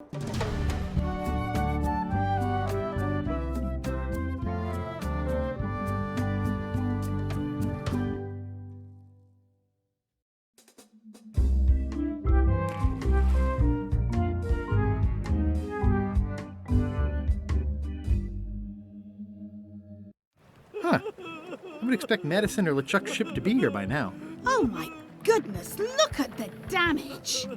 Huh. I would expect Madison or LeChuck's ship to be here by now. Oh my goodness, look at the damage!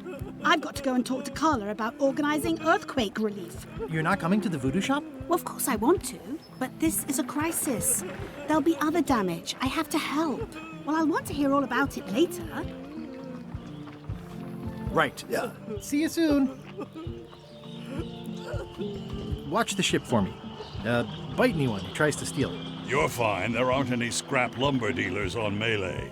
I've got to go and talk to Carla about organising earthquake relief. You're not coming to the voodoo shop? Well, of course I want to, but this is a crisis. There'll be other damage. I have to help. Well, I'll want to hear all about it later. Right. See you soon. Watch the ship for me. Bite anyone who tries to steal it. You're fine. There aren't any scrap lumber dealers on Melee.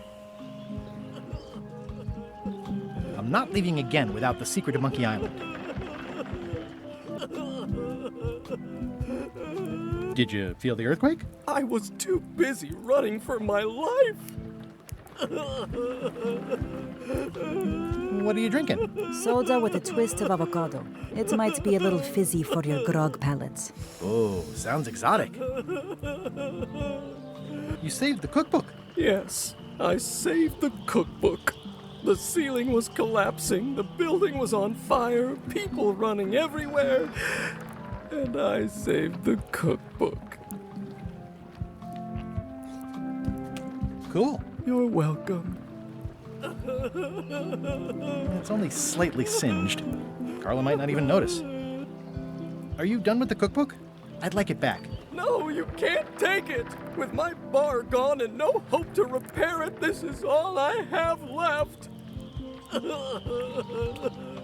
I'm not leaving again without the secret of Monkey Island. Did you feel the earthquake? I was too busy running for my life. What are you drinking? Soda with a twist of avocado. It might be a little fizzy for your grog palates. Oh, sounds exotic. You saved the cookbook. Yes, I saved the cookbook. The ceiling was collapsing, the building was on fire, people running everywhere, and I saved the cookbook. Cool. You're welcome. It's only slightly singed. Carla might not even notice. Are you done with the cookbook? I'd like it back. No, you can't take it. With my bar gone and no hope to repair it, this is all I have left.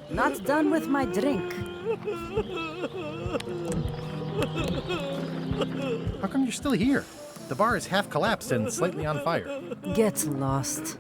Not done with my drink. How come you're still here? The bar is half collapsed and slightly on fire. Get lost.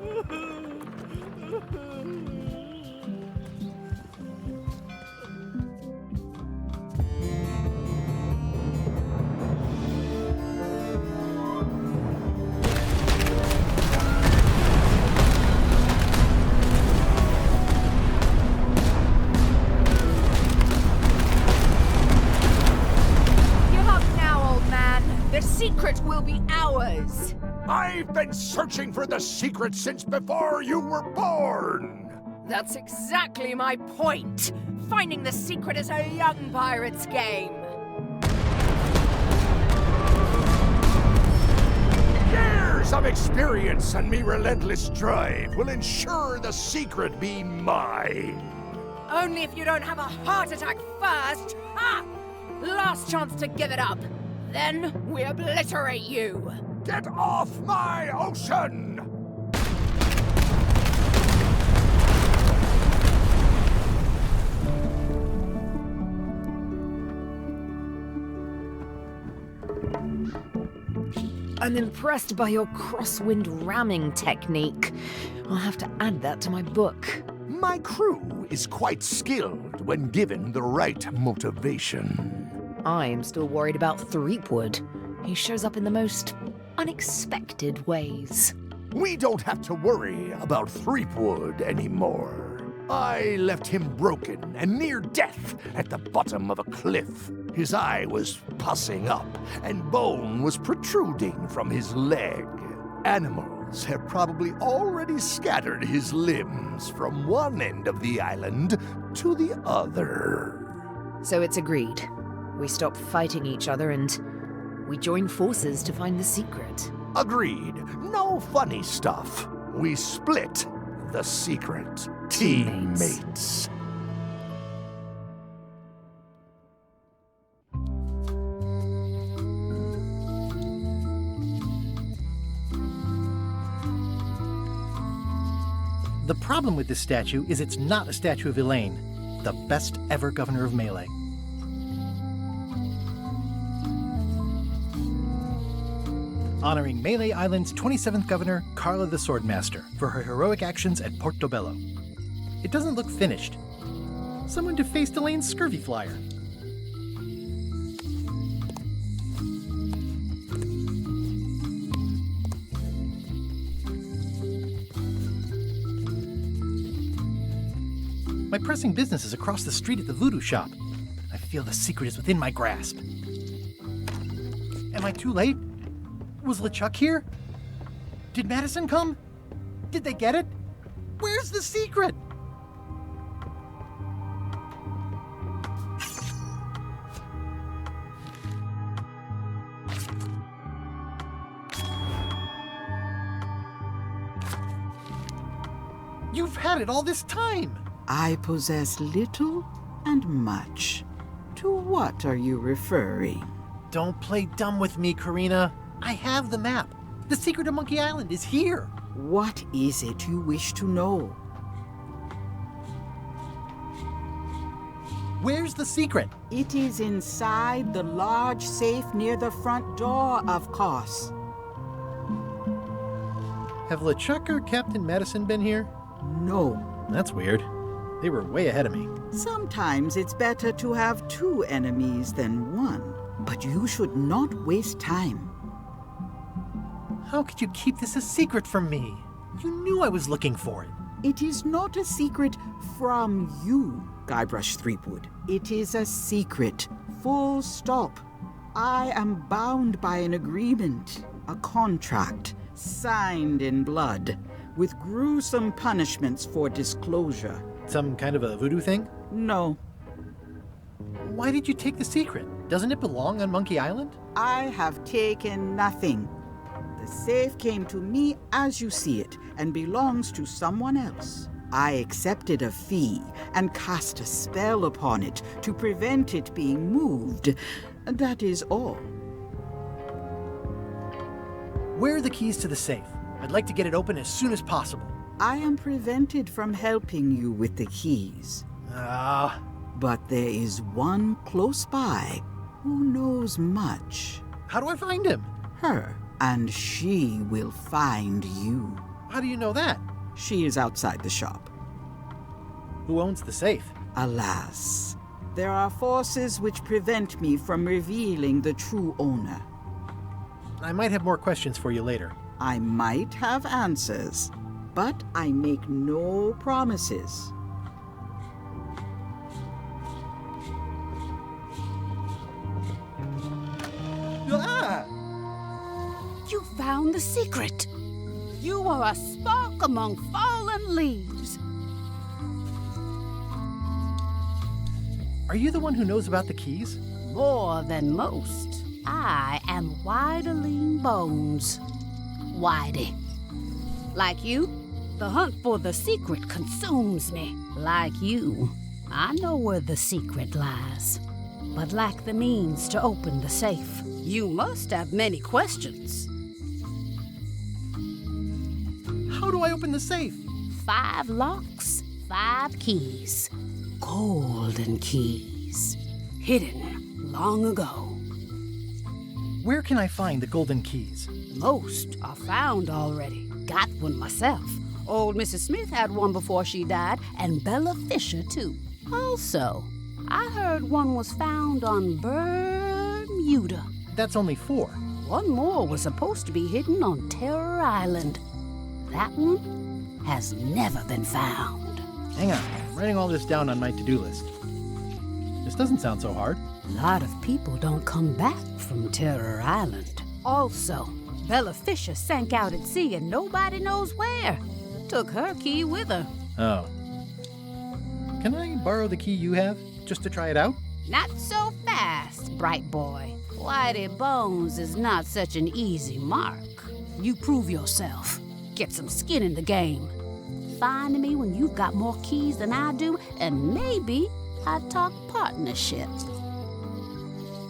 Secret will be ours. I've been searching for the secret since before you were born. That's exactly my point. Finding the secret is a young pirate's game. Years of experience and me relentless drive will ensure the secret be mine. Only if you don't have a heart attack first. Ha! Last chance to give it up. Then we obliterate you. Get off my ocean! I'm impressed by your crosswind ramming technique. I'll have to add that to my book. My crew is quite skilled when given the right motivation. I am still worried about Threepwood. He shows up in the most unexpected ways. We don't have to worry about Threepwood anymore. I left him broken and near death at the bottom of a cliff. His eye was pussing up, and bone was protruding from his leg. Animals have probably already scattered his limbs from one end of the island to the other. So it's agreed. We stop fighting each other and we join forces to find the secret. Agreed. No funny stuff. We split the secret. Teammates. The problem with this statue is it's not a statue of Elaine, the best ever governor of Melee. Honoring Melee Island's 27th governor, Carla the Swordmaster, for her heroic actions at Portobello. It doesn't look finished. Someone defaced Elaine's scurvy flyer. My pressing business is across the street at the voodoo shop. I feel the secret is within my grasp. Am I too late? Was LeChuck here? Did Madison come? Did they get it? Where's the secret? You've had it all this time! I possess little and much. To what are you referring? Don't play dumb with me, Karina. I have the map. The secret of Monkey Island is here. What is it you wish to know? Where's the secret? It is inside the large safe near the front door, of course. Have LeChuck or Captain Madison been here? No. That's weird. They were way ahead of me. Sometimes it's better to have two enemies than one. But you should not waste time. How could you keep this a secret from me? You knew I was looking for it. It is not a secret from you, Guybrush Threepwood. It is a secret. Full stop. I am bound by an agreement, a contract, signed in blood, with gruesome punishments for disclosure. Some kind of a voodoo thing? No, Why did you take the secret? Doesn't it belong on Monkey Island? I have taken nothing. The safe came to me as you see it and belongs to someone else. I accepted a fee and cast a spell upon it to prevent it being moved. That is all. Where are the keys to the safe? I'd like to get it open as soon as possible. I am prevented from helping you with the keys. But there is one close by who knows much. How do I find him? Her, and she will find you. How do you know that? She is outside the shop. Who owns the safe? Alas, there are forces which prevent me from revealing the true owner. I might have more questions for you later. I might have answers, but I make no promises. Ah! You found the secret. You are a spark among fallen leaves. Are you the one who knows about the keys? More than most. I am Whiteling Bones. Whitey. Like you, the hunt for the secret consumes me. Like you, I know where the secret lies, but lack the means to open the safe. You must have many questions. How do I open the safe? 5 locks, 5 keys. Golden keys. Hidden long ago. Where can I find the golden keys? Most are found already. Got one myself. Old Mrs. Smith had one before she died, and Bella Fisher, too. Also, I heard one was found on Bermuda. That's only 4. One more was supposed to be hidden on Terror Island. That one has never been found. Hang on, I'm writing all this down on my to-do list. This doesn't sound so hard. A lot of people don't come back from Terror Island. Also, Bella Fisher sank out at sea and nobody knows where. Took her key with her. Oh. Can I borrow the key you have, just to try it out? Not so fast, bright boy. Whitey Bones is not such an easy mark. You prove yourself. Get some skin in the game. Find me when you've got more keys than I do, and maybe I'd talk partnership.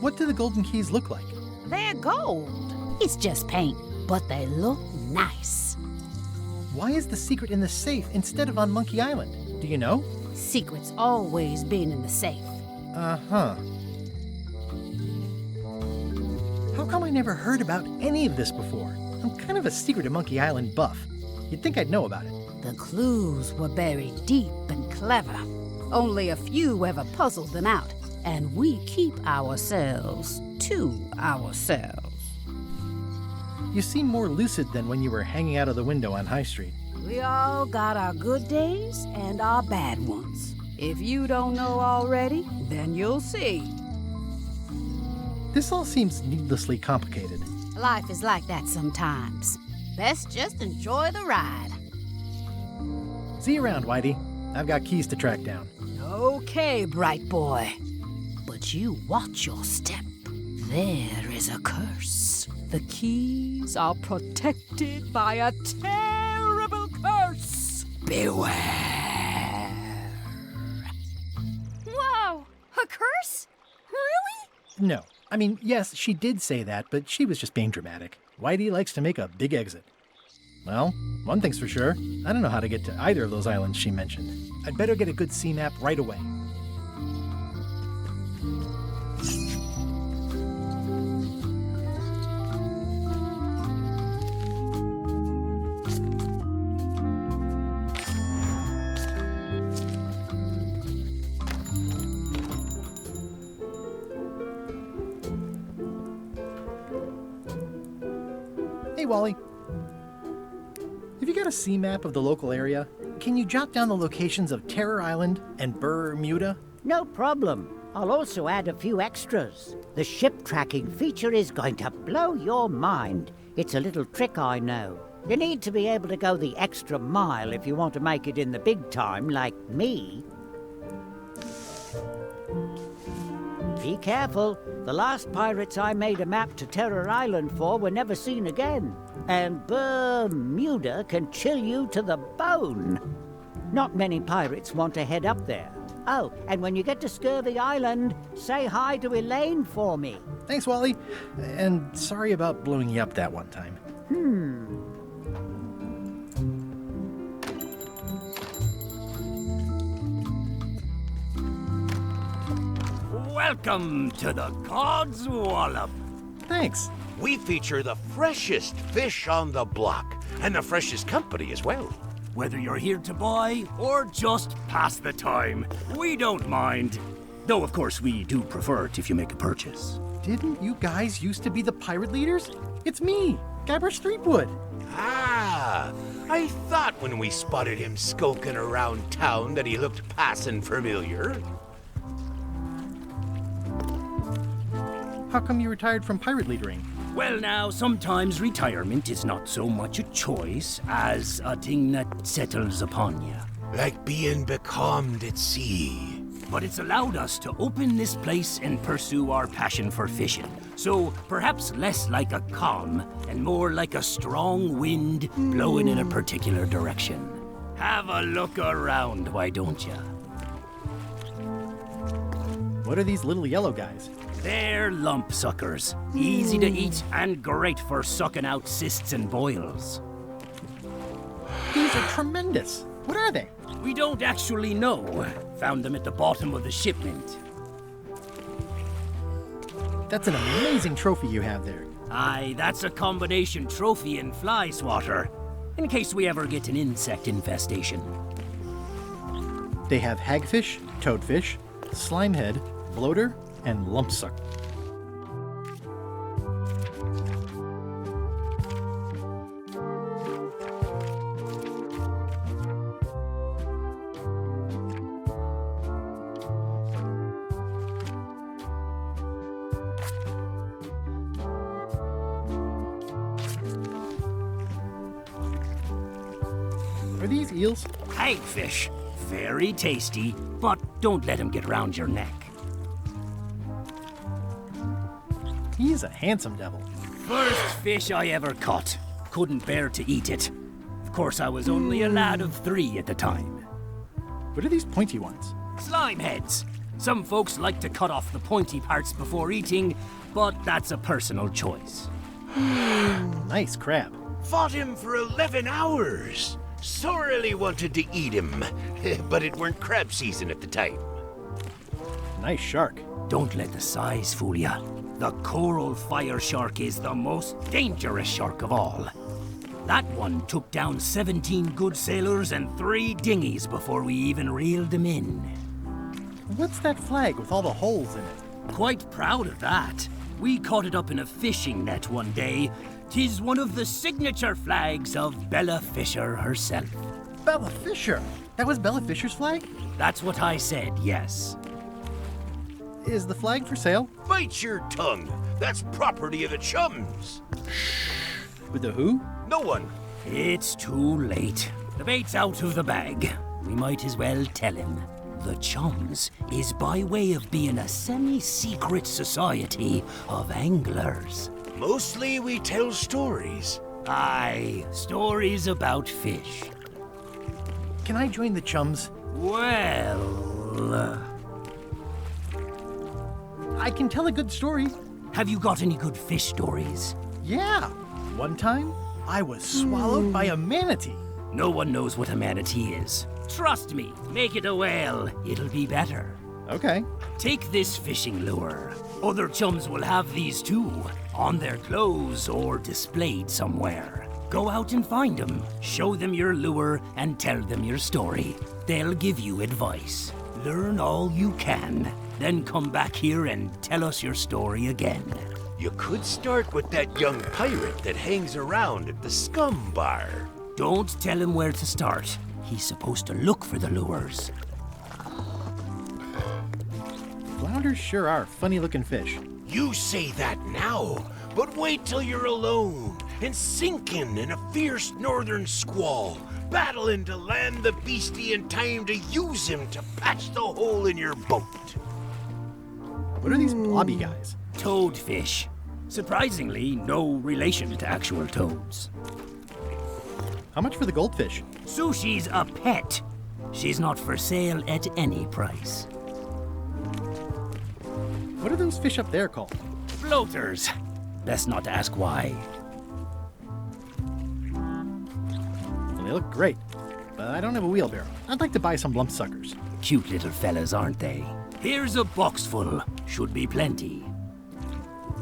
What do the golden keys look like? They're gold. It's just paint, but they look nice. Why is the secret in the safe instead of on Monkey Island? Do you know? Secret's always been in the safe. Uh-huh. How come I never heard about any of this before? I'm kind of a Secret of Monkey Island buff. You'd think I'd know about it. The clues were buried deep and clever. Only a few ever puzzled them out, and we keep ourselves to ourselves. You seem more lucid than when you were hanging out of the window on High Street. We all got our good days and our bad ones. If you don't know already, then you'll see. This all seems needlessly complicated. Life is like that sometimes. Best just enjoy the ride. See you around, Whitey. I've got keys to track down. Okay, bright boy. But you watch your step. There is a curse. The keys are protected by a terrible curse. Beware. Whoa! A curse? Really? No. I mean, yes, she did say that, but she was just being dramatic. Whitey likes to make a big exit. Well, one thing's for sure. I don't know how to get to either of those islands she mentioned. I'd better get a good sea map right away. Hey, Wally. Have you got a sea map of the local area? Can you jot down the locations of Terror Island and Bermuda? No problem. I'll also add a few extras. The ship tracking feature is going to blow your mind. It's a little trick, I know. You need to be able to go the extra mile if you want to make it in the big time, like me. Be careful. The last pirates I made a map to Terror Island for were never seen again. And Bermuda can chill you to the bone. Not many pirates want to head up there. Oh, and when you get to Scurvy Island, say hi to Elaine for me. Thanks, Wally. And sorry about blowing you up that one time. Welcome to the God's Wallop. Thanks. We feature the freshest fish on the block, and the freshest company as well. Whether you're here to buy or just pass the time, we don't mind. Though, of course, we do prefer it if you make a purchase. Didn't you guys used to be the pirate leaders? It's me, Guybrush Threepwood. Ah, I thought when we spotted him skulking around town that he looked passing familiar. How come you retired from pirate leadering? Well, now, sometimes retirement is not so much a choice as a thing that settles upon you. Like being becalmed at sea. But it's allowed us to open this place and pursue our passion for fishing. So perhaps less like a calm and more like a strong wind blowing in a particular direction. Have a look around, why don't you? What are these little yellow guys? They're lump suckers. Easy to eat and great for sucking out cysts and boils. These are tremendous. What are they? We don't actually know. Found them at the bottom of the shipment. That's an amazing trophy you have there. Aye, that's a combination trophy and fly swatter. In case we ever get an insect infestation. They have hagfish, toadfish, slimehead, bloater, and lumpsuck. Are these eels? Hagfish. Very tasty, but don't let him get round your neck. He's a handsome devil. First fish I ever caught. Couldn't bear to eat it. Of course, I was only a lad of 3 at the time. What are these pointy ones? Slime heads. Some folks like to cut off the pointy parts before eating, but that's a personal choice. Nice crab. Fought him for 11 hours. Sorely wanted to eat him, but it weren't crab season at the time. Nice shark. Don't let the size fool ya. The coral fire shark is the most dangerous shark of all. That one took down 17 good sailors and 3 dinghies before we even reeled him in. What's that flag with all the holes in it? Quite proud of that. We caught it up in a fishing net one day. 'Tis one of the signature flags of Bella Fisher herself. Bella Fisher! That was Bella Fisher's flag? That's what I said, yes. Is the flag for sale? Bite your tongue. That's property of the chums. With the who? No one. It's too late. The bait's out of the bag. We might as well tell him. The Chums is by way of being a semi-secret society of anglers. Mostly we tell stories. Aye, stories about fish. Can I join the chums? Well... I can tell a good story. Have you got any good fish stories? Yeah. One time, I was swallowed by a manatee. No one knows what a manatee is. Trust me, make it a whale. It'll be better. Okay. Take this fishing lure. Other chums will have these too, on their clothes or displayed somewhere. Go out and find them, show them your lure, and tell them your story. They'll give you advice. Learn all you can, then come back here and tell us your story again. You could start with that young pirate that hangs around at the Scum Bar. Don't tell him where to start. He's supposed to look for the lures. Flounders sure are funny-looking fish. You say that now, but wait till you're alone and sinking in a fierce northern squall, battling to land the beastie in time to use him to patch the hole in your boat. What are these blobby guys? Toadfish. Surprisingly, no relation to actual toads. How much for the goldfish? Sushi's a pet. She's not for sale at any price. What are those fish up there called? Floaters. Best not ask why. Well, they look great, but I don't have a wheelbarrow. I'd like to buy some lump suckers. Cute little fellas, aren't they? Here's a box full. Should be plenty.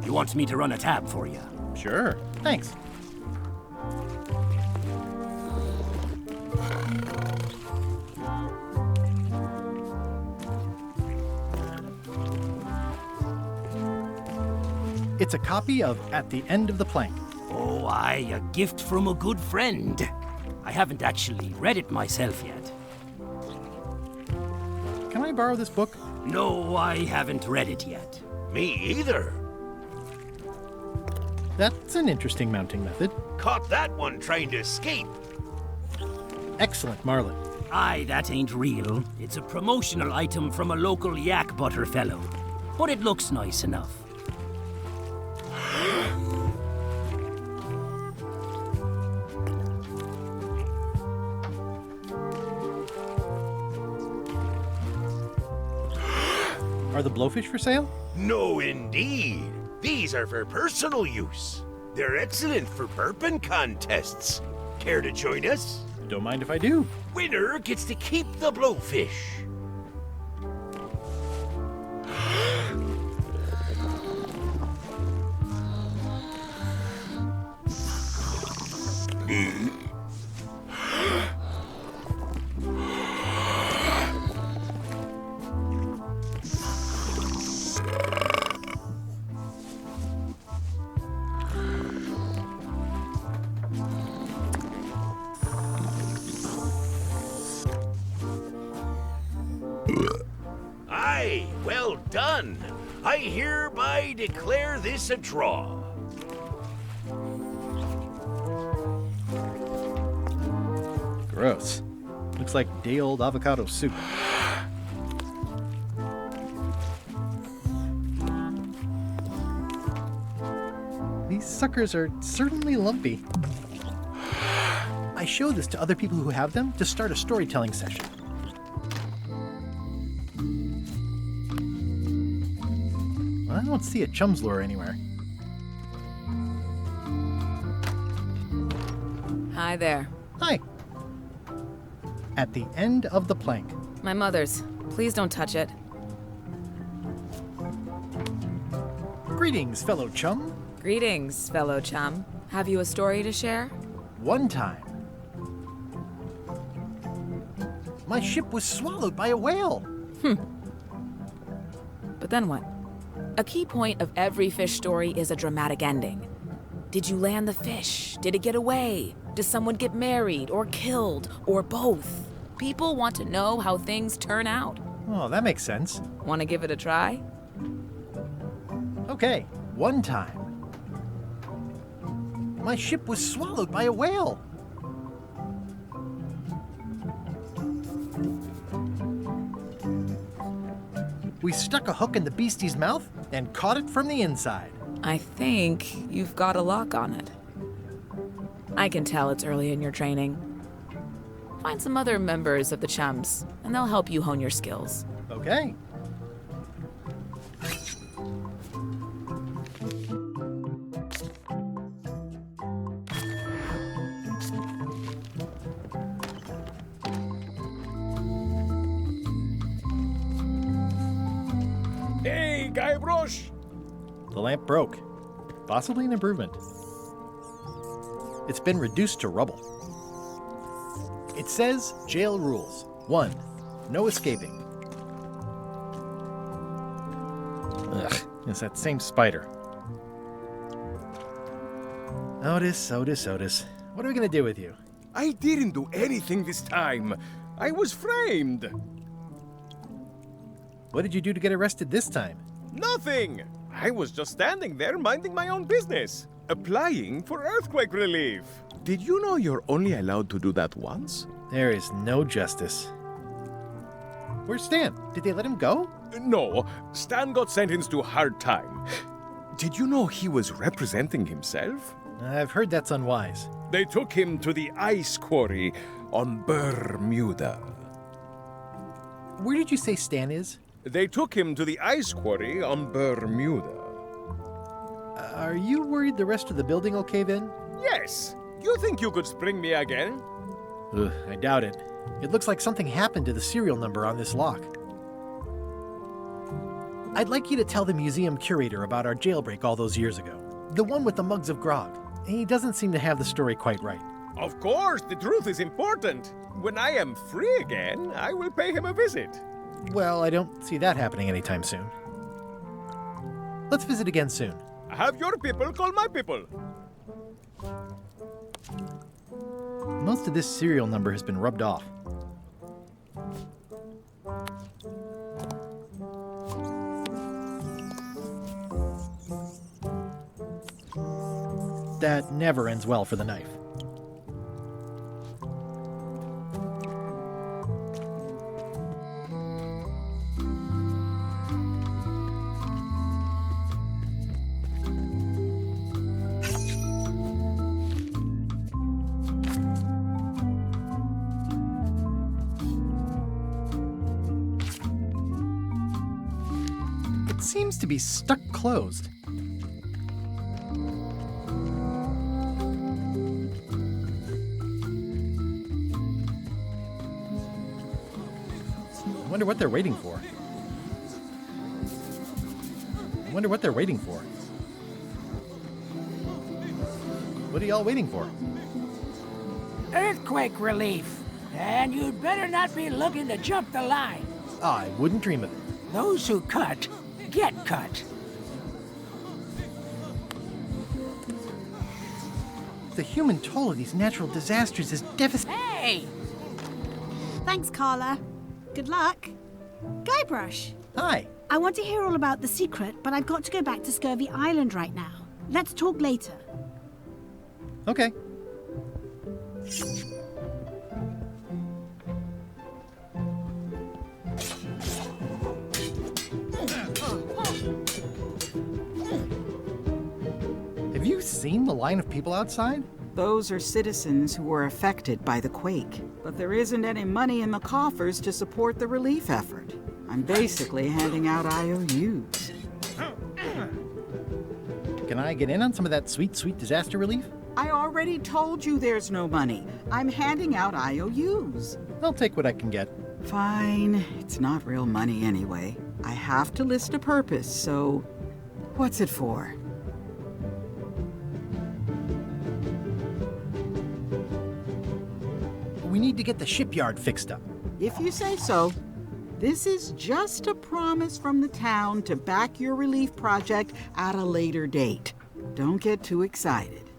You want me to run a tab for you? Sure. Thanks. It's a copy of At the End of the Plank. Oh, aye, a gift from a good friend. I haven't actually read it myself yet. Can I borrow this book? No, I haven't read it yet. Me either. That's an interesting mounting method. Caught that one trying to escape. Excellent, Marlin. Aye, that ain't real. It's a promotional item from a local yak butter fellow. But it looks nice enough. Are the blowfish for sale? No, indeed. These are for personal use. They're excellent for burping contests. Care to join us? Don't mind if I do. Winner gets to keep the blowfish. Aye, well done. I hereby declare this a draw. Gross. Looks like day-old avocado soup. These suckers are certainly lumpy. I show this to other people who have them to start a storytelling session. I don't see a chum's lure anywhere. Hi there. Hi. At the End of the Plank. My mother's. Please don't touch it. Greetings, fellow chum. Greetings, fellow chum. Have you a story to share? One time, my ship was swallowed by a whale. But then what? A key point of every fish story is a dramatic ending. Did you land the fish? Did it get away? Does someone get married or killed or both? People want to know how things turn out. Oh, that makes sense. Want to give it a try? Okay, one time. My ship was swallowed by a whale. We stuck a hook in the beastie's mouth and caught it from the inside. I think you've got a lock on it. I can tell it's early in your training. Find some other members of the Chums, and they'll help you hone your skills. Okay. Hey, Guybrush! The lamp broke. Possibly an improvement. It's been reduced to rubble. It says jail rules. 1. No escaping. Ugh, it's that same spider. Otis. What are we gonna do with you? I didn't do anything this time. I was framed. What did you do to get arrested this time? Nothing. I was just standing there minding my own business, applying for earthquake relief. Did you know you're only allowed to do that once? There is no justice. Where's Stan? Did they let him go? No, Stan got sentenced to hard time. Did you know he was representing himself? I've heard that's unwise. They took him to the ice quarry on Bermuda. Where did you say Stan is? They took him to the ice quarry on Bermuda. Are you worried the rest of the building will cave in? Yes. You think you could spring me again? Ugh, I doubt it. It looks like something happened to the serial number on this lock. I'd like you to tell the museum curator about our jailbreak all those years ago. The one with the mugs of grog. He doesn't seem to have the story quite right. Of course, the truth is important. When I am free again, I will pay him a visit. Well, I don't see that happening anytime soon. Let's visit again soon. Have your people call my people. Most of this serial number has been rubbed off. That never ends well for the knife. It seems to be stuck closed. I wonder what they're waiting for. What are y'all waiting for? Earthquake relief. And you'd better not be looking to jump the line. I wouldn't dream of it. Those who cut, get cut. The human toll of these natural disasters is devastating. Hey! Thanks, Carla. Good luck. Guybrush. Hi. I want to hear all about the secret, but I've got to go back to Scurvy Island right now. Let's talk later. Okay. Have you seen the line of people outside? Those are citizens who were affected by the quake. But there isn't any money in the coffers to support the relief effort. I'm basically handing out IOUs. Can I get in on some of that sweet, sweet disaster relief? I already told you there's no money. I'm handing out IOUs. I'll take what I can get. Fine. It's not real money anyway. I have to list a purpose, so what's it for? We need to get the shipyard fixed up. If you say so. This is just a promise from the town to back your relief project at a later date. Don't get too excited.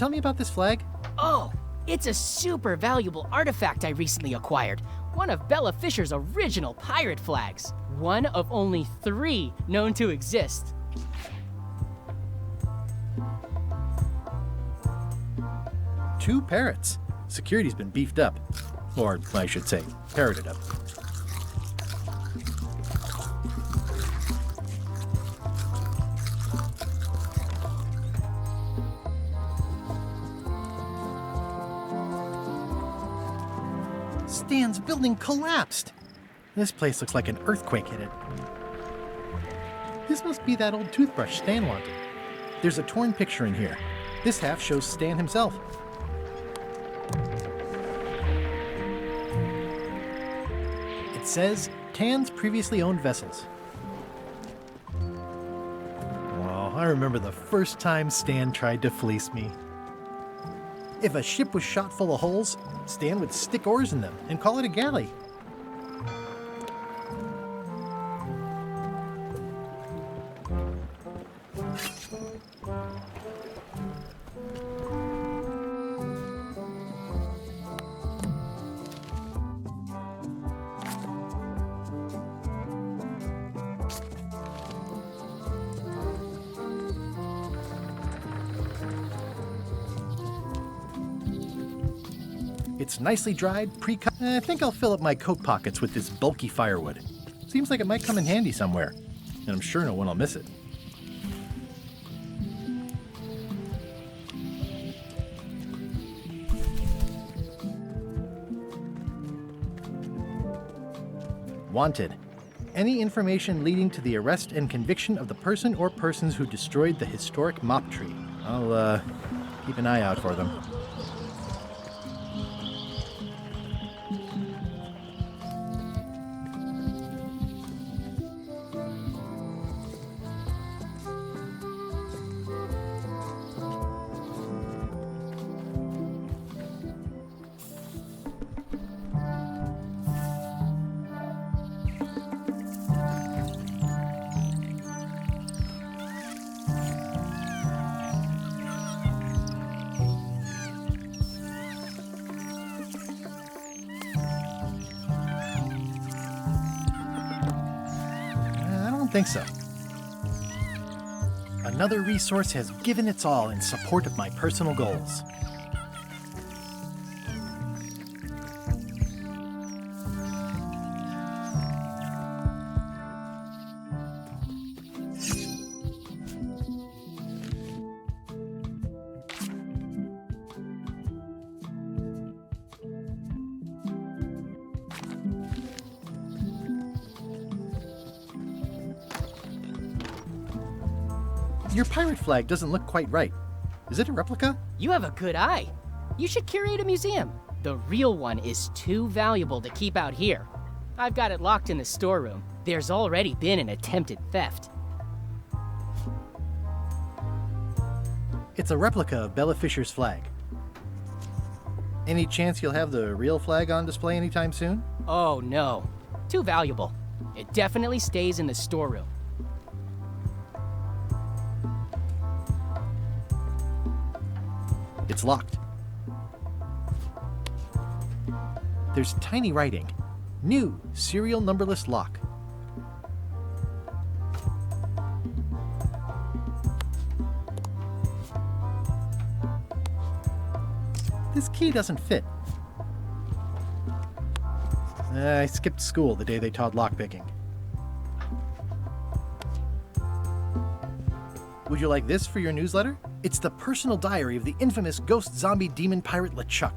tell me about this flag? Oh, it's a super valuable artifact I recently acquired. One of Bella Fisher's original pirate flags. One of only 3 known to exist. Two parrots. Security's been beefed up. Or, I should say, parroted up. Stan's building collapsed. This place looks like an earthquake hit it. This must be that old toothbrush Stan wanted. There's a torn picture in here. This half shows Stan himself. It says, Tan's previously owned vessels. Oh, I remember the first time Stan tried to fleece me. If a ship was shot full of holes, Stan would stick oars in them and call it a galley. It's nicely dried, pre-cut. I think I'll fill up my coat pockets with this bulky firewood. Seems like it might come in handy somewhere, and I'm sure no one will miss it. Wanted. Any information leading to the arrest and conviction of the person or persons who destroyed the historic mop tree. I'll, keep an eye out for them. Think so. Another resource has given its all in support of my personal goals. Your pirate flag doesn't look quite right. Is it a replica? You have a good eye. You should curate a museum. The real one is too valuable to keep out here. I've got it locked in the storeroom. There's already been an attempted theft. It's a replica of Bella Fisher's flag. Any chance you'll have the real flag on display anytime soon? Oh no. Too valuable. It definitely stays in the storeroom. It's locked. There's tiny writing. New serial numberless lock. This key doesn't fit. I skipped school the day they taught lockpicking. Would you like this for your newsletter? It's the personal diary of the infamous ghost zombie demon pirate LeChuck.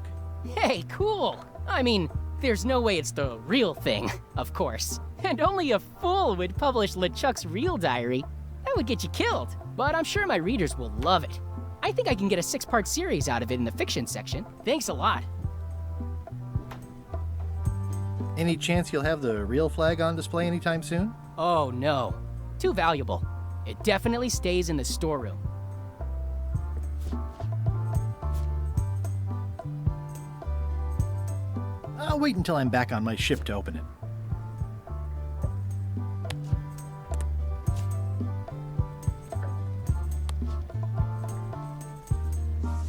Hey, cool! I mean, there's no way it's the real thing, of course. And only a fool would publish LeChuck's real diary. That would get you killed. But I'm sure my readers will love it. I think I can get a 6-part series out of it in the fiction section. Thanks a lot. Any chance you'll have the real flag on display anytime soon? Oh no. Too valuable. It definitely stays in the storeroom. I'll wait until I'm back on my ship to open it.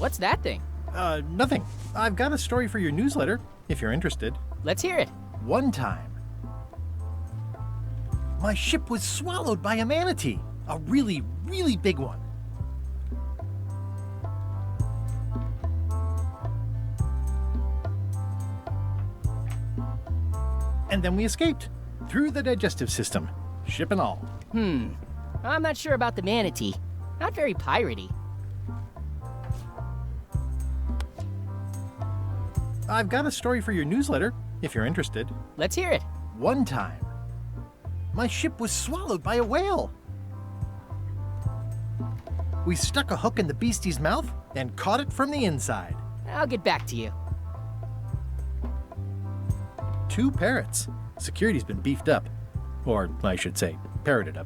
What's that thing? Nothing. I've got a story for your newsletter, if you're interested. Let's hear it. One time, my ship was swallowed by a manatee. A really, really big one. And then we escaped. Through the digestive system. Ship and all. I'm not sure about the manatee. Not very piratey. I've got a story for your newsletter, if you're interested. Let's hear it. One time, my ship was swallowed by a whale. We stuck a hook in the beastie's mouth and caught it from the inside. I'll get back to you. 2 parrots. Security's been beefed up. Or, I should say, parroted up.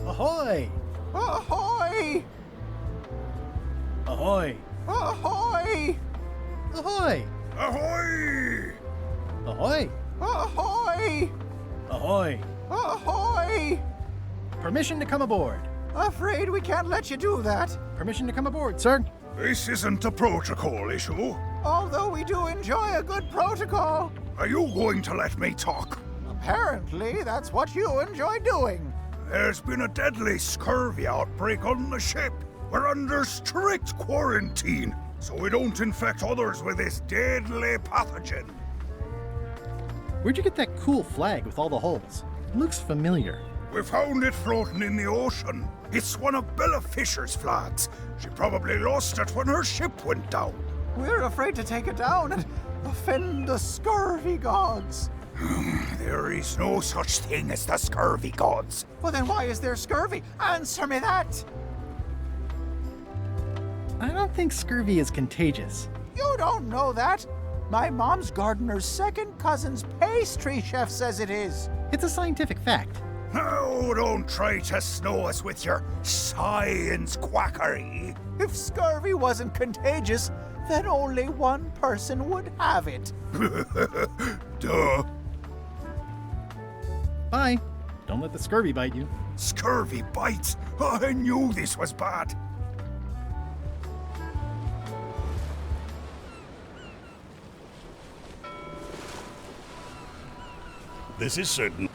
Ahoy! Ahoy! Ahoy! Ahoy! Ahoy! Ahoy! Ahoy! Ahoy! Ahoy! Ahoy! Permission to come aboard. Afraid we can't let you do that. Permission to come aboard, sir. This isn't a protocol issue. Although we do enjoy a good protocol. Are you going to let me talk? Apparently, that's what you enjoy doing. There's been a deadly scurvy outbreak on the ship. We're under strict quarantine, so we don't infect others with this deadly pathogen. Where'd you get that cool flag with all the holes? It looks familiar. We found it floating in the ocean. It's one of Bella Fisher's flags. She probably lost it when her ship went down. We're afraid to take it down and offend the scurvy gods. There is no such thing as the scurvy gods. Well, then why is there scurvy? Answer me that! I don't think scurvy is contagious. You don't know that. My mom's gardener's second cousin's pastry chef says it is. It's a scientific fact. No, don't try to snow us with your science quackery. If scurvy wasn't contagious, then only one person would have it. Duh. Bye. Don't let the scurvy bite you. Scurvy bites? I knew this was bad. This is certain.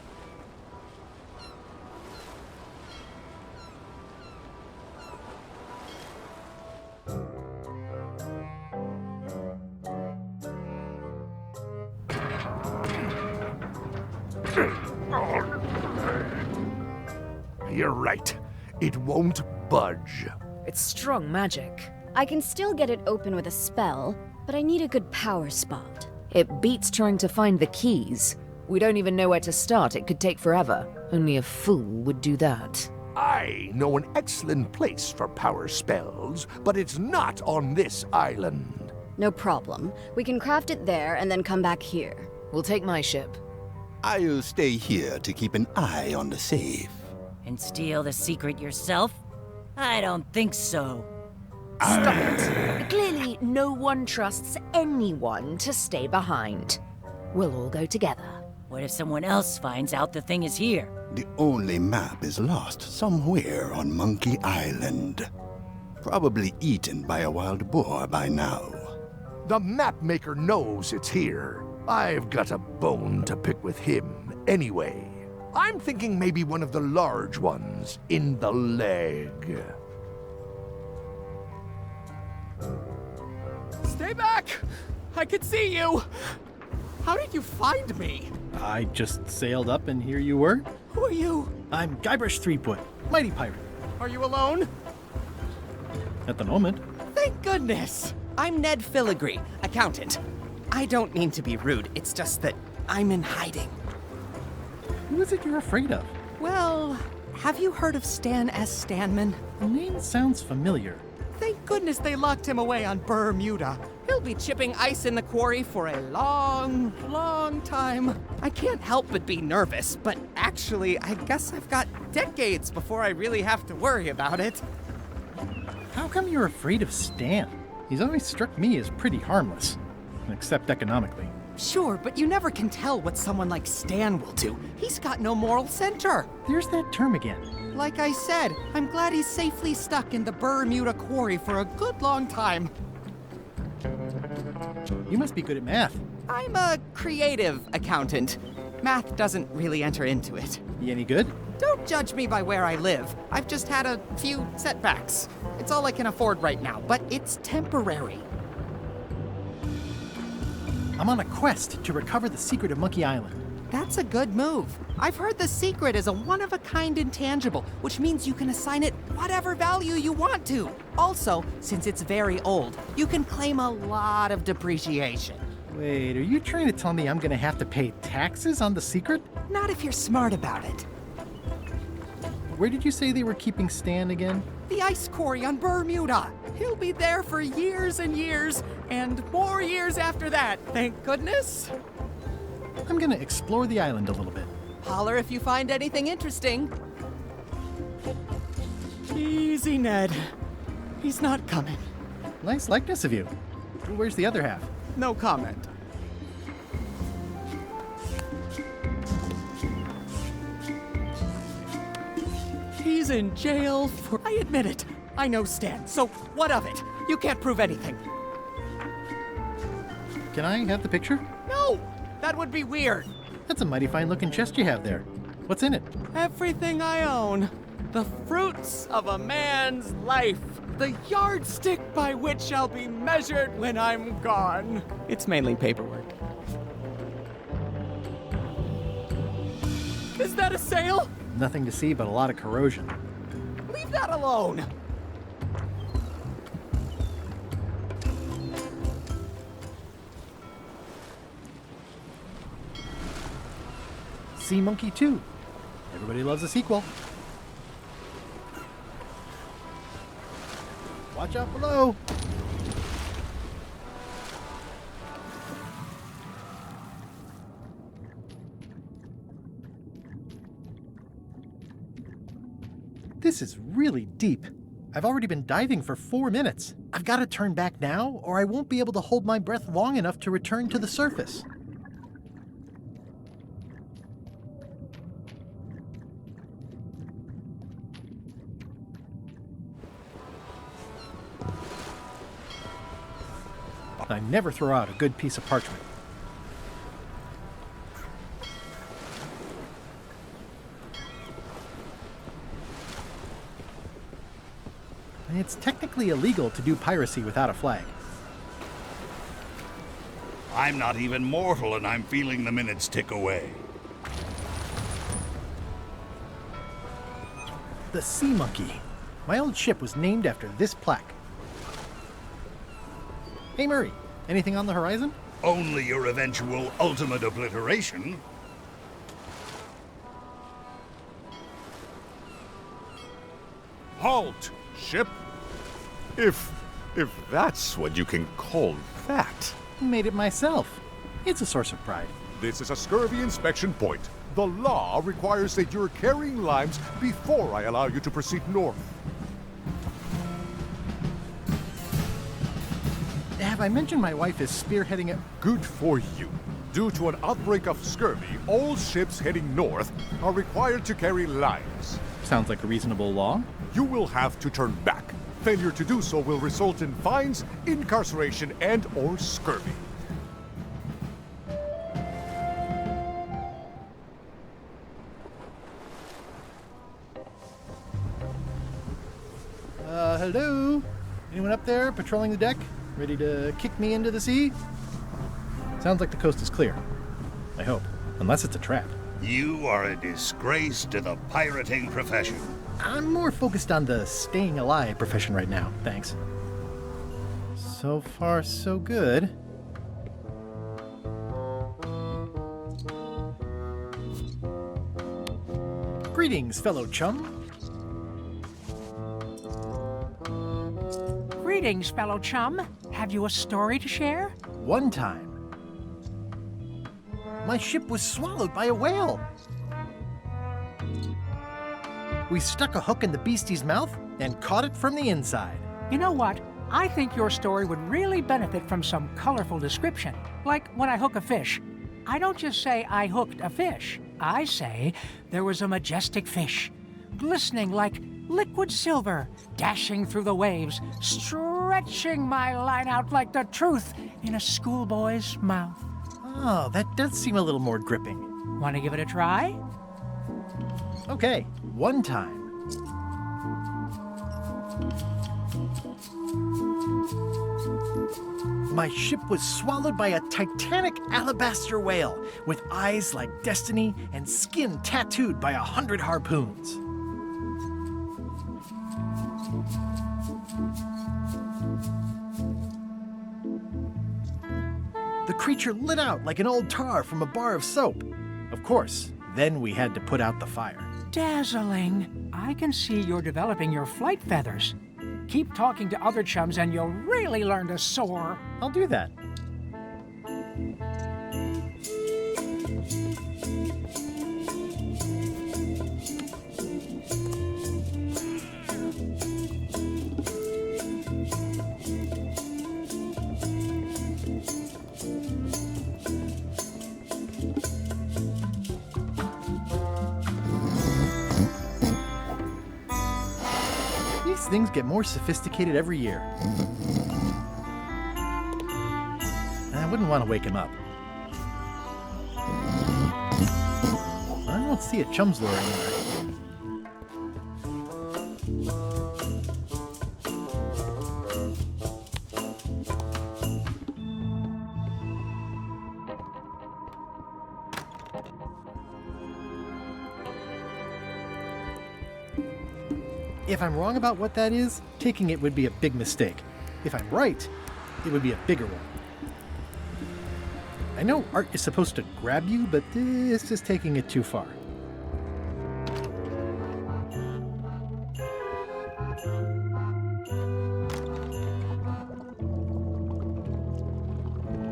You're right. It won't budge. It's strong magic. I can still get it open with a spell, but I need a good power spot. It beats trying to find the keys. We don't even know where to start. It could take forever. Only a fool would do that. I know an excellent place for power spells, but it's not on this island. No problem. We can craft it there and then come back here. We'll take my ship. I'll stay here to keep an eye on the safe. And steal the secret yourself? I don't think so. Stop it. Clearly, no one trusts anyone to stay behind. We'll all go together. What if someone else finds out the thing is here? The only map is lost somewhere on Monkey Island. Probably eaten by a wild boar by now. The map maker knows it's here. I've got a bone to pick with him anyway. I'm thinking maybe one of the large ones in the leg. Stay back! I can see you! How did you find me? I just sailed up and here you were. Who are you? I'm Guybrush Threepwood, mighty pirate. Are you alone? At the moment. Thank goodness! I'm Ned Filigree, accountant. I don't mean to be rude, it's just that I'm in hiding. Who is it you're afraid of? Well, have you heard of Stan S. Stanman? The name sounds familiar. Thank goodness they locked him away on Bermuda. He'll be chipping ice in the quarry for a long, long time. I can't help but be nervous, but actually, I guess I've got decades before I really have to worry about it. How come you're afraid of Stan? He's always struck me as pretty harmless, except economically. Sure, but you never can tell what someone like Stan will do. He's got no moral center. There's that term again. Like I said, I'm glad he's safely stuck in the Bermuda quarry for a good long time. You must be good at math. I'm a creative accountant. Math doesn't really enter into it. You any good? Don't judge me by where I live. I've just had a few setbacks. It's all I can afford right now, but it's temporary. I'm on a quest to recover the secret of Monkey Island. That's a good move. I've heard the secret is a one-of-a-kind intangible, which means you can assign it whatever value you want to. Also, since it's very old, you can claim a lot of depreciation. Wait, are you trying to tell me I'm gonna have to pay taxes on the secret? Not if you're smart about it. Where did you say they were keeping Stan again? The ice quarry on Bermuda. He'll be there for years and years, and more years after that, thank goodness. I'm gonna explore the island a little bit. Holler if you find anything interesting. Easy, Ned. He's not coming. Nice likeness of you. Where's the other half? No comment. He's in jail for... I admit it. I know Stan, so what of it? You can't prove anything. Can I have the picture? No! That would be weird. That's a mighty fine looking chest you have there. What's in it? Everything I own. The fruits of a man's life. The yardstick by which I'll be measured when I'm gone. It's mainly paperwork. Is that a sale? Nothing to see but a lot of corrosion. Leave that alone. Sea Monkey 2. Everybody loves a sequel. Watch out below. This is really deep. I've already been diving for 4 minutes. I've got to turn back now, or I won't be able to hold my breath long enough to return to the surface. I never throw out a good piece of parchment. It's technically illegal to do piracy without a flag. I'm not even mortal and I'm feeling the minutes tick away. The Sea Monkey. My old ship was named after this plaque. Hey Murray, anything on the horizon? Only your eventual ultimate obliteration. Halt, ship! If that's what you can call that. Made it myself. It's a source of pride. This is a scurvy inspection point. The law requires that you're carrying limes before I allow you to proceed north. Have I mentioned my wife is spearheading a... Good for you. Due to an outbreak of scurvy, all ships heading north are required to carry limes. Sounds like a reasonable law. You will have to turn back. Failure to do so will result in fines, incarceration, and/or scurvy. Hello? Anyone up there patrolling the deck? Ready to kick me into the sea? Sounds like the coast is clear. I hope. Unless it's a trap. You are a disgrace to the pirating profession. I'm more focused on the staying alive profession right now, thanks. So far, so good. Greetings, fellow chum. Greetings, fellow chum. Have you a story to share? One time, My ship was swallowed by a whale. We stuck a hook in the beastie's mouth and caught it from the inside. You know what? I think your story would really benefit from some colorful description. Like when I hook a fish. I don't just say I hooked a fish. I say there was a majestic fish, glistening like liquid silver, dashing through the waves, stretching my line out like the truth in a schoolboy's mouth. Oh, that does seem a little more gripping. Want to give it a try? Okay, one time. My ship was swallowed by a titanic alabaster whale with eyes like destiny and skin tattooed by 100 harpoons. The creature lit out like an old tar from a bar of soap. Of course, then we had to put out the fire. Dazzling. I can see you're developing your flight feathers. Keep talking to other chums and you'll really learn to soar. I'll do that. These things get more sophisticated every year. I wouldn't want to wake him up. I don't see a chum's lure anywhere. If I'm wrong about what that is, taking it would be a big mistake. If I'm right, it would be a bigger one. I know art is supposed to grab you, but this is taking it too far.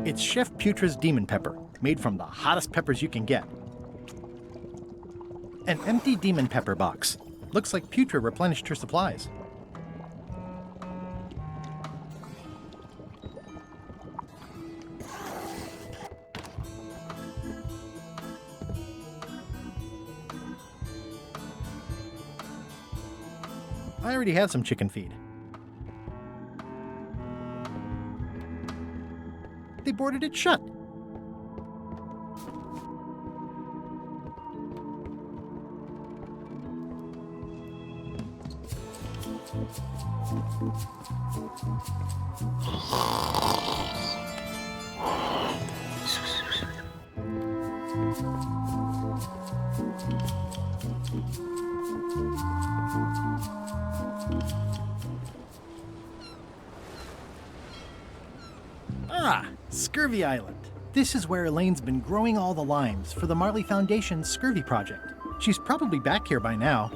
It's Chef Putra's Demon Pepper, made from the hottest peppers you can get. An empty demon pepper box. Looks like Putra replenished her supplies. I already have some chicken feed. They boarded it shut. Ah, Scurvy Island. This is where Elaine's been growing all the limes for the Marley Foundation's Scurvy Project. She's probably back here by now.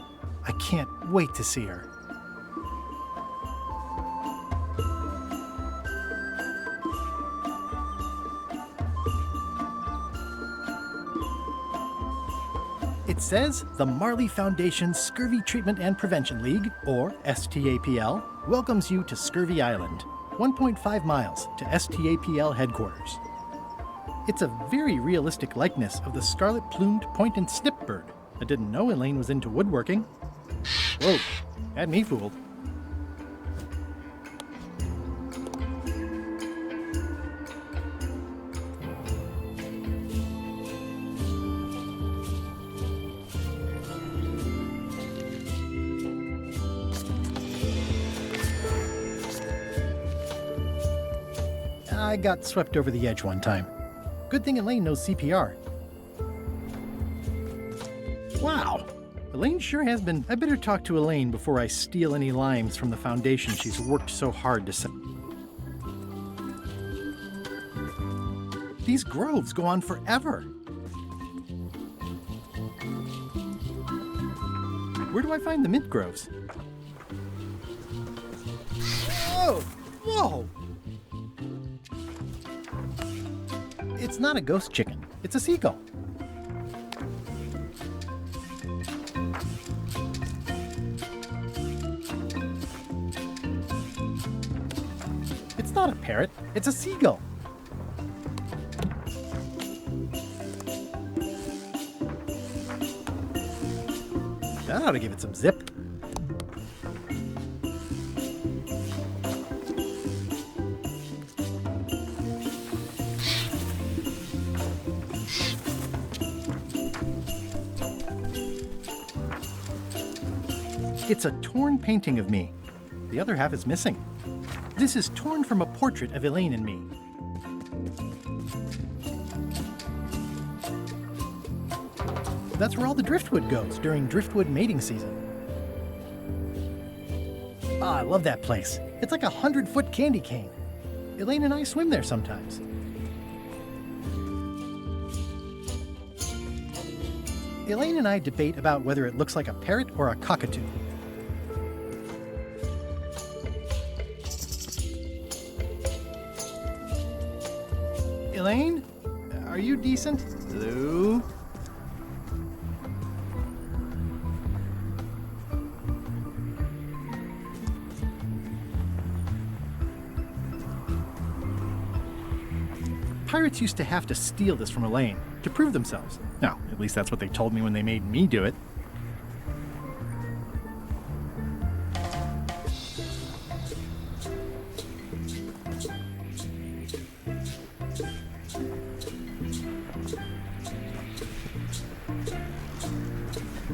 I can't wait to see her. It says the Marley Foundation Scurvy Treatment and Prevention League, or STAPL, welcomes you to Scurvy Island, 1.5 miles to STAPL headquarters. It's a very realistic likeness of the scarlet-plumed point and snip bird. I didn't know Elaine was into woodworking. Whoa, had me fooled. I got swept over the edge one time. Good thing Elaine knows CPR. Wow! Elaine sure has been... I better talk to Elaine before I steal any limes from the foundation she's worked so hard to set. These groves go on forever. Where do I find the mint groves? Whoa! Whoa! It's not a ghost chicken. It's a seagull. It's not a parrot, it's a seagull. That ought to give it some zip. It's a torn painting of me. The other half is missing. This is torn from a portrait of Elaine and me. That's where all the driftwood goes during driftwood mating season. Ah, I love that place. It's like a 100-foot candy cane. Elaine and I swim there sometimes. Elaine and I debate about whether it looks like a parrot or a cockatoo. Elaine? Are you decent? Hello? Pirates used to have to steal this from Elaine to prove themselves. Now, at least that's what they told me when they made me do it.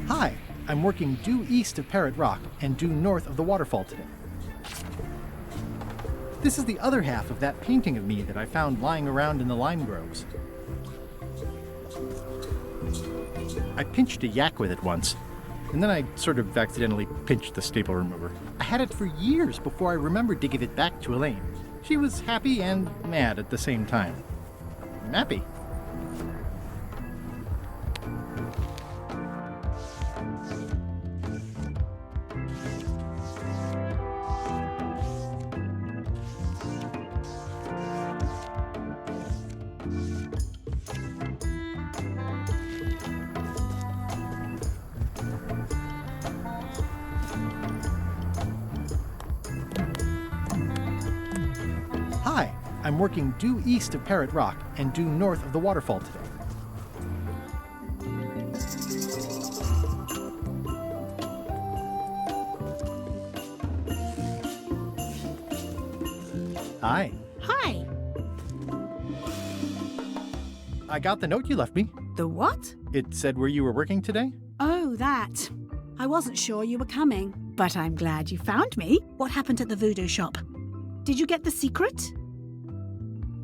Hi, I'm working due east of Parrot Rock and due north of the waterfall today. This is the other half of that painting of me that I found lying around in the lime groves. I pinched a yak with it once, and then I sort of accidentally pinched the staple remover. I had it for years before I remembered to give it back to Elaine. She was happy and mad at the same time. I'm happy. Hi, I'm working due east of Parrot Rock and due north of the waterfall today. Hi. Hi. I got the note you left me. The what? It said where you were working today. Oh, that. I wasn't sure you were coming, but I'm glad you found me. What happened at the voodoo shop? Did you get the secret?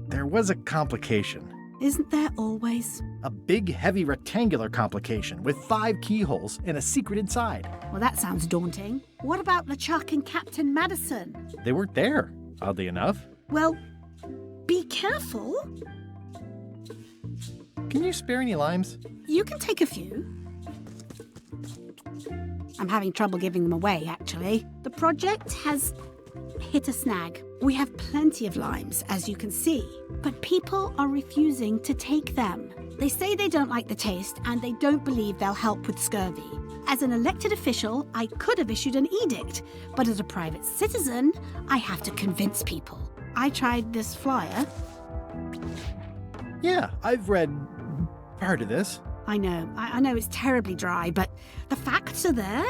There was a complication. Isn't there always? A big, heavy, rectangular complication with 5 keyholes and a secret inside. Well, that sounds daunting. What about LeChuck and Captain Madison? They weren't there, oddly enough. Well, be careful. Can you spare any limes? You can take a few. I'm having trouble giving them away, actually. The project has hit a snag. We have plenty of limes, as you can see, but people are refusing to take them. They say they don't like the taste, and they don't believe they'll help with scurvy. As an elected official, I could have issued an edict, but as a private citizen, I have to convince people. I tried this flyer. Yeah, I've read part of this. I know it's terribly dry, but the facts are there.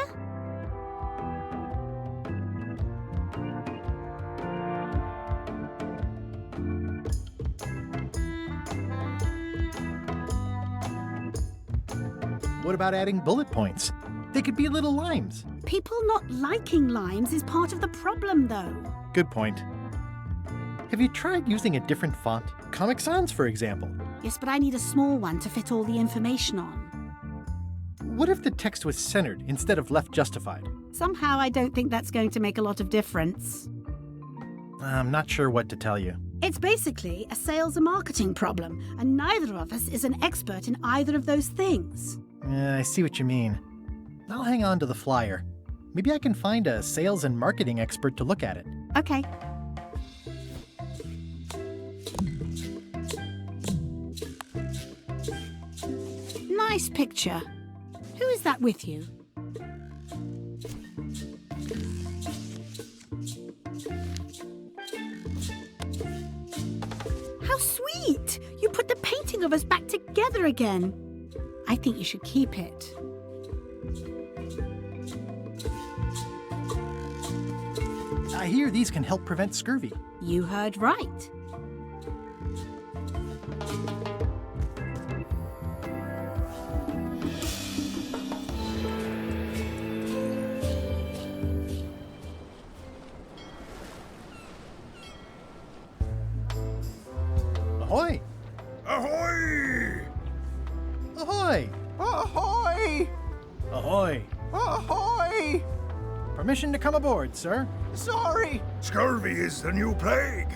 What about adding bullet points? They could be little limes. People not liking limes is part of the problem, though. Good point. Have you tried using a different font? Comic Sans, for example. Yes, but I need a small one to fit all the information on. What if the text was centered instead of left justified? Somehow I don't think that's going to make a lot of difference. I'm not sure what to tell you. It's basically a sales and marketing problem, and neither of us is an expert in either of those things. I see what you mean. I'll hang on to the flyer. Maybe I can find a sales and marketing expert to look at it. Okay. nice picture. Who is that with you? How sweet! You put the painting of us back together again. I think you should keep it. I hear these can help prevent scurvy. You heard right. Ahoy! Ahoy! Ahoy! Ahoy! Ahoy! Ahoy! Permission to come aboard, sir. Sorry! Scurvy is the new plague.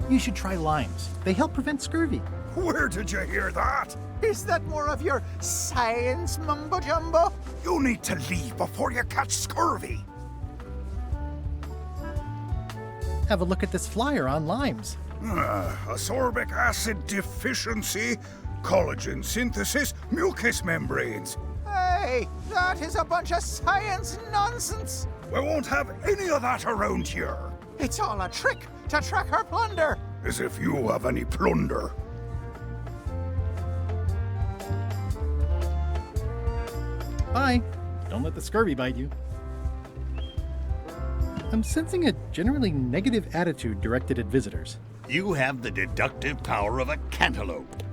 You should try limes. They help prevent scurvy. Where did you hear that? Is that more of your science mumbo-jumbo? You need to leave before you catch scurvy. Have a look at this flyer on limes. Ascorbic acid deficiency, collagen synthesis, mucous membranes. Hey, that is a bunch of science nonsense! We won't have any of that around here. It's all a trick to track our plunder! As if you have any plunder. Bye. Don't let the scurvy bite you. I'm sensing a generally negative attitude directed at visitors. You have the deductive power of a cantaloupe.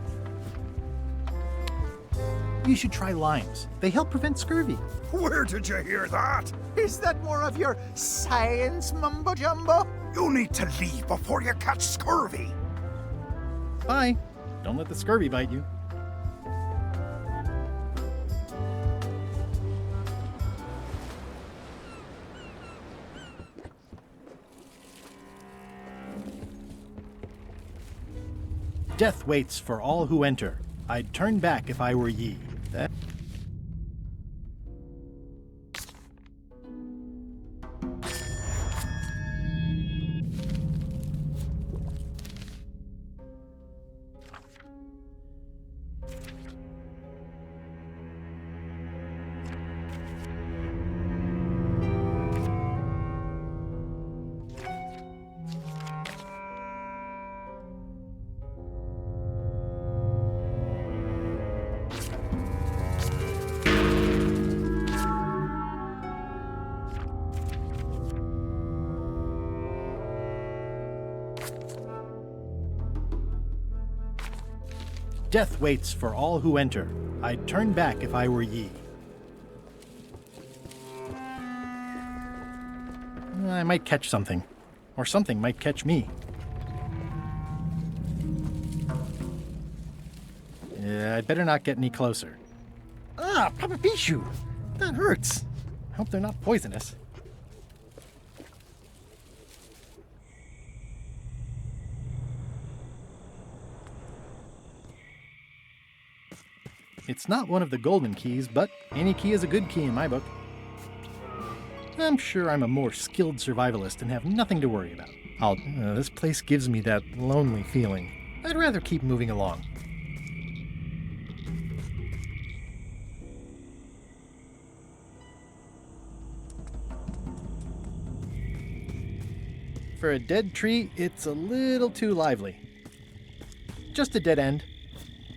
You should try limes. They help prevent scurvy. Where did you hear that? Is that more of your science mumbo-jumbo? You need to leave before you catch scurvy. Bye. Don't let the scurvy bite you. Death waits for all who enter. I'd turn back if I were ye. That... Death waits for all who enter. I'd turn back if I were ye. I might catch something. Or something might catch me. Yeah, I'd better not get any closer. Ah, Papa Pichu! That hurts. Hope they're not poisonous. It's not one of the golden keys, but any key is a good key in my book. I'm sure I'm a more skilled survivalist and have nothing to worry about. This place gives me that lonely feeling. I'd rather keep moving along. For a dead tree, it's a little too lively. Just a dead end.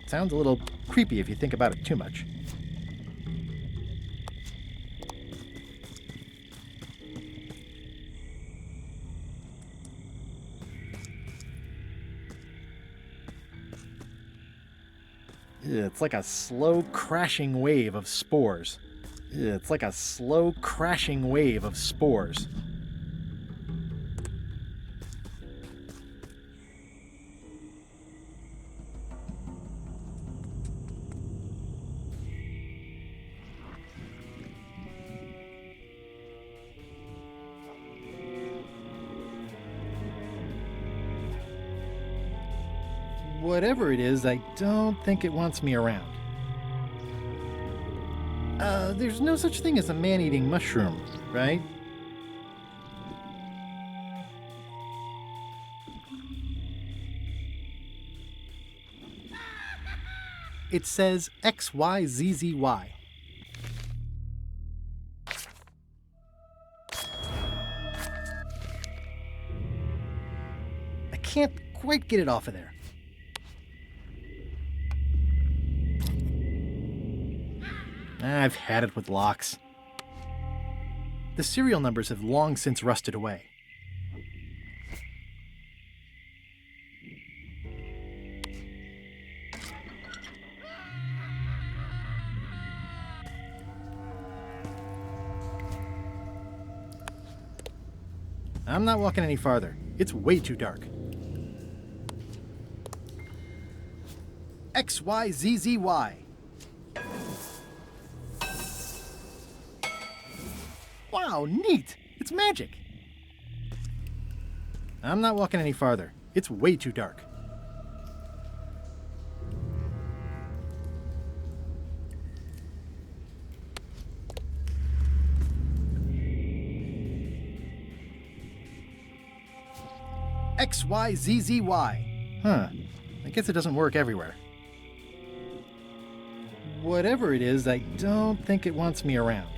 Sounds a little creepy if you think about it too much. It's like a slow crashing wave of spores. It's like a slow crashing wave of spores. Whatever it is, I don't think it wants me around. There's no such thing as a man-eating mushroom, right? It says XYZZY. I can't quite get it off of there. I've had it with locks. The serial numbers have long since rusted away. I'm not walking any farther. It's way too dark. XYZZY. Wow, neat! It's magic! I'm not walking any farther. It's way too dark. XYZZY. Huh. I guess it doesn't work everywhere. Whatever it is, I don't think it wants me around.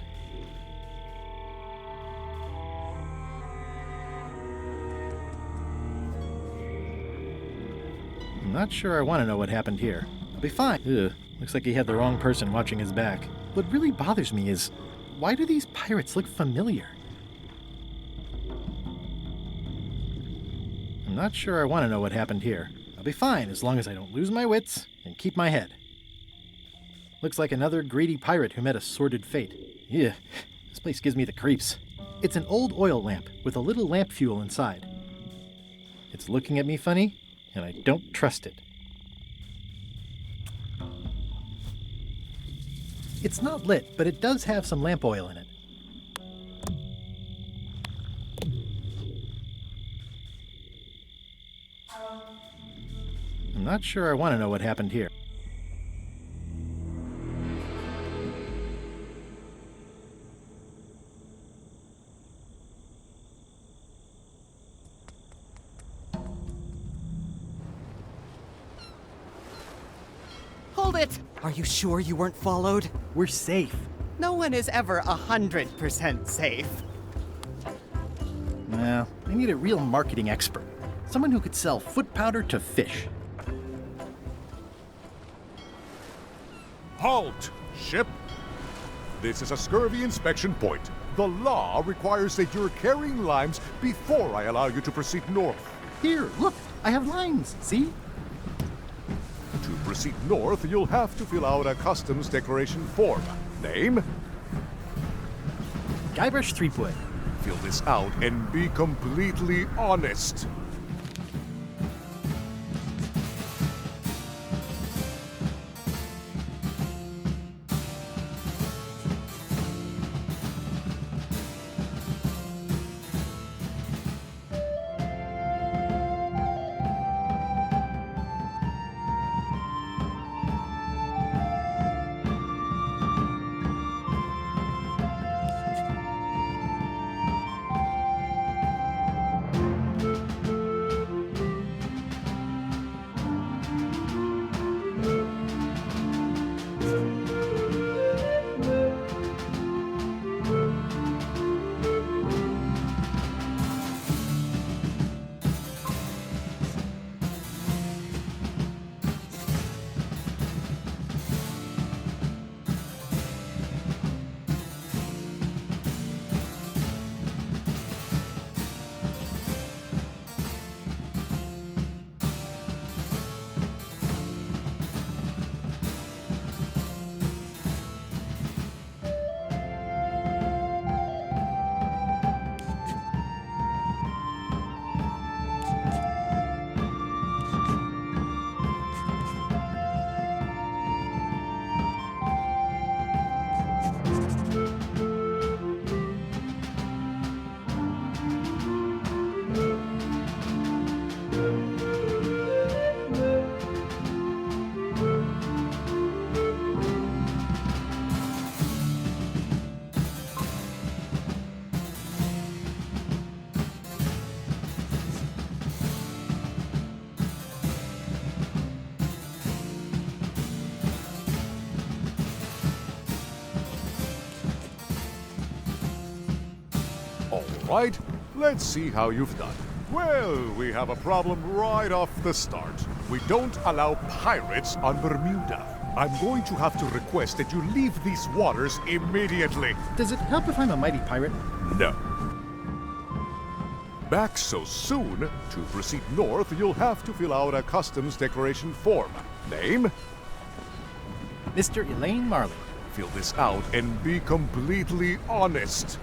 I'm not sure I want to know what happened here. I'll be fine. Ugh, looks like he had the wrong person watching his back. What really bothers me is, why do these pirates look familiar? I'm not sure I want to know what happened here. I'll be fine as long as I don't lose my wits and keep my head. Looks like another greedy pirate who met a sordid fate. Yeah, this place gives me the creeps. It's an old oil lamp with a little lamp fuel inside. It's looking at me funny, and I don't trust it. It's not lit, but it does have some lamp oil in it. I'm not sure I want to know what happened here. Hold it! Are you sure you weren't followed? We're safe. No one is ever 100% safe. Well, I need a real marketing expert. Someone who could sell foot powder to fish. Halt, ship! This is a scurvy inspection point. The law requires that you're carrying limes before I allow you to proceed north. Here, look, I have limes, see? To proceed north, you'll have to fill out a customs declaration form. Name? Guybrush Threepwood. Fill this out and be completely honest. right, let's see how you've done. Well, we have a problem right off the start. We don't allow pirates on Bermuda. I'm going to have to request that you leave these waters immediately. Does it help if I'm a mighty pirate? No. Back so soon? To proceed north, you'll have to fill out a customs declaration form. Name? Mr. Elaine Marley. Fill this out and be completely honest.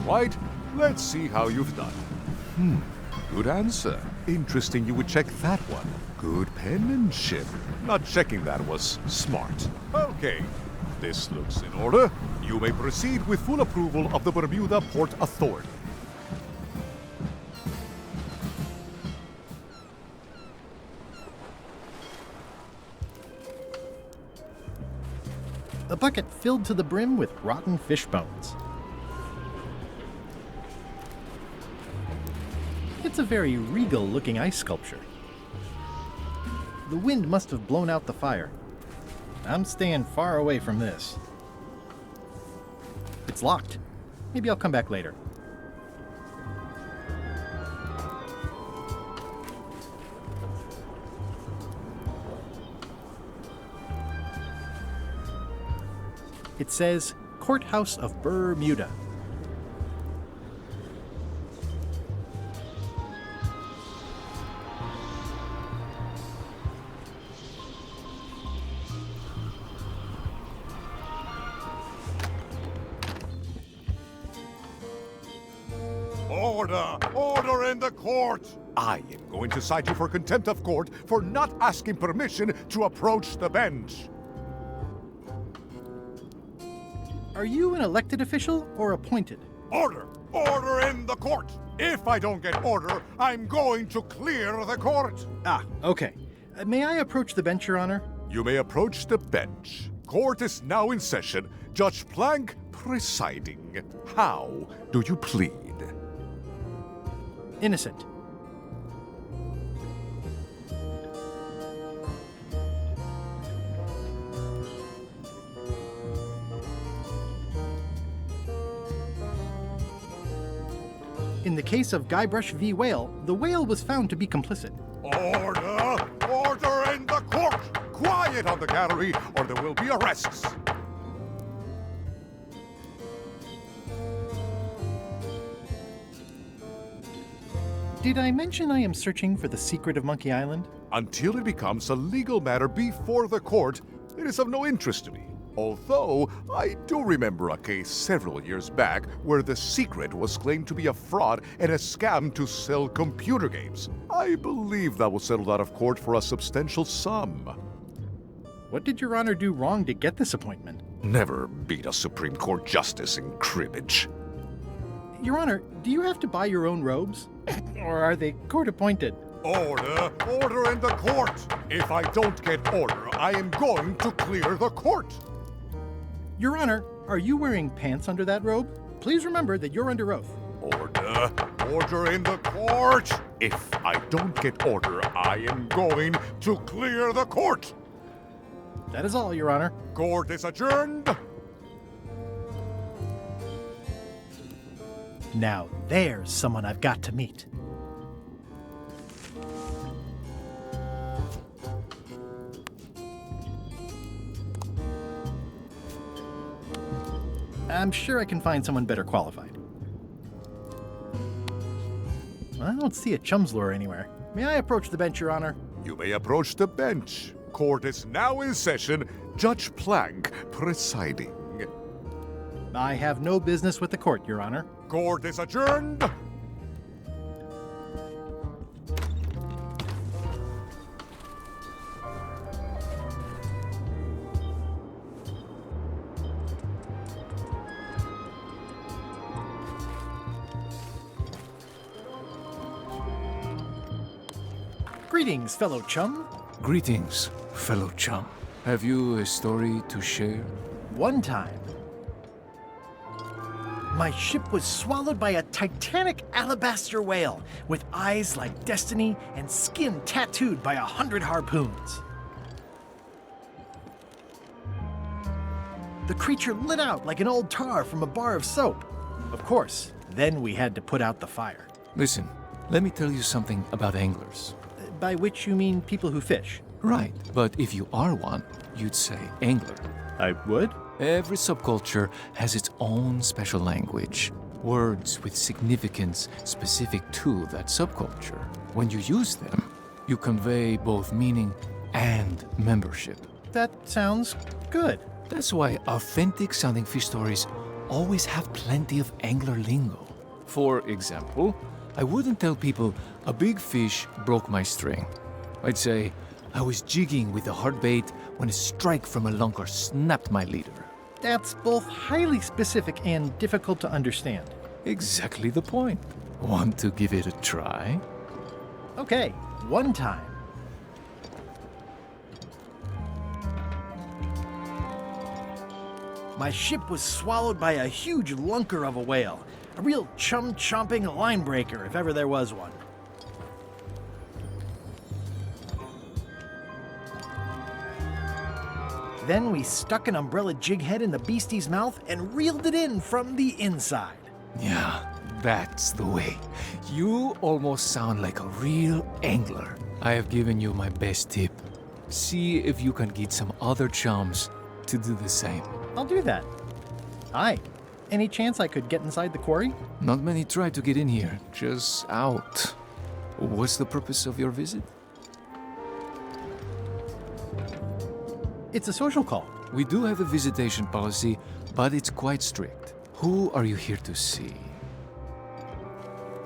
right. Let's see how you've done. Good answer. Interesting you would check that one. Good penmanship. Not checking that was smart. Okay, this looks in order. You may proceed with full approval of the Bermuda Port Authority. A bucket filled to the brim with rotten fish bones. It's a very regal-looking ice sculpture. The wind must have blown out the fire. I'm staying far away from this. It's locked. Maybe I'll come back later. It says, Courthouse of Bermuda. Order! Order in the court! I am going to cite you for contempt of court for not asking permission to approach the bench. Are you an elected official or appointed? Order! Order in the court! If I don't get order, I'm going to clear the court! Ah, okay. May I approach the bench, Your Honor? You may approach the bench. Court is now in session. Judge Plank presiding. How do you plead? Innocent. In the case of Guybrush v. Whale, the whale was found to be complicit. Order! Order in the court! Quiet on the gallery, or there will be arrests! Did I mention I am searching for the secret of Monkey Island? Until it becomes a legal matter before the court, it is of no interest to me. Although, I do remember a case several years back where the secret was claimed to be a fraud and a scam to sell computer games. I believe that was settled out of court for a substantial sum. What did Your Honor do wrong to get this appointment? Never beat a Supreme Court justice in cribbage. Your Honor, do you have to buy your own robes? Or are they court-appointed? Order! Order in the court! If I don't get order, I am going to clear the court! Your Honor, are you wearing pants under that robe? Please remember that you're under oath. Order! Order in the court! If I don't get order, I am going to clear the court! That is all, Your Honor. Court is adjourned! Now there's someone I've got to meet. I'm sure I can find someone better qualified. I don't see a chum's lure anywhere. May I approach the bench, Your Honor? You may approach the bench. Court is now in session. Judge Plank presiding. I have no business with the court, Your Honor. Court is adjourned. Greetings, fellow chum. Greetings, fellow chum. Have you a story to share? One time, my ship was swallowed by a titanic alabaster whale with eyes like destiny and skin tattooed by 100 harpoons. The creature lit out like an old tar from a bar of soap. Of course, then we had to put out the fire. Listen, let me tell you something about anglers. By which you mean people who fish? Right, but if you are one, you'd say angler. I would? Every subculture has its own special language, words with significance specific to that subculture. When you use them, you convey both meaning and membership. That sounds good. That's why authentic sounding fish stories always have plenty of angler lingo. For example, I wouldn't tell people a big fish broke my string. I'd say I was jigging with a hard bait when a strike from a lunker snapped my leader. That's both highly specific and difficult to understand. Exactly the point. Want to give it a try? Okay, one time. My ship was swallowed by a huge lunker of a whale. A real chum-chomping line breaker, if ever there was one. Then we stuck an umbrella jig head in the beastie's mouth and reeled it in from the inside. Yeah, that's the way. You almost sound like a real angler. I have given you my best tip. See if you can get some other chums to do the same. I'll do that. Hi. Any chance I could get inside the quarry? Not many try to get in here, just out. What's the purpose of your visit? It's a social call. We do have a visitation policy, but it's quite strict. Who are you here to see?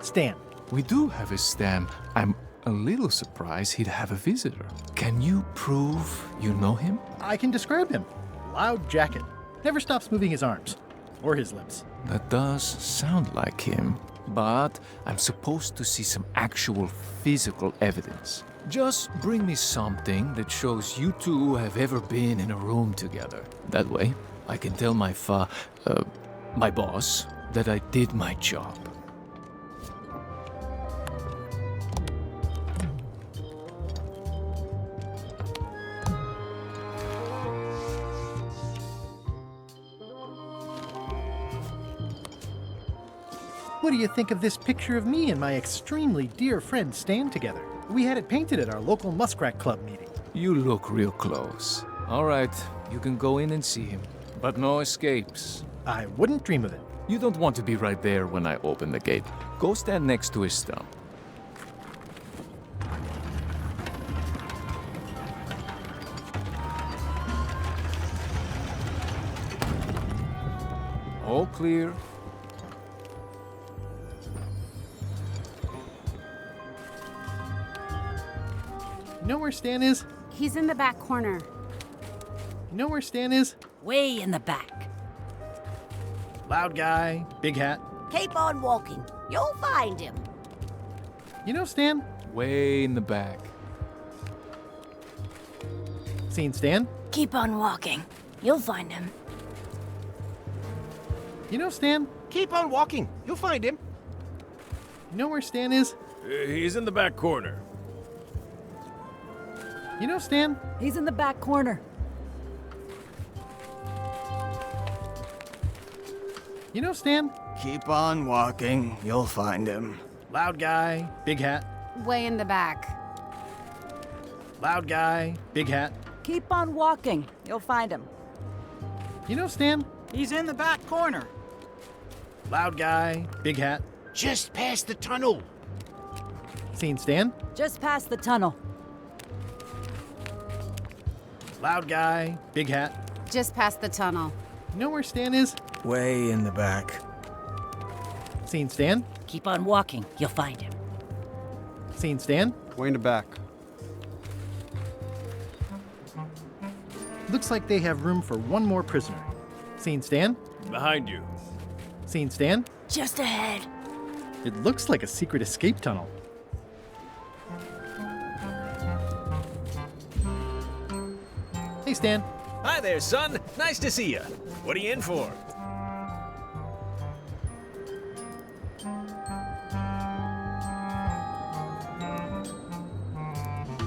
Stan. We do have a Stan. I'm a little surprised he'd have a visitor. Can you prove you know him? I can describe him. Loud jacket. Never stops moving his arms. Or his lips. That does sound like him. But I'm supposed to see some actual physical evidence. Just bring me something that shows you two have ever been in a room together. That way, I can tell my boss that I did my job. What do you think of this picture of me and my extremely dear friend Stan together? We had it painted at our local Muskrat Club meeting. You look real close. All right, you can go in and see him. But no escapes. I wouldn't dream of it. You don't want to be right there when I open the gate. Go stand next to his stump. All clear. You know where Stan is? He's in the back corner. You know where Stan is? Way in the back. Loud guy, big hat. Keep on walking. You'll find him. You know Stan? Way in the back. Seen Stan? Keep on walking. You'll find him. You know Stan? Keep on walking. You'll find him. You know where Stan is? He's in the back corner. You know Stan? He's in the back corner. You know Stan? Keep on walking. You'll find him. Loud guy, big hat. Way in the back. Loud guy, big hat. Keep on walking. You'll find him. You know Stan? He's in the back corner. Loud guy, big hat. Just past the tunnel. Seen Stan? Just past the tunnel. Loud guy, big hat. Just past the tunnel. You know where Stan is? Way in the back. Seen Stan? Keep on walking. You'll find him. Seen Stan? Way in the back. Looks like they have room for one more prisoner. Seen Stan? Behind you. Seen Stan? Just ahead. It looks like a secret escape tunnel. Hey, Stan. Hi there, son. Nice to see you. What are you in for?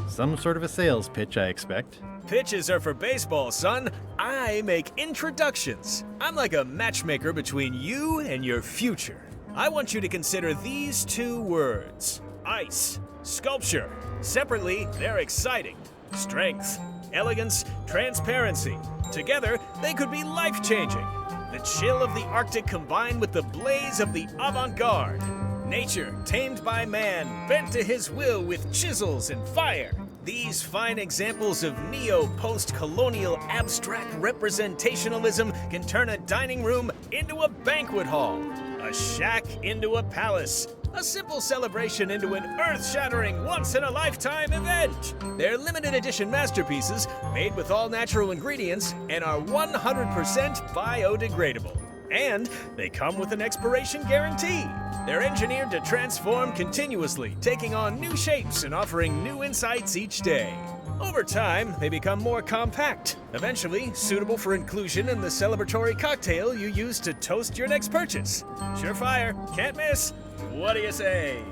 Some sort of a sales pitch, I expect. Pitches are for baseball, son. I make introductions. I'm like a matchmaker between you and your future. I want you to consider these two words: ice, sculpture. Separately, they're exciting. Strength, elegance, transparency. Together, they could be life-changing. The chill of the Arctic combined with the blaze of the avant-garde. Nature, tamed by man, bent to his will with chisels and fire. These fine examples of neo-post-colonial abstract representationalism can turn a dining room into a banquet hall, a shack into a palace, a simple celebration into an earth-shattering, once-in-a-lifetime event. They're limited edition masterpieces made with all natural ingredients and are 100% biodegradable. And they come with an expiration guarantee. They're engineered to transform continuously, taking on new shapes and offering new insights each day. Over time, they become more compact, eventually suitable for inclusion in the celebratory cocktail you use to toast your next purchase. Surefire, can't miss. What do you say?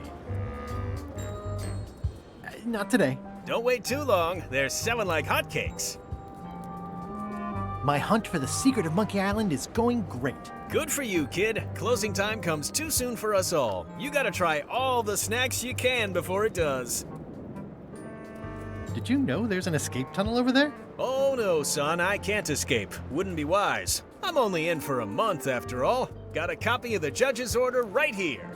Not today. Don't wait too long. They're selling like hotcakes. My hunt for the secret of Monkey Island is going great. Good for you, kid. Closing time comes too soon for us all. You gotta try all the snacks you can before it does. Did you know there's an escape tunnel over there? Oh no, son, I can't escape. Wouldn't be wise. I'm only in for a month after all. Got a copy of the judge's order right here.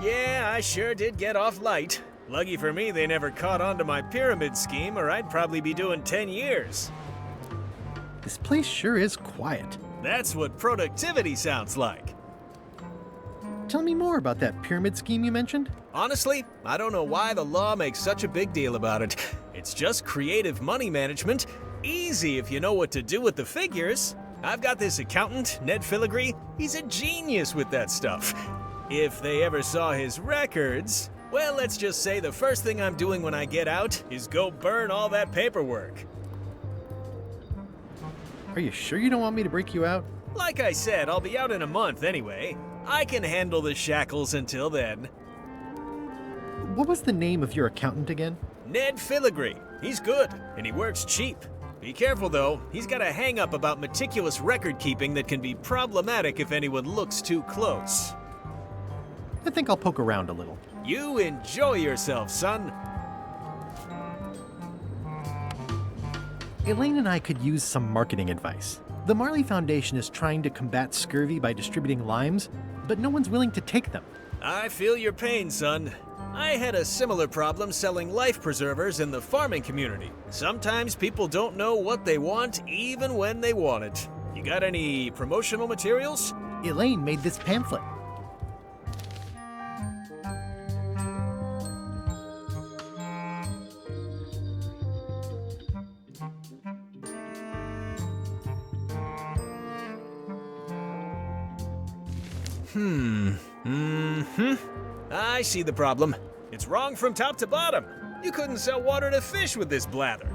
Yeah, I sure did get off light. Lucky for me, they never caught on to my pyramid scheme, or I'd probably be doing 10 years. This place sure is quiet. That's what productivity sounds like. Tell me more about that pyramid scheme you mentioned. Honestly, I don't know why the law makes such a big deal about it. It's just creative money management. Easy if you know what to do with the figures. I've got this accountant, Ned Filigree. He's a genius with that stuff. If they ever saw his records, well, let's just say the first thing I'm doing when I get out is go burn all that paperwork. Are you sure you don't want me to break you out? Like I said, I'll be out in a month anyway. I can handle the shackles until then. What was the name of your accountant again? Ned Filigree. He's good, and he works cheap. Be careful though, he's got a hang-up about meticulous record keeping that can be problematic if anyone looks too close. I think I'll poke around a little. You enjoy yourself, son. Elaine and I could use some marketing advice. The Marley Foundation is trying to combat scurvy by distributing limes, but no one's willing to take them. I feel your pain, son. I had a similar problem selling life preservers in the farming community. Sometimes people don't know what they want even when they want it. You got any promotional materials? Elaine made this pamphlet. I see the problem. It's wrong from top to bottom. You couldn't sell water to fish with this blather.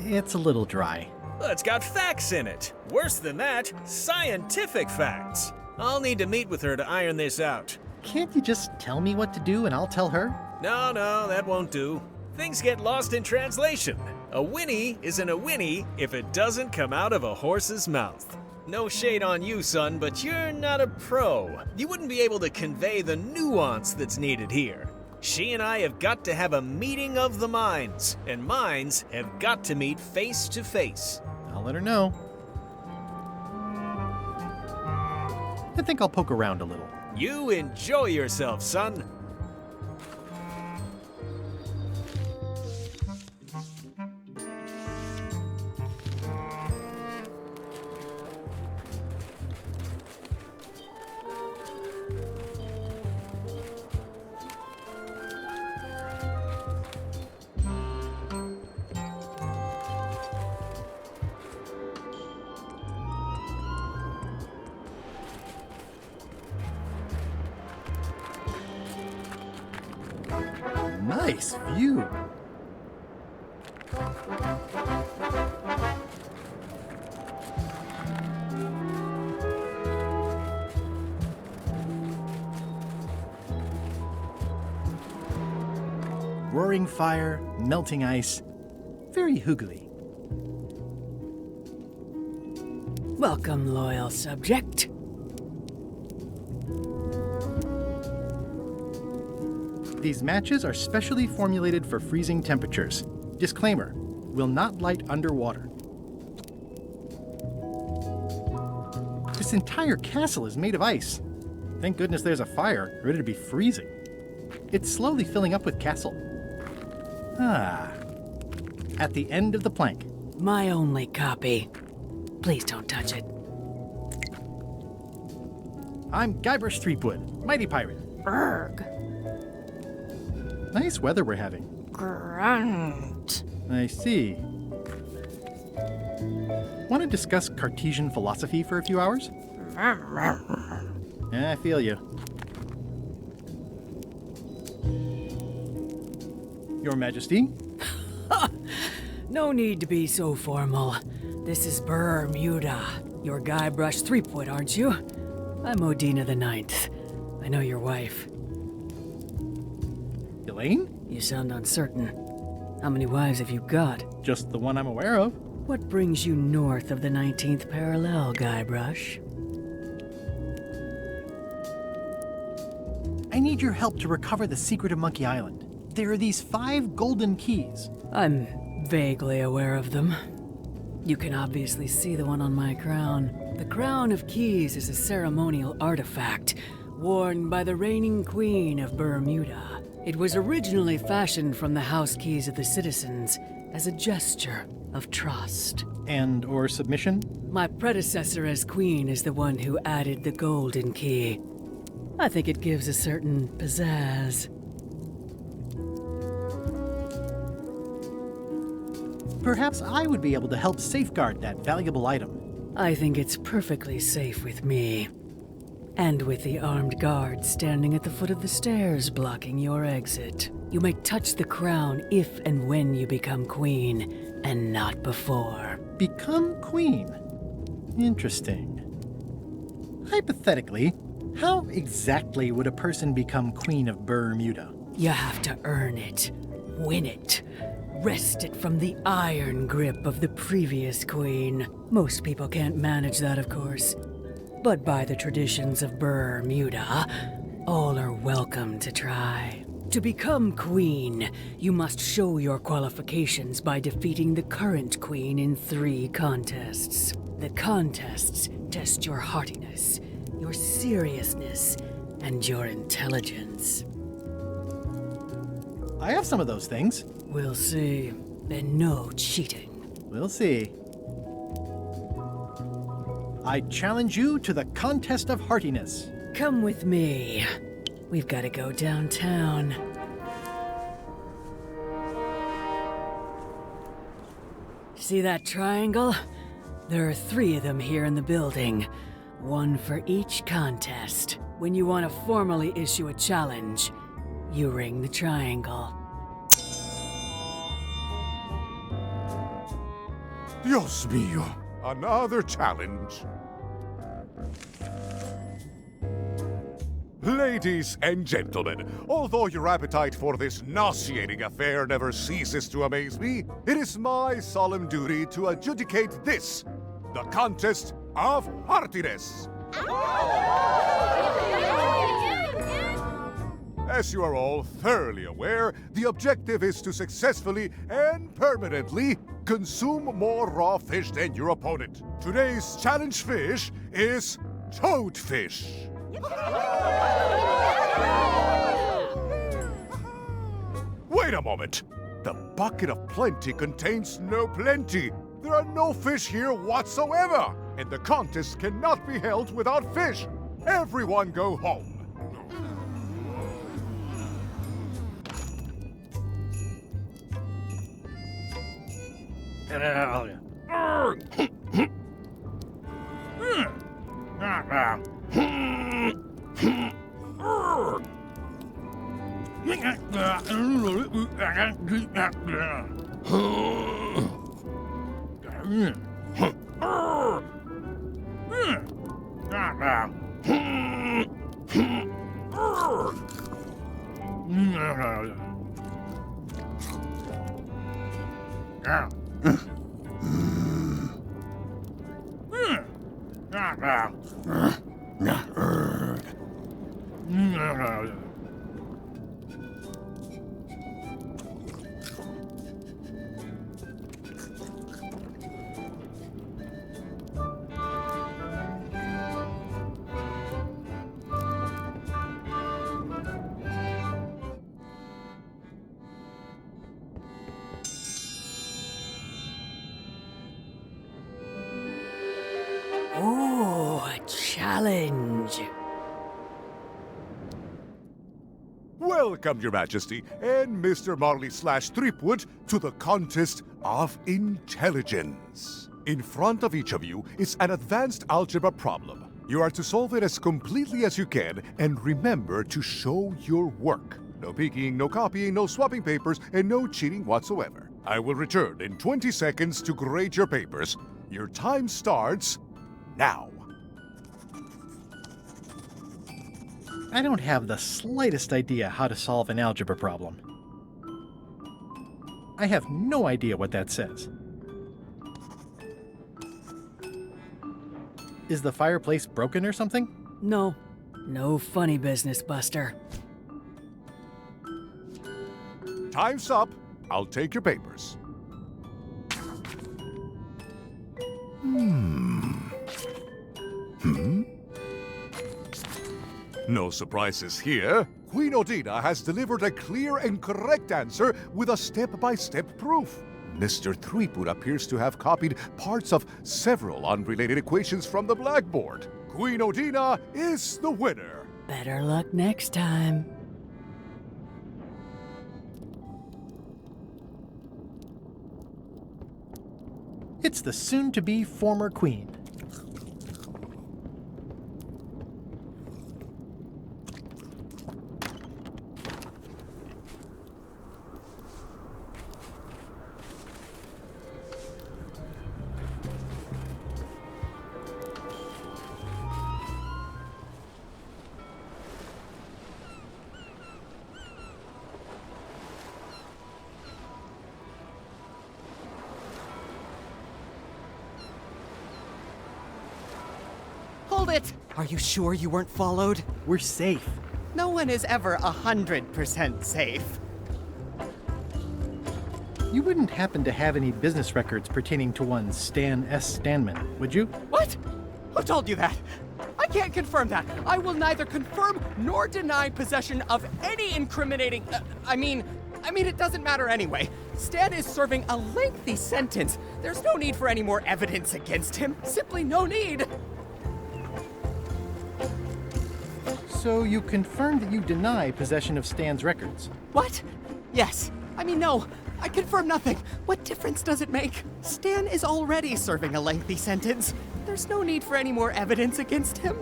It's a little dry. Well, it's got facts in it. Worse than that, scientific facts. I'll need to meet with her to iron this out. Can't you just tell me what to do and I'll tell her? No, that won't do. Things get lost in translation. A whinny isn't a whinny if it doesn't come out of a horse's mouth. No shade on you, son, but you're not a pro. You wouldn't be able to convey the nuance that's needed here. She and I have got to have a meeting of the minds, and minds have got to meet face to face. I'll let her know. I think I'll poke around a little. You enjoy yourself, son. Nice view. Roaring fire, melting ice, very hoogly. Welcome, loyal subject. These matches are specially formulated for freezing temperatures. Disclaimer, will not light underwater. This entire castle is made of ice. Thank goodness there's a fire, ready to be freezing. It's slowly filling up with castle. Ah. At the end of the plank. My only copy. Please don't touch it. I'm Guybrush Threepwood, mighty pirate. Berg. Nice weather we're having. Grunt. I see. Want to discuss Cartesian philosophy for a few hours? Yeah, I feel you. Your Majesty? No need to be so formal. This is Bermuda. You're Guybrush Threepwood, aren't you? I'm Odina the Ninth. I know your wife. Elaine? You sound uncertain. How many wives have you got? Just the one I'm aware of. What brings you north of the 19th parallel, Guybrush? I need your help to recover the secret of Monkey Island. There are these 5 golden keys. I'm vaguely aware of them. You can obviously see the one on my crown. The Crown of Keys is a ceremonial artifact worn by the reigning queen of Bermuda. It was originally fashioned from the house keys of the citizens as a gesture of trust. And or submission? My predecessor as queen is the one who added the golden key. I think it gives a certain pizzazz. Perhaps I would be able to help safeguard that valuable item. I think it's perfectly safe with me. And with the armed guard standing at the foot of the stairs blocking your exit. You may touch the crown if and when you become queen, and not before. Become queen? Interesting. Hypothetically, how exactly would a person become queen of Bermuda? You have to earn it, win it, wrest it from the iron grip of the previous queen. Most people can't manage that, of course. But by the traditions of Bermuda, all are welcome to try. To become queen, you must show your qualifications by defeating the current queen in 3 contests. The contests test your heartiness, your seriousness, and your intelligence. I have some of those things. We'll see. And no cheating. We'll see. I challenge you to the contest of heartiness. Come with me. We've got to go downtown. See that triangle? There are 3 of them here in the building. 1 for each contest. When you want to formally issue a challenge, you ring the triangle. Dios mío, another challenge. Ladies and gentlemen, although your appetite for this nauseating affair never ceases to amaze me, it is my solemn duty to adjudicate this, the contest of heartiness. As you are all thoroughly aware, the objective is to successfully and permanently consume more raw fish than your opponent. Today's challenge fish is toadfish. Wait a moment. The bucket of plenty contains no plenty. There are no fish here whatsoever, and the contest cannot be held without fish. Everyone go home. challenge. Welcome, Your Majesty, and Mr. Marley/Threepwood to the Contest of Intelligence. In front of each of you is an advanced algebra problem. You are to solve it as completely as you can, and remember to show your work. No peeking, no copying, no swapping papers, and no cheating whatsoever. I will return in 20 seconds to grade your papers. Your time starts now. I don't have the slightest idea how to solve an algebra problem. I have no idea what that says. Is the fireplace broken or something? No. No funny business, Buster. Time's up. I'll take your papers. No surprises here. Queen Odina has delivered a clear and correct answer with a step-by-step proof. Mr. Threepwood appears to have copied parts of several unrelated equations from the blackboard. Queen Odina is the winner. Better luck next time. It's the soon-to-be former queen. Hold it! Are you sure you weren't followed? We're safe. No one is ever 100% safe. You wouldn't happen to have any business records pertaining to one Stan S. Stanman, would you? What? Who told you that? I can't confirm that. I will neither confirm nor deny possession of any incriminating... I mean, it doesn't matter anyway. Stan is serving a lengthy sentence. There's no need for any more evidence against him. Simply no need. So you confirmed that you deny possession of Stan's records? What? Yes. No. I confirm nothing. What difference does it make? Stan is already serving a lengthy sentence. There's no need for any more evidence against him.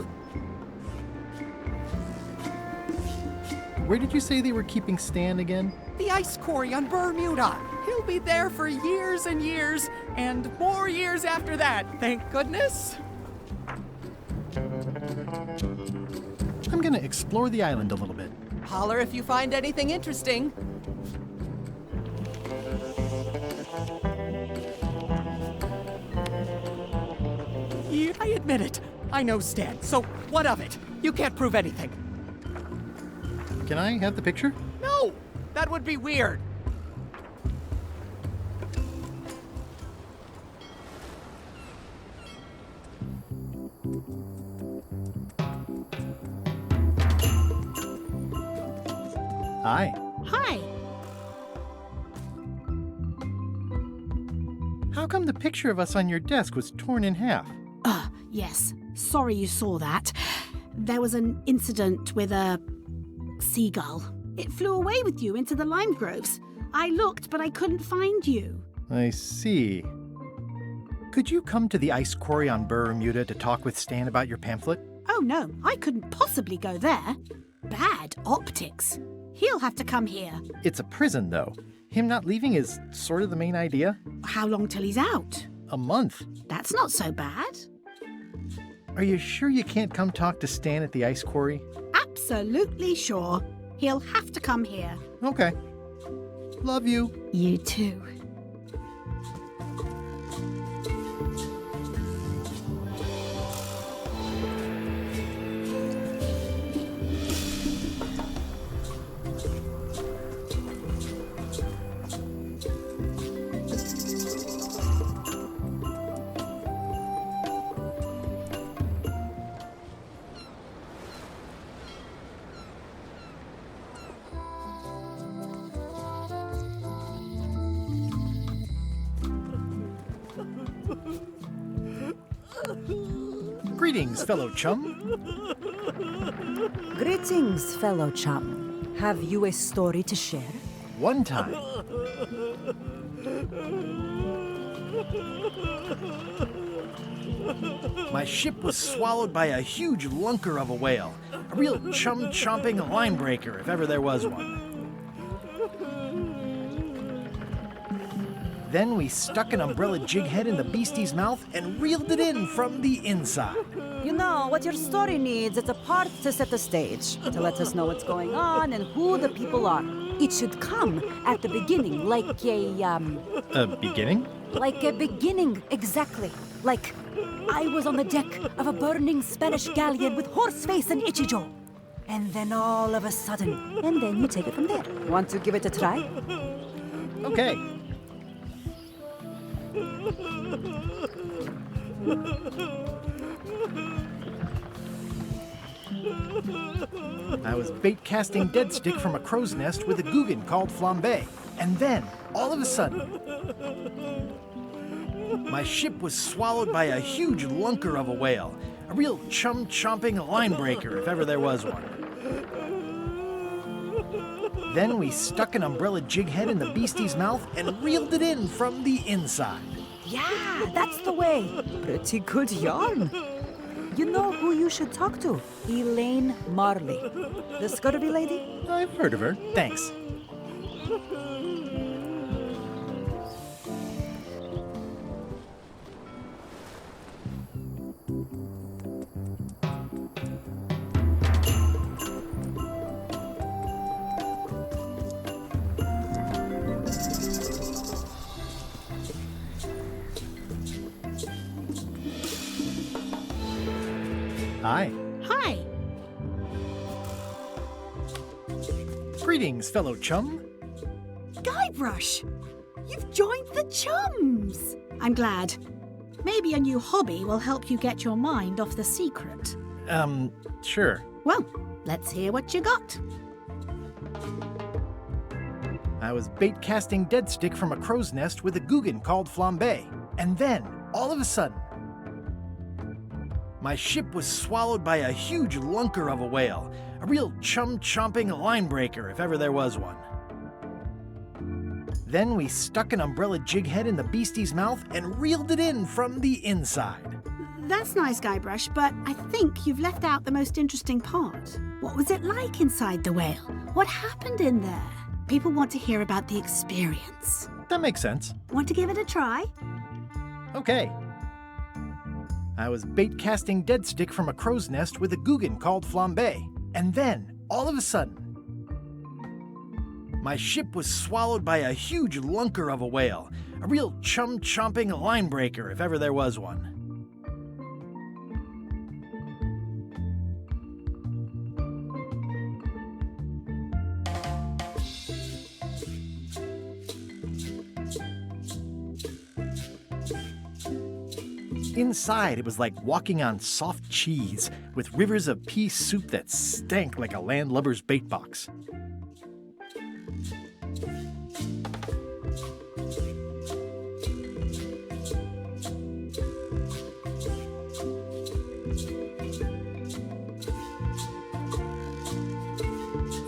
Where did you say they were keeping Stan again? The ice quarry on Bermuda. He'll be there for years and years, and more years after that, thank goodness. I'm gonna explore the island a little bit. Holler if you find anything interesting. I admit it. I know Stan, so what of it? You can't prove anything. Can I have the picture? No! That would be weird. Hi. Hi. How come the picture of us on your desk was torn in half? Yes. Sorry you saw that. There was an incident with a seagull. It flew away with you into the lime groves. I looked, but I couldn't find you. I see. Could you come to the ice quarry on Bermuda to talk with Stan about your pamphlet? Oh no, I couldn't possibly go there. Bad optics. He'll have to come here. It's a prison, though. Him not leaving is sort of the main idea. How long till he's out? A month. That's not so bad. Are you sure you can't come talk to Stan at the ice quarry? Absolutely sure. He'll have to come here. Okay. Love you. You too. Greetings, fellow chum. Greetings, fellow chum. Have you a story to share? One time, my ship was swallowed by a huge lunker of a whale. A real chum-chomping line breaker, if ever there was one. Then we stuck an umbrella jig head in the beastie's mouth and reeled it in from the inside. You know, what your story needs is a part to set the stage, to let us know what's going on and who the people are. It should come at the beginning, like A beginning? Like a beginning, exactly. Like, I was on the deck of a burning Spanish galleon with Horseface and Ichijo. And then all of a sudden, and then you take it from there. Want to give it a try? Okay. I was bait casting dead stick from a crow's nest with a Guggen called Flambe. And then, all of a sudden, my ship was swallowed by a huge lunker of a whale. A real chum-chomping line breaker, if ever there was one. Then we stuck an umbrella jig head in the beastie's mouth and reeled it in from the inside. Yeah, that's the way. Pretty good yarn. You know who you should talk to? Elaine Marley. The scurvy lady? I've heard of her. Thanks. Hi. Hi. Greetings, fellow chum. Guybrush, you've joined the chums. I'm glad. Maybe a new hobby will help you get your mind off the secret. Sure. Well, let's hear what you got. I was bait casting dead stick from a crow's nest with a Guggen called Flambe. And then, all of a sudden, my ship was swallowed by a huge lunker of a whale. A real chum-chomping line breaker, if ever there was one. Then we stuck an umbrella jig head in the beastie's mouth and reeled it in from the inside. That's nice, Guybrush, but I think you've left out the most interesting part. What was it like inside the whale? What happened in there? People want to hear about the experience. That makes sense. Want to give it a try? Okay. I was bait casting dead stick from a crow's nest with a Guggen called Flambe. And then, all of a sudden, my ship was swallowed by a huge lunker of a whale. A real chum-chomping line breaker, if ever there was one. Inside, it was like walking on soft cheese, with rivers of pea soup that stank like a landlubber's bait box.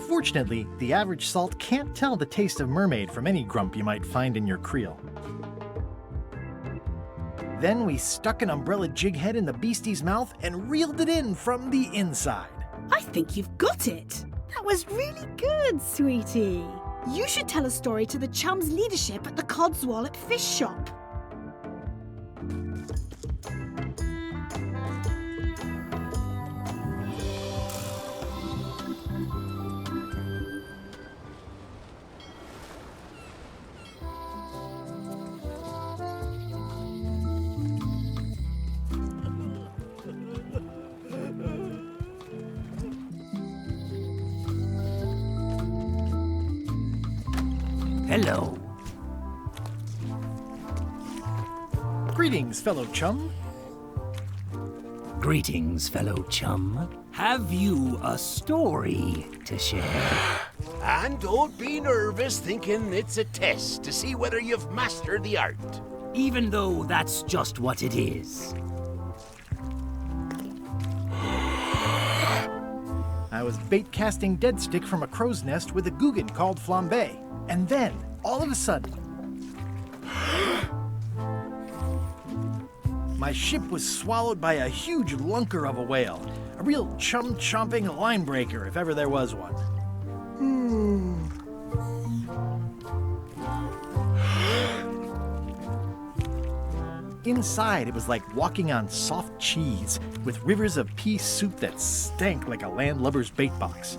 Fortunately, the average salt can't tell the taste of mermaid from any grump you might find in your creel. Then we stuck an umbrella jig head in the beastie's mouth and reeled it in from the inside. I think you've got it. That was really good, sweetie. You should tell a story to the chums' leadership at the Codswallop Fish Shop. Hello. Greetings, fellow chum. Greetings, fellow chum. Have you a story to share? And don't be nervous thinking it's a test to see whether you've mastered the art. Even though that's just what it is. was bait casting dead stick from a crow's nest with a Guggen called Flambe. And then, all of a sudden, my ship was swallowed by a huge lunker of a whale. A real chum-chomping line breaker, if ever there was one. Inside, it was like walking on soft cheese, with rivers of pea soup that stank like a landlubber's bait box.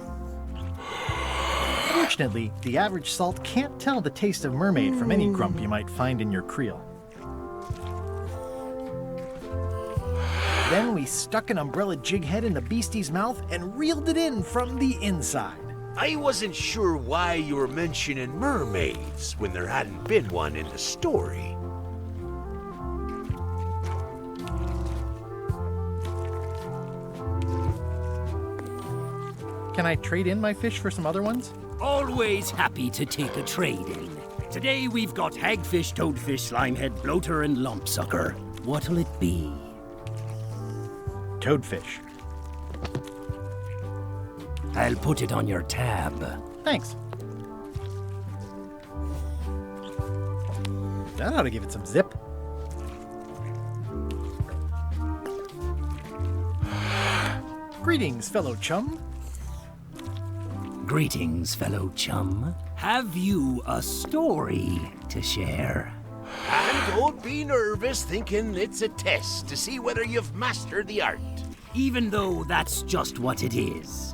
Fortunately, the average salt can't tell the taste of mermaid from any grump you might find in your creel. Then we stuck an umbrella jig head in the beastie's mouth and reeled it in from the inside. I wasn't sure why you were mentioning mermaids when there hadn't been one in the story. Can I trade in my fish for some other ones? Always happy to take a trade-in. Today we've got hagfish, toadfish, slimehead, bloater, and lumpsucker. What'll it be? Toadfish. I'll put it on your tab. Thanks. That ought to give it some zip. Greetings, fellow chum. Greetings, fellow chum. Have you a story to share? And don't be nervous thinking it's a test to see whether you've mastered the art. Even though that's just what it is.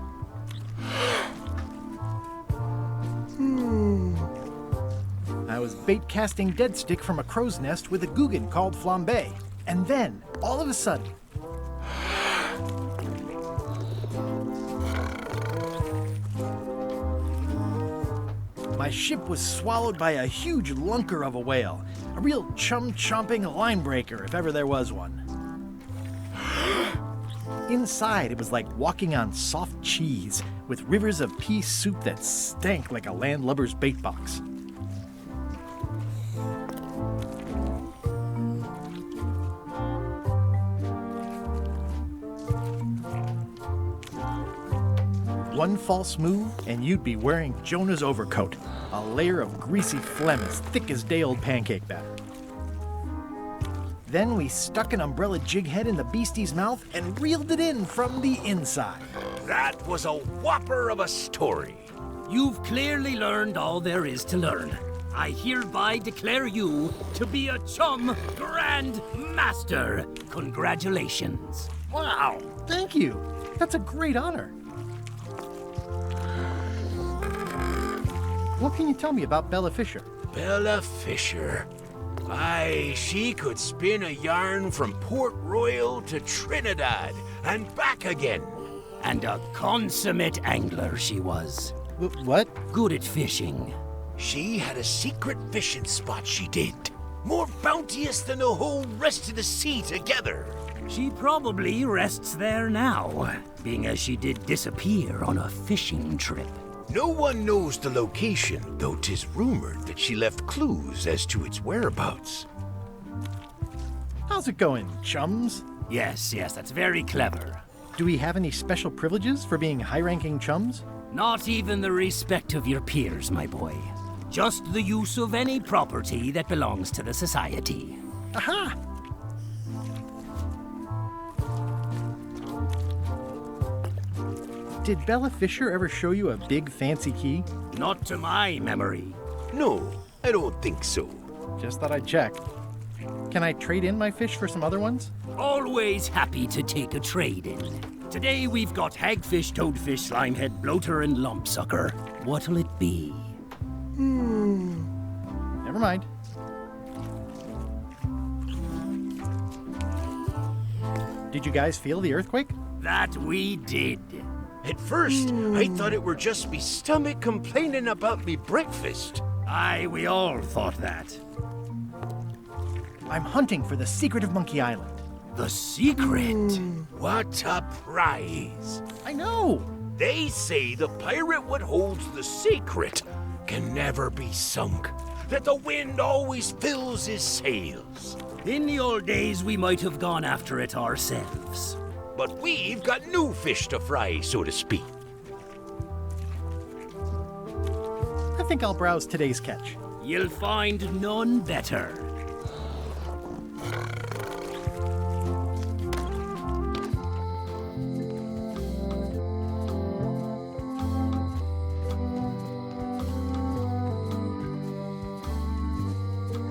I was bait casting dead stick from a crow's nest with a Guggen called Flambe. And then, all of a sudden, my ship was swallowed by a huge lunker of a whale. A real chum-chomping line breaker, if ever there was one. Inside, it was like walking on soft cheese, with rivers of pea soup that stank like a landlubber's bait box. One false move, and you'd be wearing Jonah's overcoat, a layer of greasy phlegm as thick as day-old pancake batter. Then we stuck an umbrella jig head in the beastie's mouth and reeled it in from the inside. That was a whopper of a story. You've clearly learned all there is to learn. I hereby declare you to be a Chum Grand Master. Congratulations. Wow, thank you. That's a great honor. What can you tell me about Bella Fisher? Bella Fisher. Aye, she could spin a yarn from Port Royal to Trinidad and back again. And a consummate angler she was. What? Good at fishing. She had a secret fishing spot, she did. More bounteous than the whole rest of the sea together. She probably rests there now, being as she did disappear on a fishing trip. No one knows the location, though 'tis rumored that she left clues as to its whereabouts. How's it going, chums? Yes, that's very clever. Do we have any special privileges for being high-ranking chums? Not even the respect of your peers, my boy. Just the use of any property that belongs to the society. Aha! Did Bella Fisher ever show you a big fancy key? Not to my memory. No, I don't think so. Just thought I'd check. Can I trade in my fish for some other ones? Always happy to take a trade-in. Today we've got hagfish, toadfish, slimehead, bloater, and lumpsucker. What'll it be? Never mind. Did you guys feel the earthquake? That we did. At first, I thought it were just me stomach complaining about me breakfast. Aye, we all thought that. I'm hunting for the secret of Monkey Island. The secret? What a prize. I know. They say the pirate what holds the secret can never be sunk, that the wind always fills his sails. In the old days, we might have gone after it ourselves. But we've got new fish to fry, so to speak. think I'll browse today's catch. You'll find none better.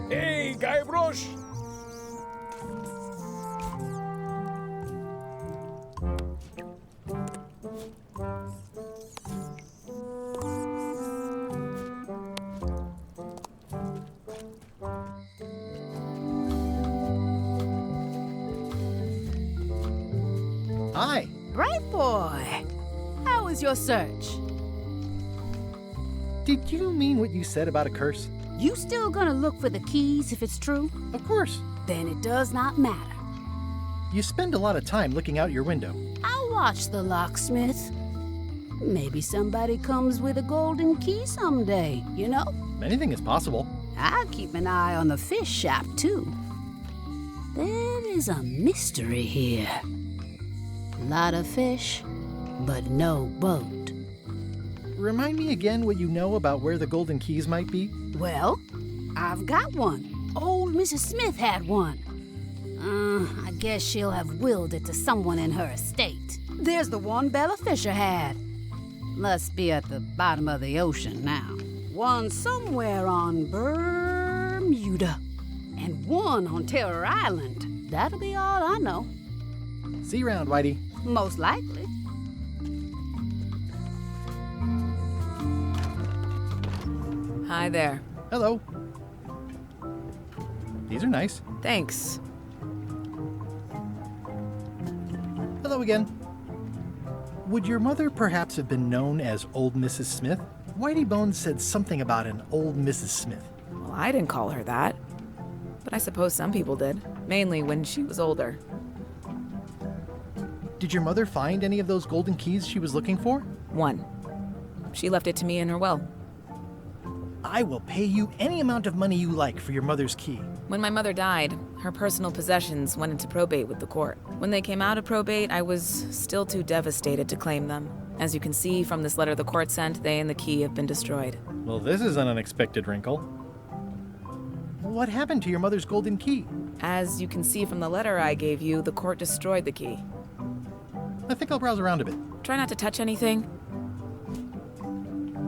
Hey, Guybrush! Hi. Bright boy. How was your search? Did you mean what you said about a curse? You still gonna look for the keys if it's true? Of course. Then it does not matter. You spend a lot of time looking out your window. I'll watch the locksmith. Maybe somebody comes with a golden key someday, you know? Anything is possible. I'll keep an eye on the fish shop, too. There is a mystery here. Lot of fish, but no boat. Remind me again what you know about where the golden keys might be? Well, I've got one. Old Mrs. Smith had one. I guess she'll have willed it to someone in her estate. There's the one Bella Fisher had. Must be at the bottom of the ocean now. One somewhere on Bermuda. And one on Terror Island. That'll be all I know. See you around, Whitey. Most likely. Hi there. Hello. These are nice. Thanks. Hello again. Would your mother perhaps have been known as Old Mrs. Smith? Whitey Bones said something about an old Mrs. Smith. Well, I didn't call her that. But I suppose some people did. Mainly when she was older. Did your mother find any of those golden keys she was looking for? One. She left it to me in her will. I will pay you any amount of money you like for your mother's key. When my mother died, her personal possessions went into probate with the court. When they came out of probate, I was still too devastated to claim them. As you can see from this letter the court sent, they and the key have been destroyed. Well, this is an unexpected wrinkle. What happened to your mother's golden key? As you can see from the letter I gave you, the court destroyed the key. I think I'll browse around a bit. Try not to touch anything.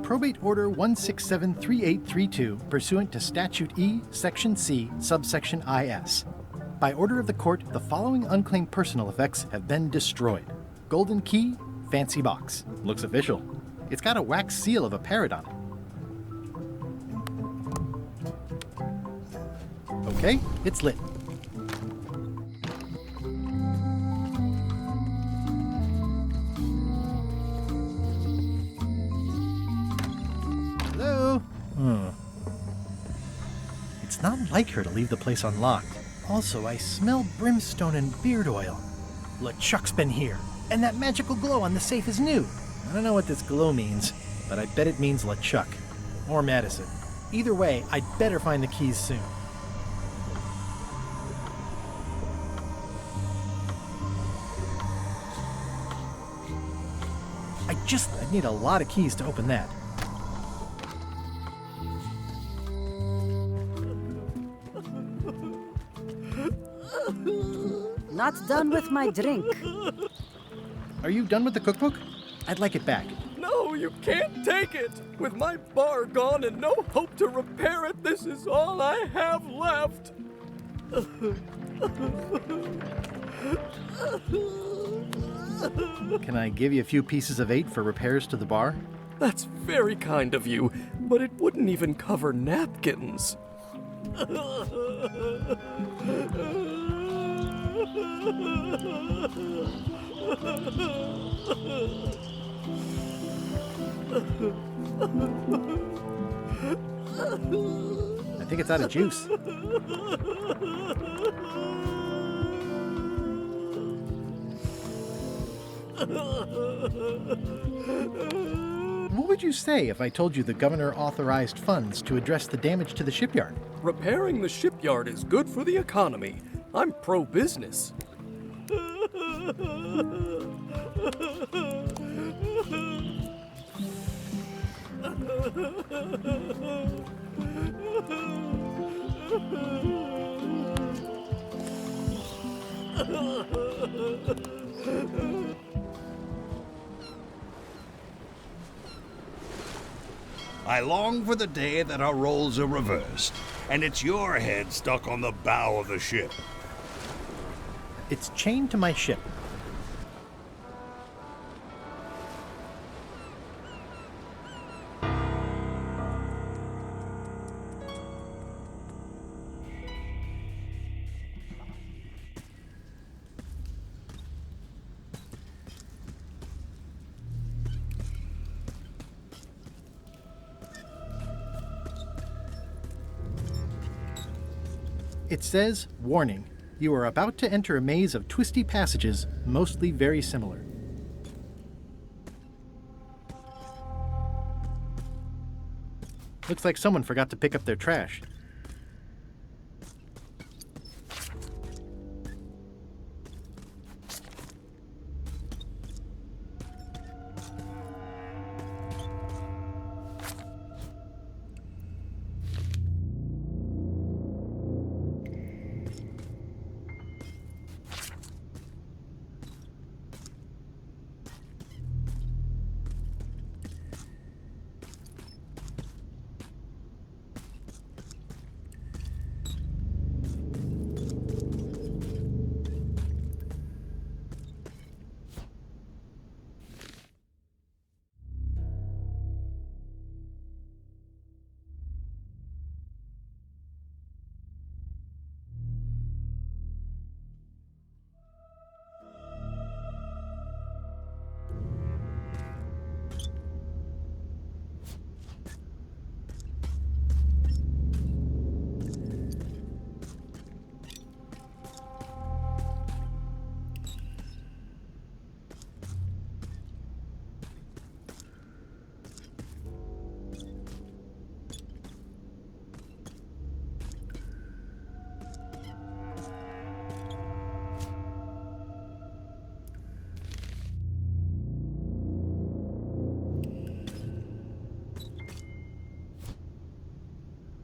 Probate Order 1673832, pursuant to Statute E, Section C, subsection IS. By order of the court, the following unclaimed personal effects have been destroyed. Golden key, fancy box. Looks official. It's got a wax seal of a parrot on it. Okay, it's lit. Hello? It's not like her to leave the place unlocked. Also, I smell brimstone and beard oil. LeChuck's been here, and that magical glow on the safe is new. I don't know what this glow means, but I bet it means LeChuck. Or Madison. Either way, I'd better find the keys soon. I'd need a lot of keys to open that. Not done with my drink. Are you done with the cookbook? I'd like it back. No, you can't take it! With my bar gone and no hope to repair it, this is all I have left! Can I give you a few pieces of 8 for repairs to the bar? That's very kind of you, but it wouldn't even cover napkins. I think it's out of juice. What would you say if I told you the governor authorized funds to address the damage to the shipyard? Repairing the shipyard is good for the economy. I'm pro-business. I long for the day that our roles are reversed, and it's your head stuck on the bow of the ship. It's chained to my ship. It says, "Warning, you are about to enter a maze of twisty passages, mostly very similar." Looks like someone forgot to pick up their trash.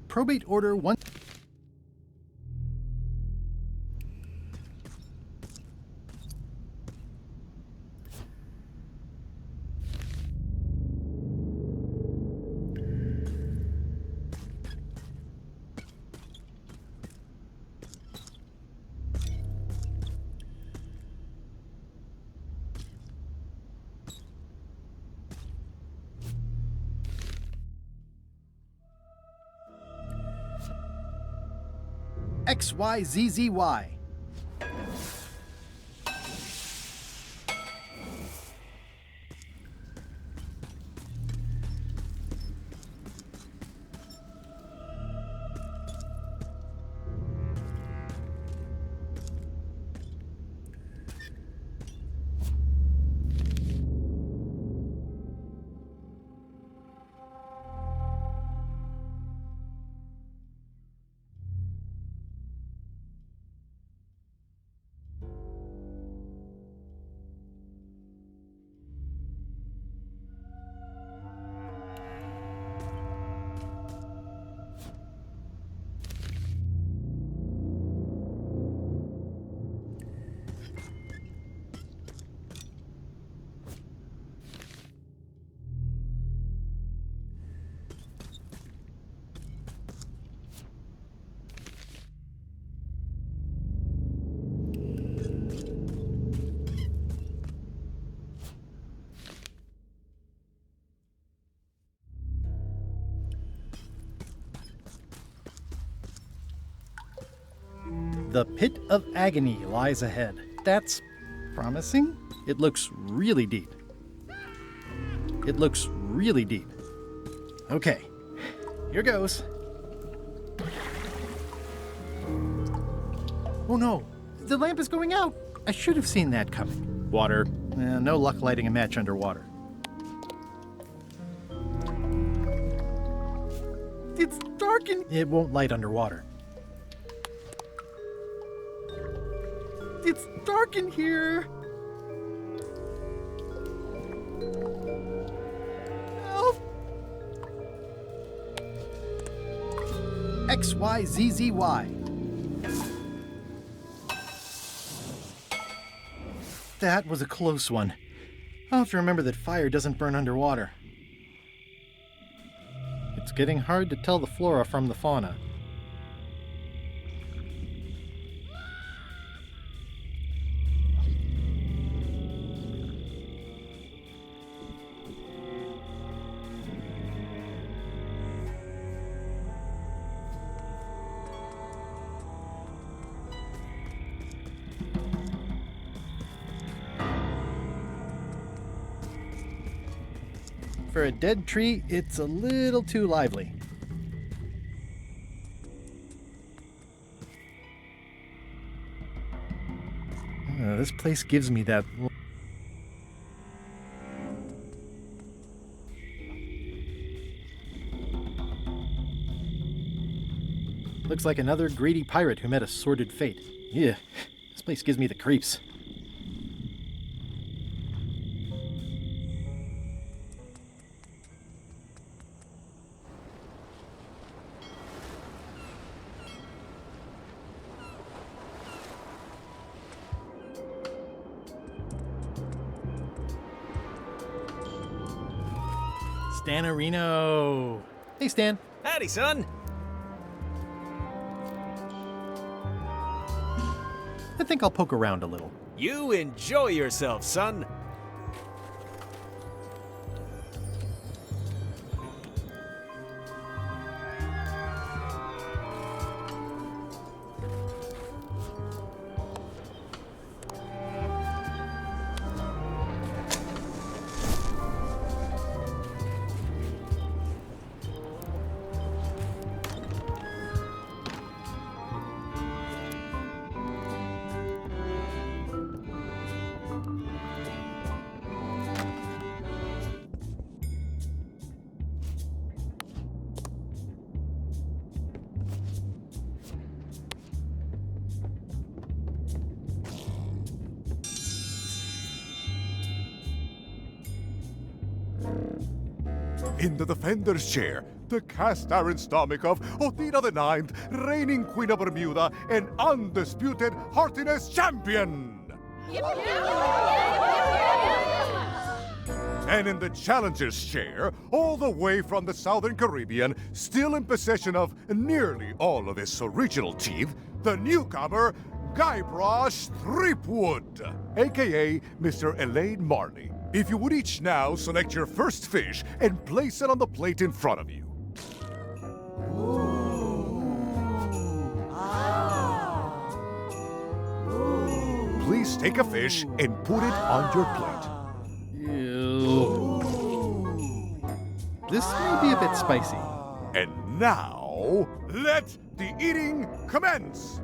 Probate Order 1. XYZZY. The Pit of Agony lies ahead. That's promising. It looks really deep. It looks really deep. Okay, here goes. Oh no, the lamp is going out. I should have seen that coming. Water. No luck lighting a match underwater. It's dark and it won't light underwater. It's dark in here. Help! XYZZY. That was a close one. I'll have to remember that fire doesn't burn underwater. It's getting hard to tell the flora from the fauna. For a dead tree, it's a little too lively. This place gives me that... Looks like another greedy pirate who met a sordid fate. Yeah, this place gives me the creeps. Stanarino. Hey, Stan. Howdy, son. I think I'll poke around a little. You enjoy yourself, son. In the defender's chair, the cast iron stomach of Othina the Ninth, reigning Queen of Bermuda and undisputed heartiness champion! And in the challenger's chair, all the way from the Southern Caribbean, still in possession of nearly all of his original teeth, the newcomer, Guybrush Threepwood, aka Mr. Elaine Marley. If you would each now select your first fish and place it on the plate in front of you. Please take a fish and put it on your plate. Ew. This may be a bit spicy. And now, let the eating commence!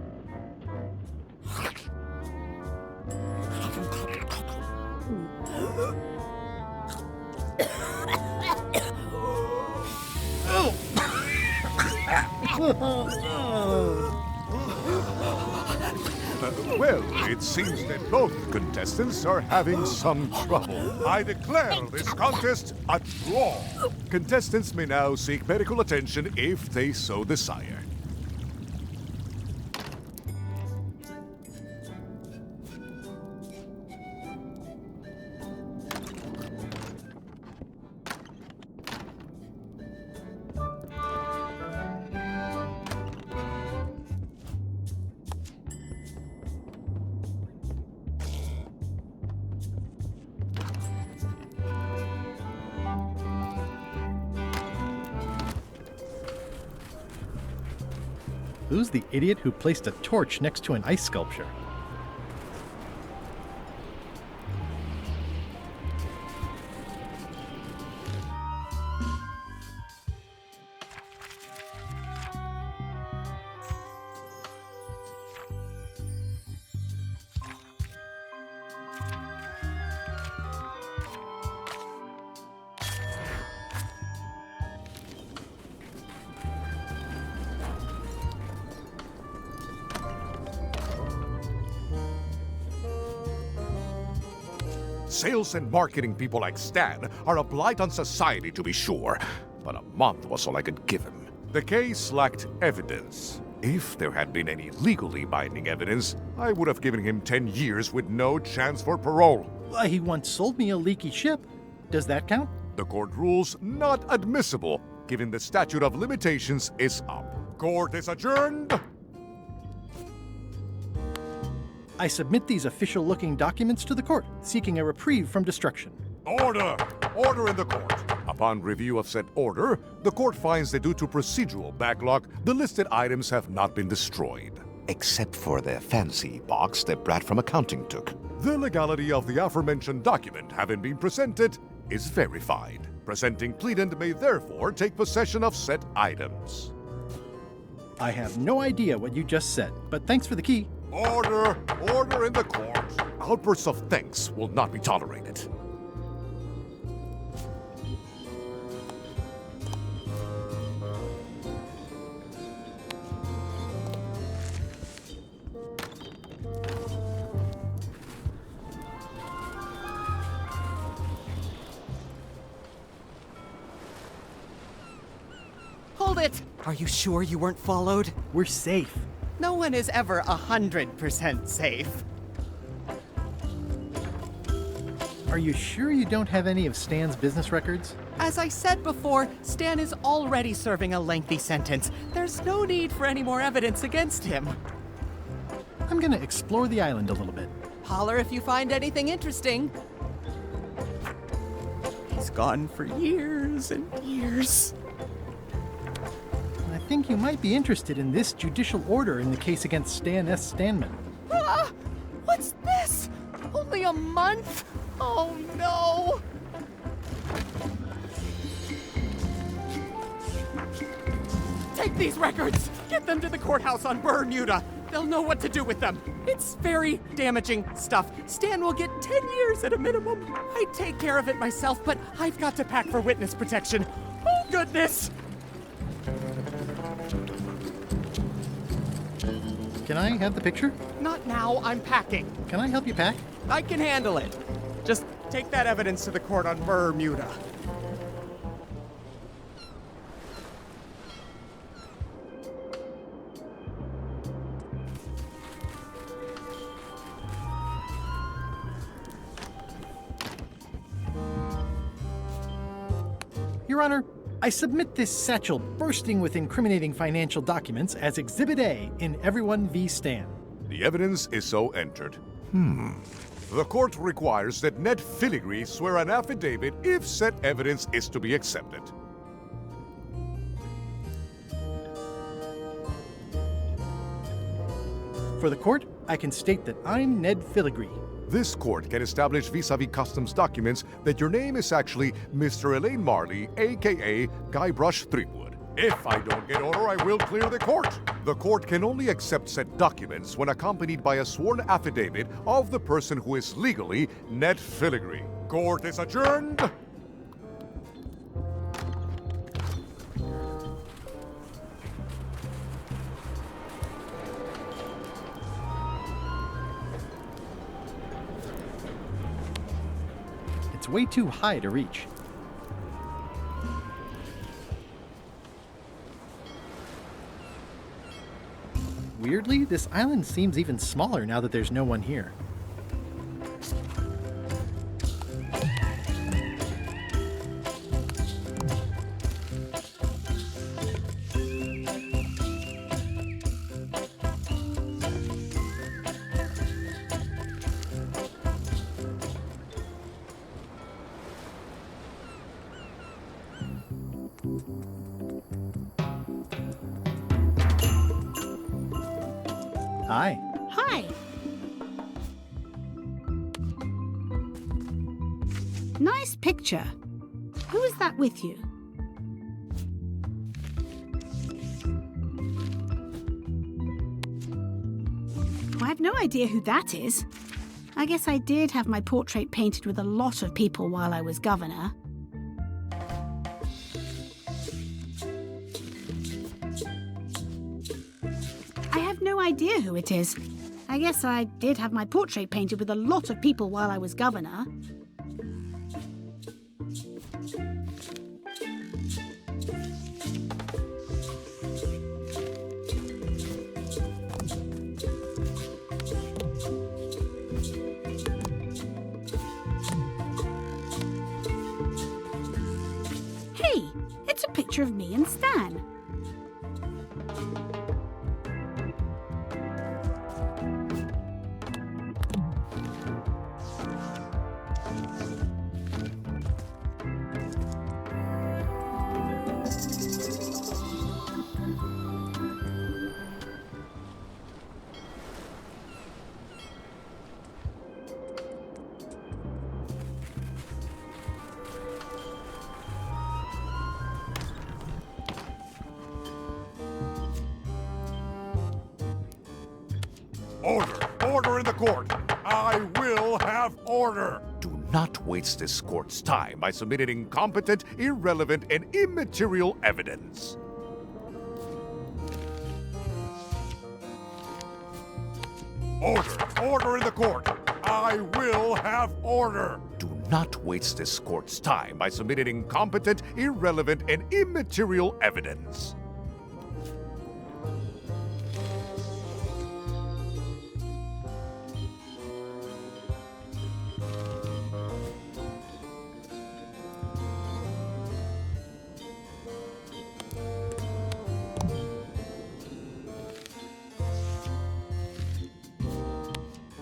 Well, it seems that both contestants are having some trouble. I declare this contest a draw. Contestants may now seek medical attention if they so desire. Who's the idiot who placed a torch next to an ice sculpture? Sales and marketing people like Stan are a blight on society, to be sure, but a month was all I could give him. The case lacked evidence. If there had been any legally binding evidence, I would have given him 10 years with no chance for parole. He once sold me a leaky ship. Does that count? The court rules not admissible, given the statute of limitations is up. Court is adjourned. I submit these official-looking documents to the court, seeking a reprieve from destruction. Order! Order in the court. Upon review of said order, the court finds that due to procedural backlog, the listed items have not been destroyed. Except for the fancy box that Brat from accounting took. The legality of the aforementioned document having been presented is verified. Presenting pleadant may therefore take possession of said items. I have no idea what you just said, but thanks for the key. Order! Order in the court! Outbursts of thanks will not be tolerated. Hold it! Are you sure you weren't followed? We're safe. No one is ever 100% safe. Are you sure you don't have any of Stan's business records? As I said before, Stan is already serving a lengthy sentence. There's no need for any more evidence against him. I'm gonna explore the island a little bit. Holler if you find anything interesting. He's gone for years and years. I think you might be interested in this judicial order in the case against Stan S. Stanman. Ah! What's this? Only a month? Oh no! Take these records! Get them to the courthouse on Bermuda! They'll know what to do with them. It's very damaging stuff. Stan will get 10 years at a minimum. I'd take care of it myself, but I've got to pack for witness protection. Oh goodness! Can I have the picture? Not now, I'm packing. Can I help you pack? I can handle it. Just take that evidence to the court on Bermuda. Your Honor, I submit this satchel bursting with incriminating financial documents as Exhibit A in Everyone v. Stan. The evidence is so entered. The court requires that Ned Filigree swear an affidavit if said evidence is to be accepted. For the court, I can state that I'm Ned Filigree. This court can establish vis-a-vis customs documents that your name is actually Mr. Elaine Marley, a.k.a. Guybrush Threepwood. If I don't get order, I will clear the court. The court can only accept said documents when accompanied by a sworn affidavit of the person who is legally Ned Filigree. Court is adjourned. It's way too high to reach. Weirdly, this island seems even smaller now that there's no one here. Hi. Hi. Nice picture. Who is that with you? I have no idea who that is. I guess I did have my portrait painted with a lot of people while I was governor. I have no idea who it is. I guess I did have my portrait painted with a lot of people while I was governor. picture of me and Stan. Order! Order in the court! I will have order! Do not waste this court's time by submitting incompetent, irrelevant, and immaterial evidence. Order! Order in the court! I will have order! Do not waste this court's time by submitting incompetent, irrelevant, and immaterial evidence.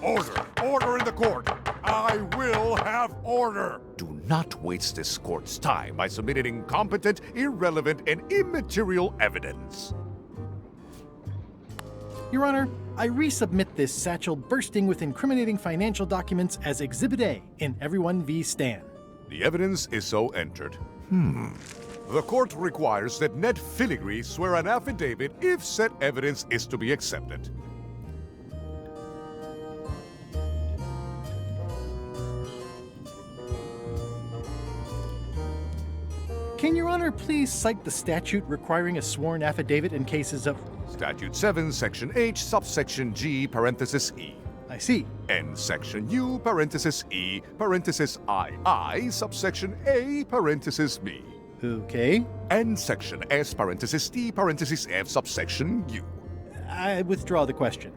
Order! Order in the court! I will have order! Do not waste this court's time by submitting incompetent, irrelevant, and immaterial evidence. Your Honor, I resubmit this satchel bursting with incriminating financial documents as Exhibit A in Everyone v. Stan. The evidence is so entered. The court requires that Ned Filigree swear an affidavit if said evidence is to be accepted. Can Your Honor please cite the statute requiring a sworn affidavit in cases of... Statute 7, Section H, subsection G, parenthesis E. I see. And Section U, parenthesis E, parenthesis II, subsection A, parenthesis B. Okay. And Section S, parenthesis T, parenthesis F, subsection U. I withdraw the question.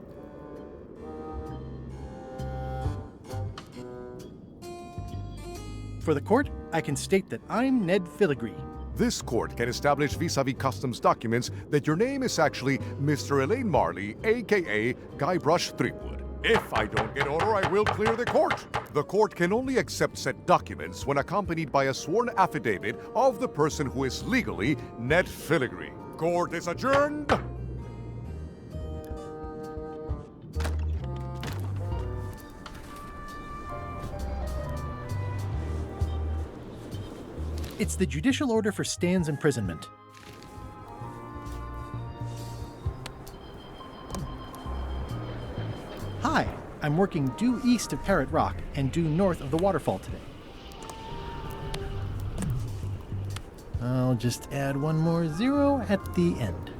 For the court, I can state that I'm Ned Filigree. This court can establish vis-a-vis customs documents that your name is actually Mr. Elaine Marley, a.k.a. Guybrush Threepwood. If I don't get order, I will clear the court. The court can only accept said documents when accompanied by a sworn affidavit of the person who is legally Ned Filigree. Court is adjourned. It's the judicial order for Stan's imprisonment. Hi, I'm working due east of Parrot Rock and due north of the waterfall today. I'll just add one more zero at the end.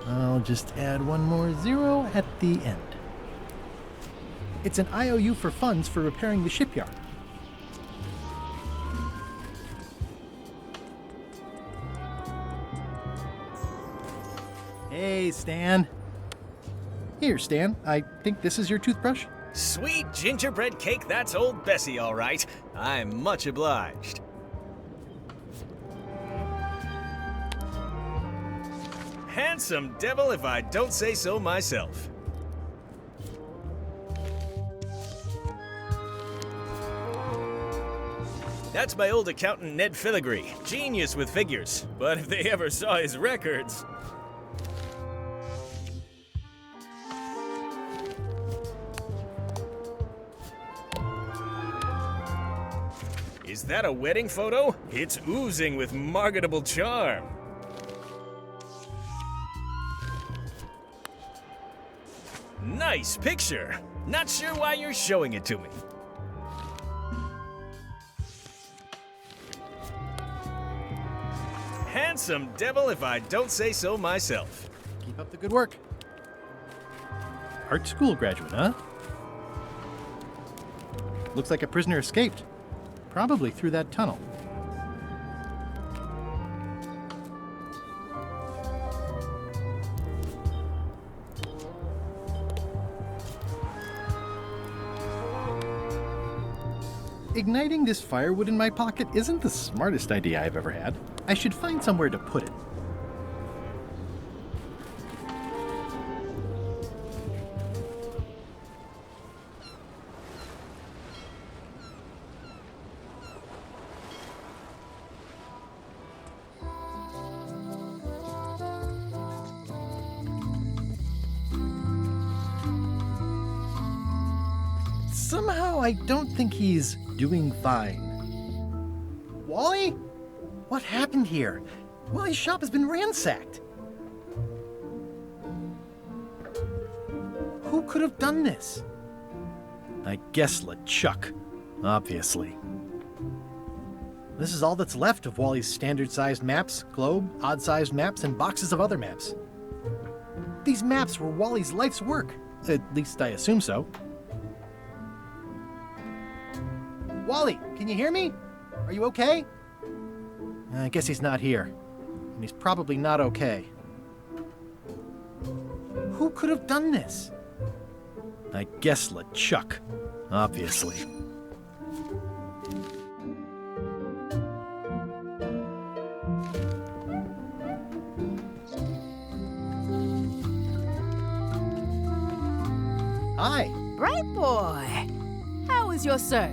I'll just add one more zero at the end. It's an IOU for funds for repairing the shipyard. Hey, Stan. Here, Stan. I think this is your toothbrush. Sweet gingerbread cake, that's old Bessie, all right. I'm much obliged. Handsome devil, if I don't say so myself. That's my old accountant, Ned Filigree. Genius with figures. But if they ever saw his records... Is that a wedding photo? It's oozing with marketable charm. Nice picture. Not sure why you're showing it to me. Handsome devil, if I don't say so myself. Keep up the good work. Art school graduate, huh? Looks like a prisoner escaped. Probably through that tunnel. Igniting this firewood in my pocket isn't the smartest idea I've ever had. I should find somewhere to put it. Somehow, I don't think he's doing fine. Wally? What happened here? Wally's shop has been ransacked. Who could have done this? I guess LeChuck, obviously. This is all that's left of Wally's standard-sized maps, globe, odd-sized maps, and boxes of other maps. These maps were Wally's life's work. At least I assume so. Wally, can you hear me? Are you okay? I guess he's not here. And he's probably not okay. Who could have done this? I guess LeChuck, obviously. Hi. Bright boy. How was your search?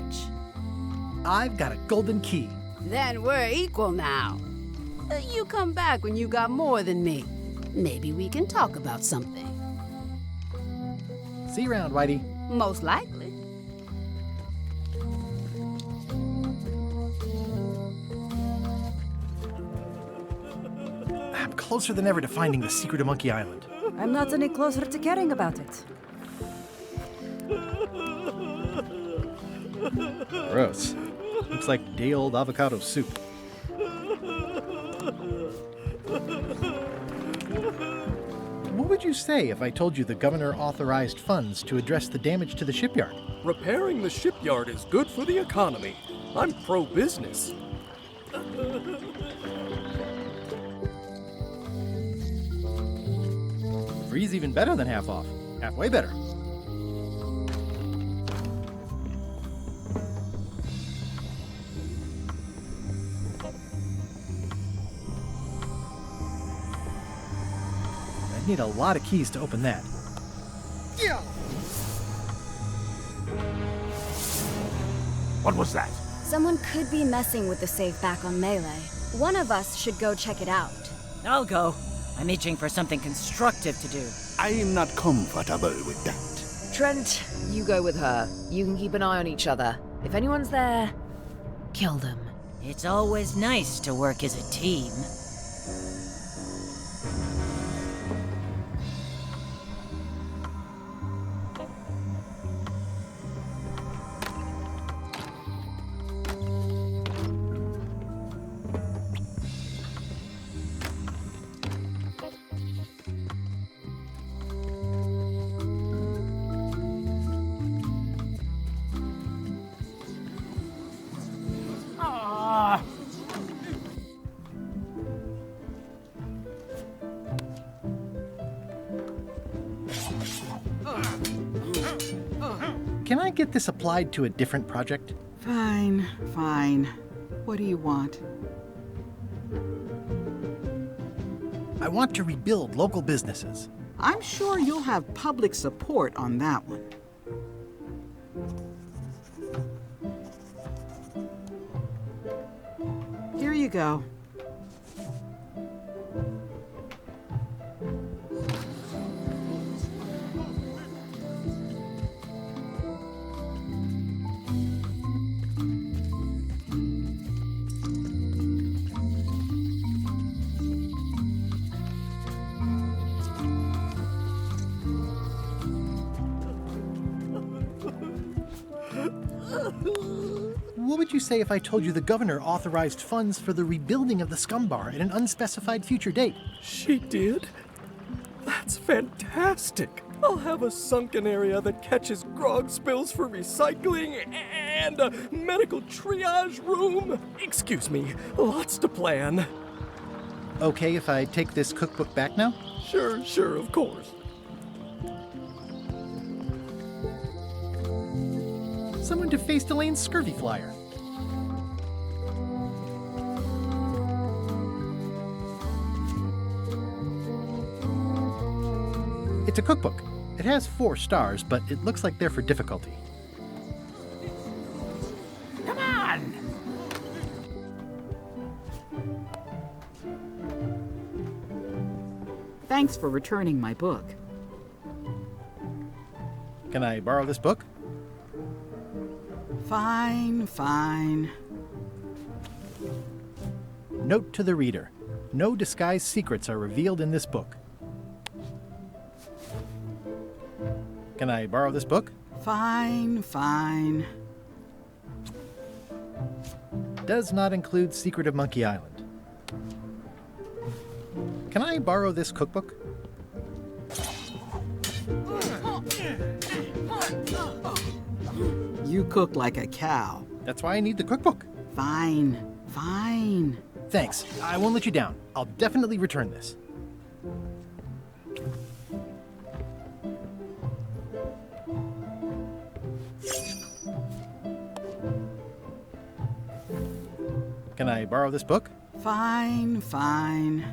I've got a golden key. Then we're equal now. You come back when you got more than me. Maybe we can talk about something. See you around, Whitey. Most likely. I'm closer than ever to finding the secret of Monkey Island. I'm not any closer to caring about it. Gross. Looks like day-old avocado soup. What would you say if I told you the governor authorized funds to address the damage to the shipyard? Repairing the shipyard is good for the economy. I'm pro-business. Free's even better than half off. Halfway better. I'd need a lot of keys to open that. Yeah. What was that? Someone could be messing with the safe back on Melee. One of us should go check it out. I'll go. I'm itching for something constructive to do. I am not comfortable with that. Trent, you go with her. You can keep an eye on each other. If anyone's there, kill them. It's always nice to work as a team. Can I get this applied to a different project? Fine, fine. What do you want? I want to rebuild local businesses. I'm sure you'll have public support on that one. Here you go. What would you say if I told you the governor authorized funds for the rebuilding of the scum bar at an unspecified future date? She did? That's fantastic. I'll have a sunken area that catches grog spills for recycling and a medical triage room. Excuse me, lots to plan. Okay if I take this cookbook back now? Sure, of course. Someone defaced Elaine's scurvy flyer. It's a cookbook. It has 4 stars, but it looks like they're for difficulty. Come on! Thanks for returning my book. Can I borrow this book? Fine, fine. Note to the reader. No disguised secrets are revealed in this book. Can I borrow this book? Fine, fine. Does not include Secret of Monkey Island. Can I borrow this cookbook? You cook like a cow. That's why I need the cookbook. Fine, fine. Thanks. I won't let you down. I'll definitely return this. Can I borrow this book? Fine, fine.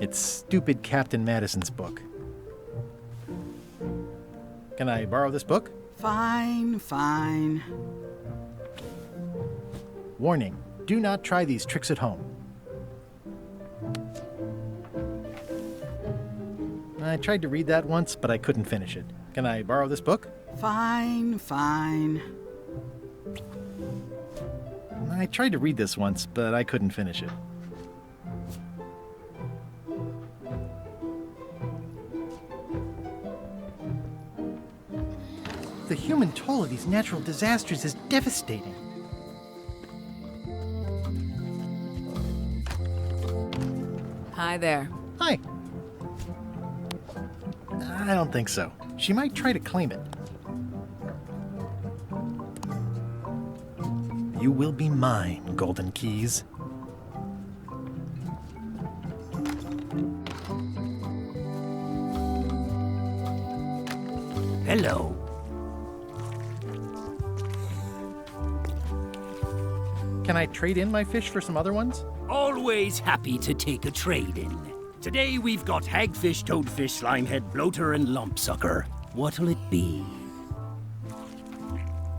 It's stupid Captain Madison's book. Can I borrow this book? Fine, fine. Warning, do not try these tricks at home. I tried to read that once, but I couldn't finish it. Can I borrow this book? Fine, fine. I tried to read this once, but I couldn't finish it. The human toll of these natural disasters is devastating. Hi there. Hi. I don't think so. She might try to claim it. You will be mine, Golden Keys. Hello. Can I trade in my fish for some other ones? Always happy to take a trade-in. Today we've got hagfish, toadfish, slimehead, bloater, and lumpsucker. What'll it be?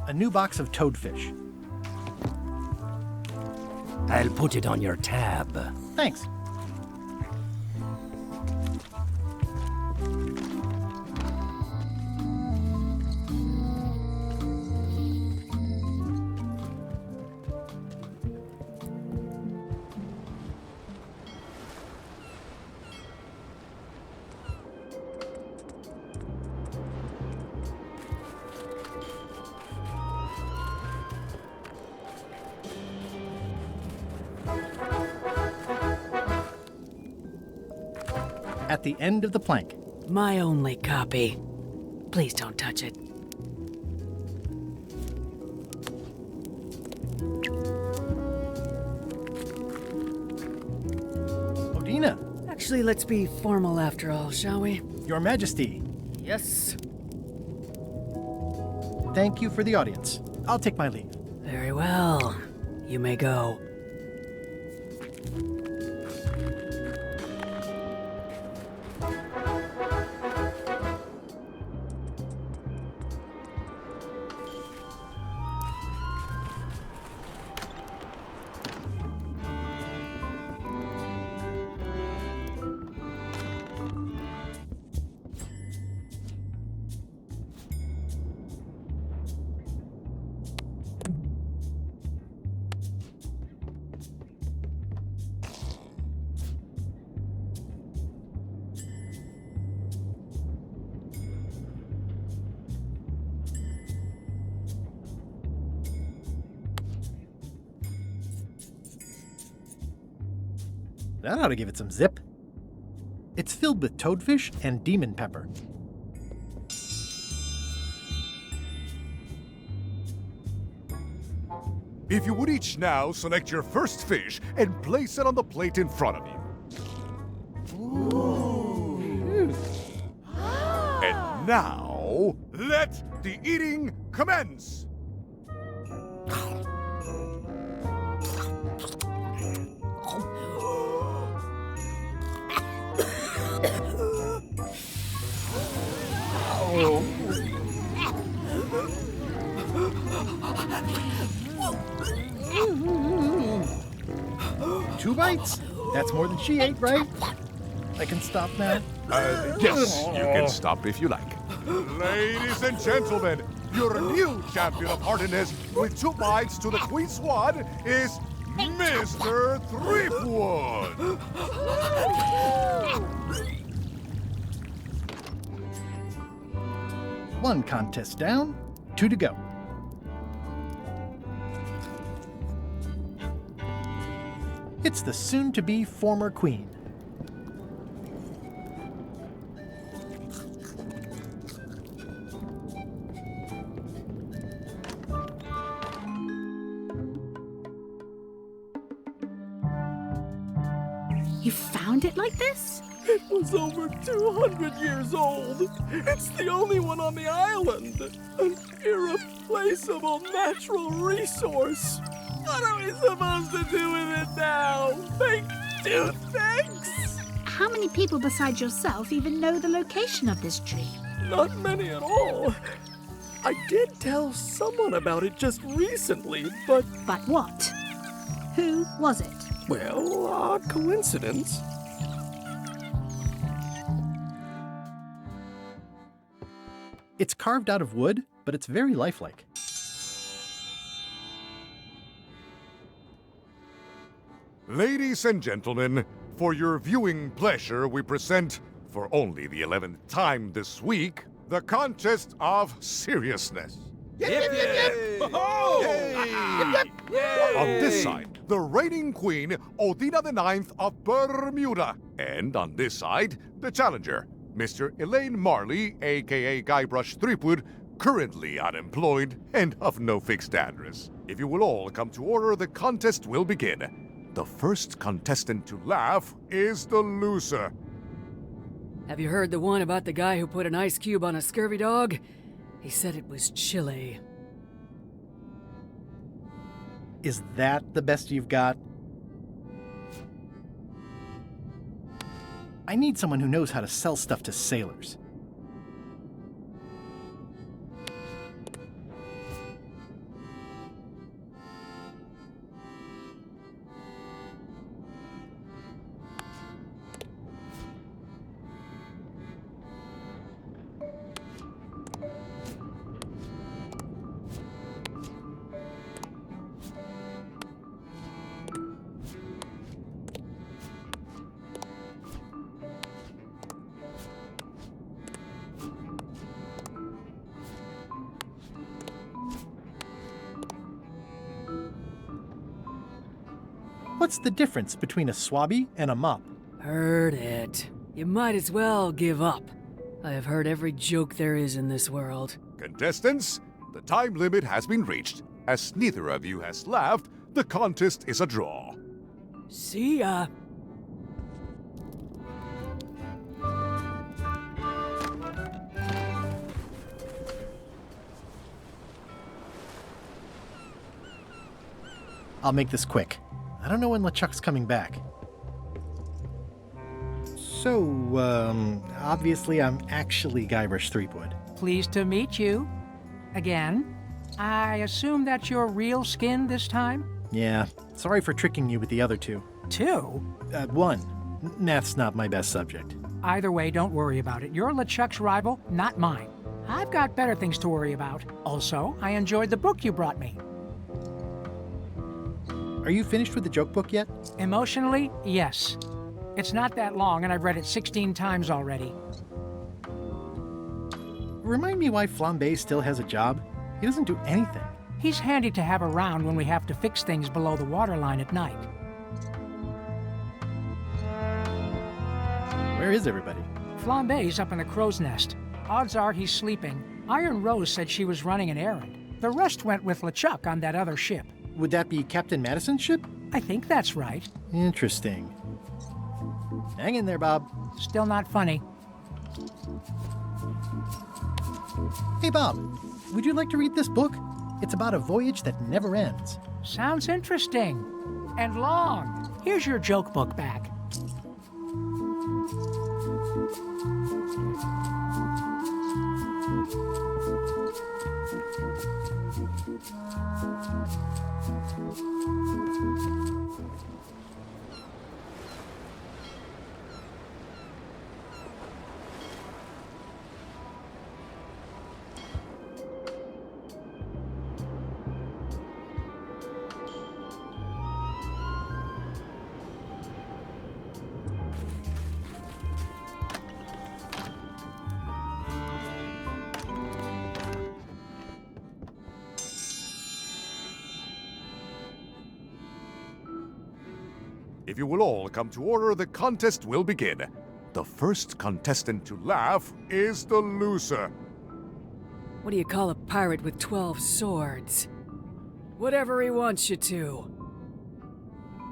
A new box of toadfish. I'll put it on your tab. Thanks. At the end of the plank. My only copy. Please don't touch it. Odina! Actually, let's be formal after all, shall we? Your Majesty. Yes. Thank you for the audience. I'll take my leave. Very well. You may go. That ought to give it some zip. It's filled with toadfish and demon pepper. If you would each now select your first fish and place it on the plate in front of you. Ooh. And now, let the eating commence! Two bites? That's more than she ate, right? I can stop now? Yes, you can stop if you like. Ladies and gentlemen, your new champion of hardiness with 2 bites to the Queen Swan is Mr. Threepwood! One contest down, 2 to go. It's the soon-to-be former queen. You found it like this? It was over 200 years old. It's the only one on the island. An irreplaceable natural resource. What are we supposed to do with it now? Make 2 things? How many people besides yourself even know the location of this tree? Not many at all. I did tell someone about it just recently, but... But what? Who was it? Well, odd coincidence. It's carved out of wood, but it's very lifelike. Ladies and gentlemen, for your viewing pleasure, we present, for only the 11th time this week, the Contest of Seriousness. Yip, yip, yip! On this side, the reigning queen, Odina IX of Bermuda. And on this side, the challenger, Mr. Elaine Marley, aka Guybrush Threepwood, currently unemployed and of no fixed address. If you will all come to order, the contest will begin. The first contestant to laugh is the loser. Have you heard the one about the guy who put an ice cube on a scurvy dog? He said it was chilly. Is that the best you've got? I need someone who knows how to sell stuff to sailors. What's the difference between a swabby and a mop? Heard it. You might as well give up. I have heard every joke there is in this world. Contestants, the time limit has been reached. As neither of you has laughed, the contest is a draw. See ya. I'll make this quick. I don't know when LeChuck's coming back. So, obviously I'm actually Guybrush Threepwood. Pleased to meet you. Again. I assume that's your real skin this time? Yeah, sorry for tricking you with the other 2. 2? 1. Math's not my best subject. Either way, don't worry about it. You're LeChuck's rival, not mine. I've got better things to worry about. Also, I enjoyed the book you brought me. Are you finished with the joke book yet? Emotionally, yes. It's not that long, and I've read it 16 times already. Remind me why Flambe still has a job? He doesn't do anything. He's handy to have around when we have to fix things below the waterline at night. Where is everybody? Flambe's up in the crow's nest. Odds are he's sleeping. Iron Rose said she was running an errand. The rest went with LeChuck on that other ship. Would that be Captain Madison's ship? I think that's right. Interesting. Hang in there, Bob. Still not funny. Hey, Bob, would you like to read this book? It's about a voyage that never ends. Sounds interesting. And long. Here's your joke book back. If you will all come to order, the contest will begin. The first contestant to laugh is the loser. What do you call a pirate with 12 swords? Whatever he wants you to.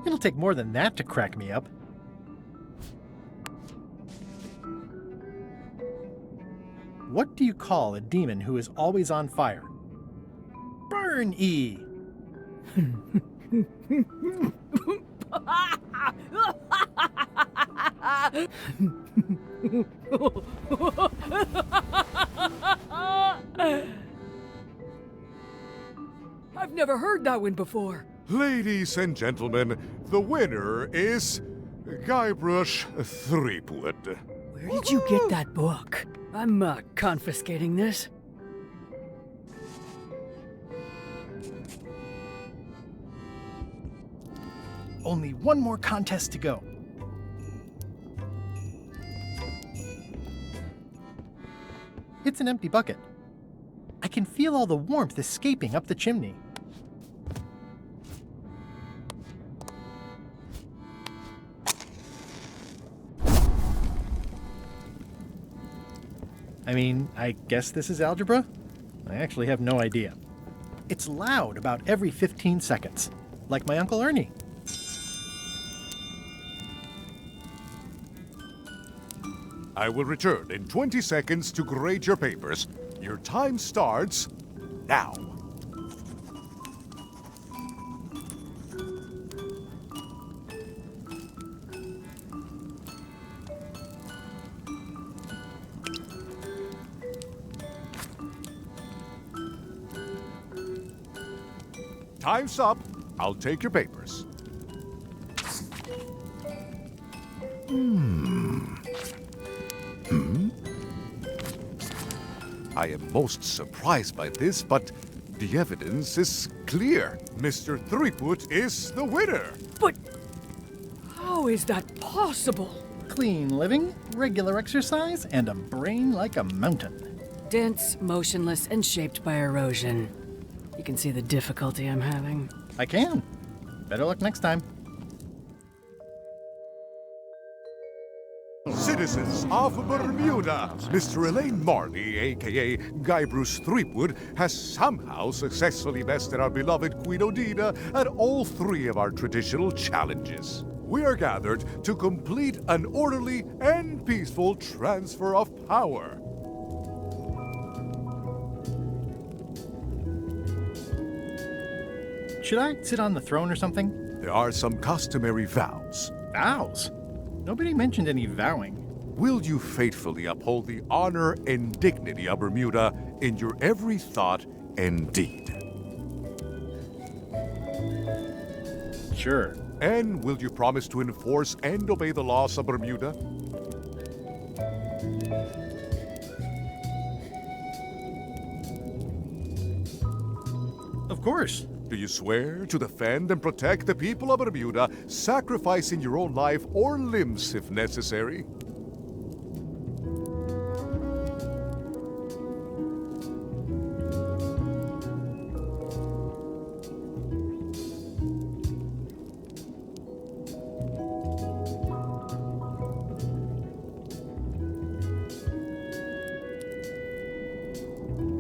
It'll take more than that to crack me up. What do you call a demon who is always on fire? Burn E! I've never heard that one before. Ladies and gentlemen, the winner is Guybrush Threepwood. Where did you get that book? I'm confiscating this. Only one more contest to go. It's an empty bucket. I can feel all the warmth escaping up the chimney. I mean, I guess this is algebra? I actually have no idea. It's loud about every 15 seconds, like my Uncle Ernie. I will return in 20 seconds to grade your papers. Your time starts now. Time's up. I'll take your papers. I am most surprised by this, but the evidence is clear. Mr. Threepwood is the winner. But how is that possible? Clean living, regular exercise, and a brain like a mountain. Dense, motionless, and shaped by erosion. You can see the difficulty I'm having. I can. Better luck next time. Citizens of Bermuda, Mr. Elaine Marley, aka Guybrush Threepwood, has somehow successfully bested our beloved Queen Odina at all three of our traditional challenges. We are gathered to complete an orderly and peaceful transfer of power. Should I sit on the throne or something? There are some customary vows. Vows? Nobody mentioned any vowing. Will you faithfully uphold the honor and dignity of Bermuda in your every thought and deed? Sure. And will you promise to enforce and obey the laws of Bermuda? Of course. Do you swear to defend and protect the people of Bermuda, sacrificing your own life or limbs if necessary?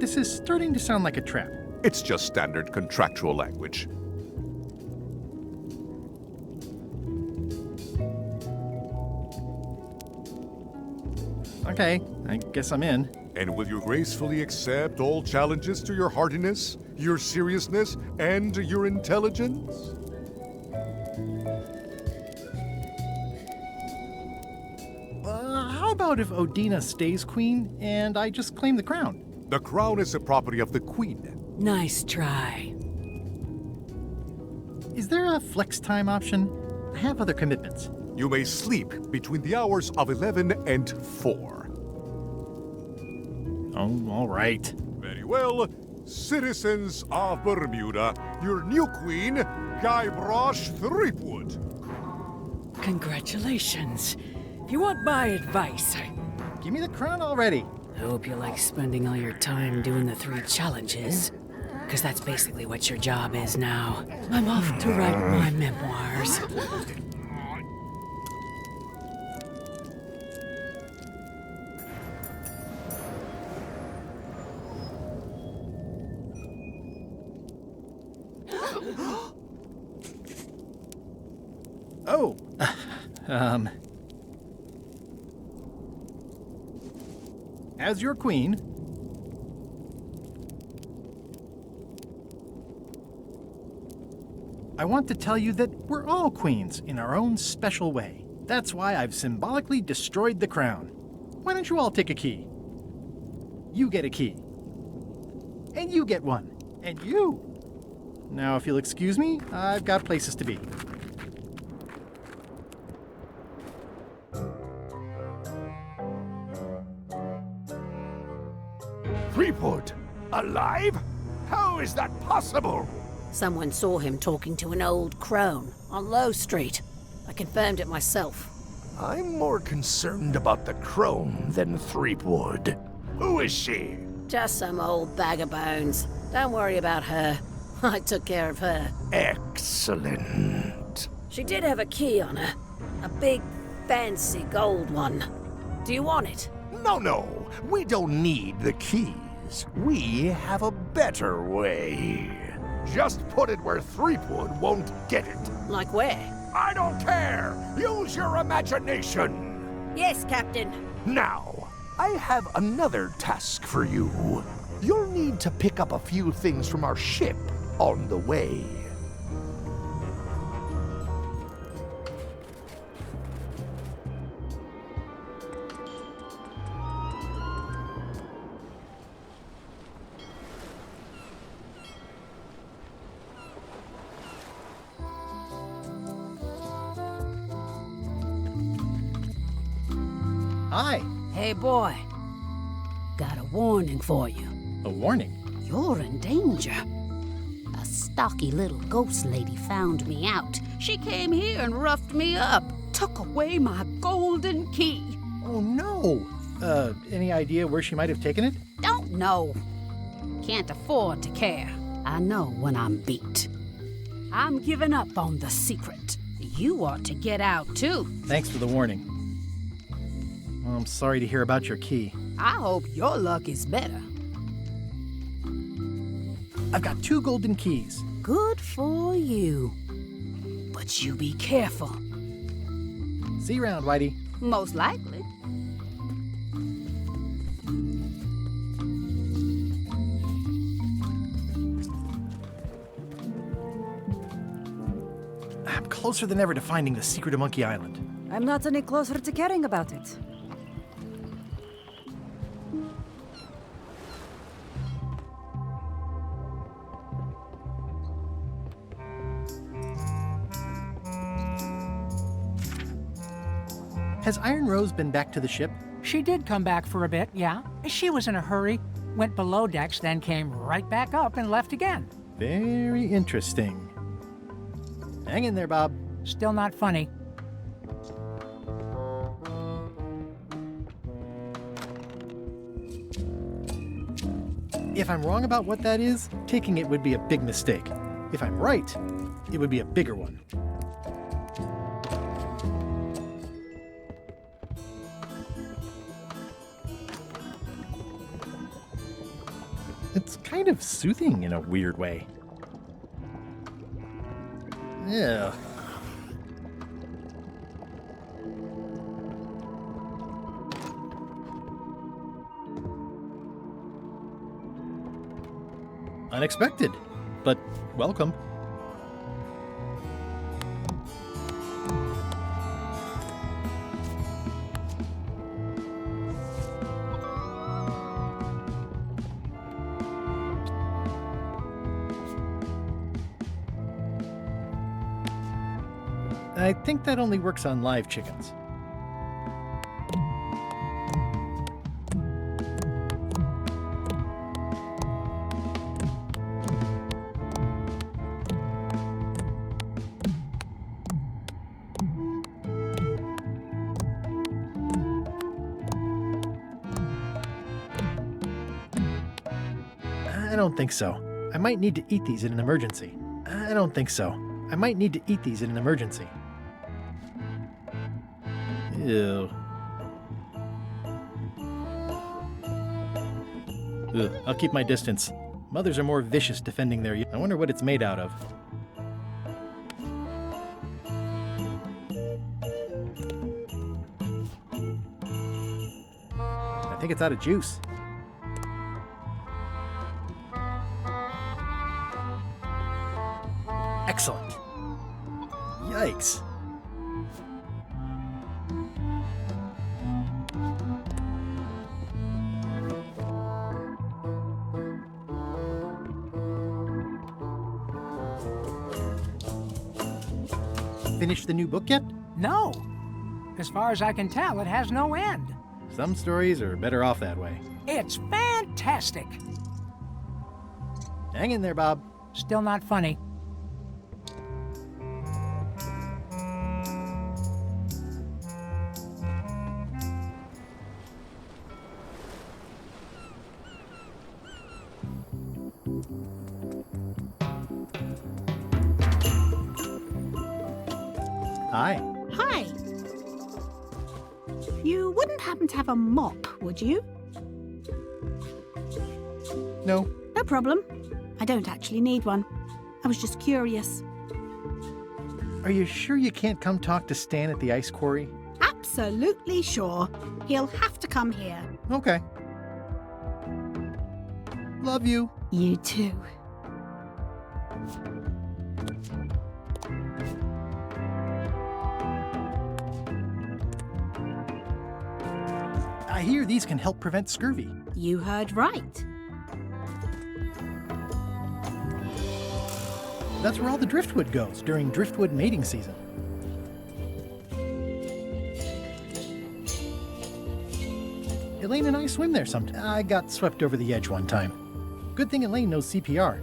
This is starting to sound like a trap. It's just standard contractual language. Okay, I guess I'm in. And will you gracefully accept all challenges to your hardiness, your seriousness, and your intelligence? How about if Odina stays queen and I just claim the crown? The crown is the property of the queen. Nice try. Is there a flex time option? I have other commitments. You may sleep between the hours of 11 and 4. Oh, all right. Very well. Citizens of Bermuda, your new queen, Guybrush Threepwood. Congratulations. If you want my advice, give me the crown already. I hope you like spending all your time doing the 3 challenges. Because that's basically what your job is now. I'm off to write my memoirs. Oh, as your queen, I want to tell you that we're all queens in our own special way. That's why I've symbolically destroyed the crown. Why don't you all take a key? You get a key. And you get one. And you. Now, if you'll excuse me, I've got places to be. Threepwood? Alive? How is that possible? Someone saw him talking to an old crone on Low Street. I confirmed it myself. I'm more concerned about the crone than Threepwood. Who is she? Just some old bag of bones. Don't worry about her. I took care of her. Excellent. She did have a key on her. A big, fancy gold one. Do you want it? No. We don't need the keys. We have a better way. Just put it where Threepwood won't get it. Like where? I don't care! Use your imagination! Yes, Captain. Now, I have another task for you. You'll need to pick up a few things from our ship on the way. Hi. Hey, boy. Got a warning for you. A warning? You're in danger. A stocky little ghost lady found me out. She came here and roughed me up. Took away my golden key. Oh, no. Any idea where she might have taken it? Don't know. Can't afford to care. I know when I'm beat. I'm giving up on the secret. You ought to get out, too. Thanks for the warning. Well, I'm sorry to hear about your key. I hope your luck is better. I've got 2 golden keys. Good for you. But you be careful. See you around, Whitey. Most likely. I'm closer than ever to finding the secret of Monkey Island. I'm not any closer to caring about it. Has Iron Rose been back to the ship? She did come back for a bit, yeah. She was in a hurry, went below decks, then came right back up and left again. Very interesting. Hang in there, Bob. Still not funny. If I'm wrong about what that is, taking it would be a big mistake. If I'm right, it would be a bigger one. It's kind of soothing in a weird way. Yeah. Unexpected, but welcome. I think that only works on live chickens. I don't think so. I might need to eat these in an emergency. I don't think so. I might need to eat these in an emergency. Ew. Ugh, I'll keep my distance. Mothers are more vicious defending their young. I wonder what it's made out of. I think it's out of juice. Excellent. Yikes. Finished the new book yet? No. As far as I can tell, it has no end. Some stories are better off that way. It's fantastic. Hang in there, Bob. Still not funny. Hi. Hi. You wouldn't happen to have a mop, would you? No. No problem. I don't actually need one. I was just curious. Are you sure you can't come talk to Stan at the ice quarry? Absolutely sure. He'll have to come here. Okay. Love you. You too. I hear these can help prevent scurvy. You heard right. That's where all the driftwood goes during driftwood mating season. Elaine and I swim there sometimes. I got swept over the edge one time. Good thing Elaine knows CPR.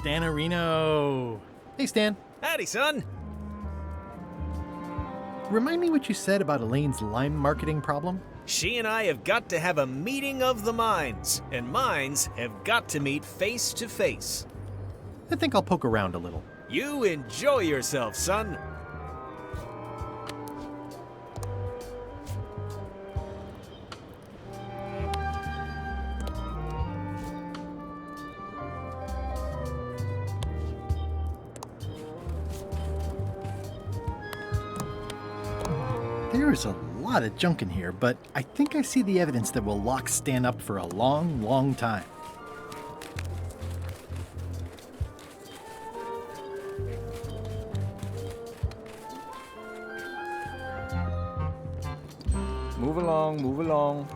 Stanarino. Hey, Stan. Howdy, son. Remind me what you said about Elaine's lime marketing problem? She and I have got to have a meeting of the minds, and minds have got to meet face to face. I think I'll poke around a little. You enjoy yourself, son. There is a lot of junk in here, but I think I see the evidence that will lock Stan up for a long, long time. Move along, move along.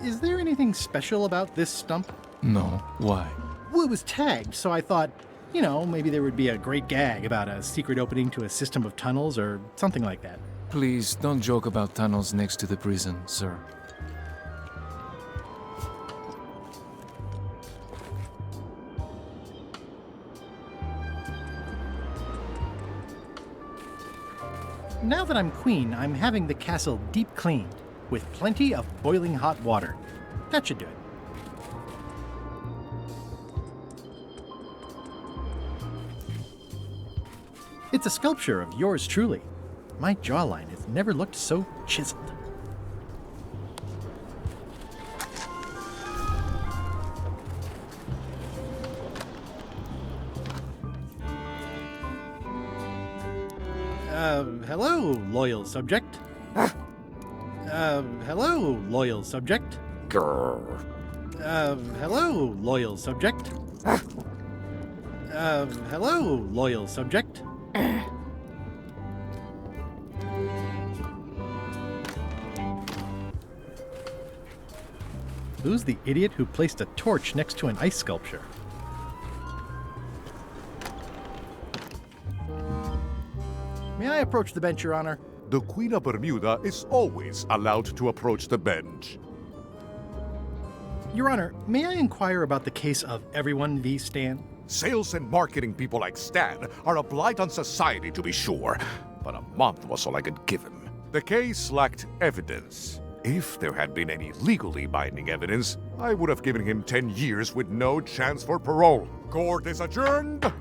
Is there anything special about this stump? No, why? Well, it was tagged, so I thought, you know, maybe there would be a great gag about a secret opening to a system of tunnels or something like that. Please don't joke about tunnels next to the prison, sir. Now that I'm queen, I'm having the castle deep cleaned with plenty of boiling hot water. That should do it. It's a sculpture of yours truly. My jawline has never looked so chiseled. Hello, loyal subject. Hello, loyal subject. Grrr. Hello, loyal subject. Hello, loyal subject. Who's the idiot who placed a torch next to an ice sculpture? May I approach the bench, Your Honor? The Queen of Bermuda is always allowed to approach the bench. Your Honor, may I inquire about the case of Everyone v. Stan? Sales and marketing people like Stan are a blight on society, to be sure, but a month was all I could give him. The case lacked evidence. If there had been any legally binding evidence, I would have given him 10 years with no chance for parole. Court is adjourned!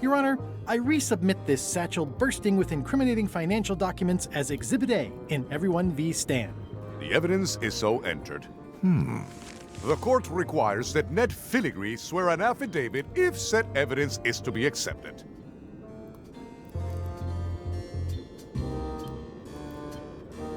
Your Honor, I resubmit this satchel bursting with incriminating financial documents as Exhibit A in Everyone v. Stan. The evidence is so entered. The court requires that Ned Filigree swear an affidavit if said evidence is to be accepted.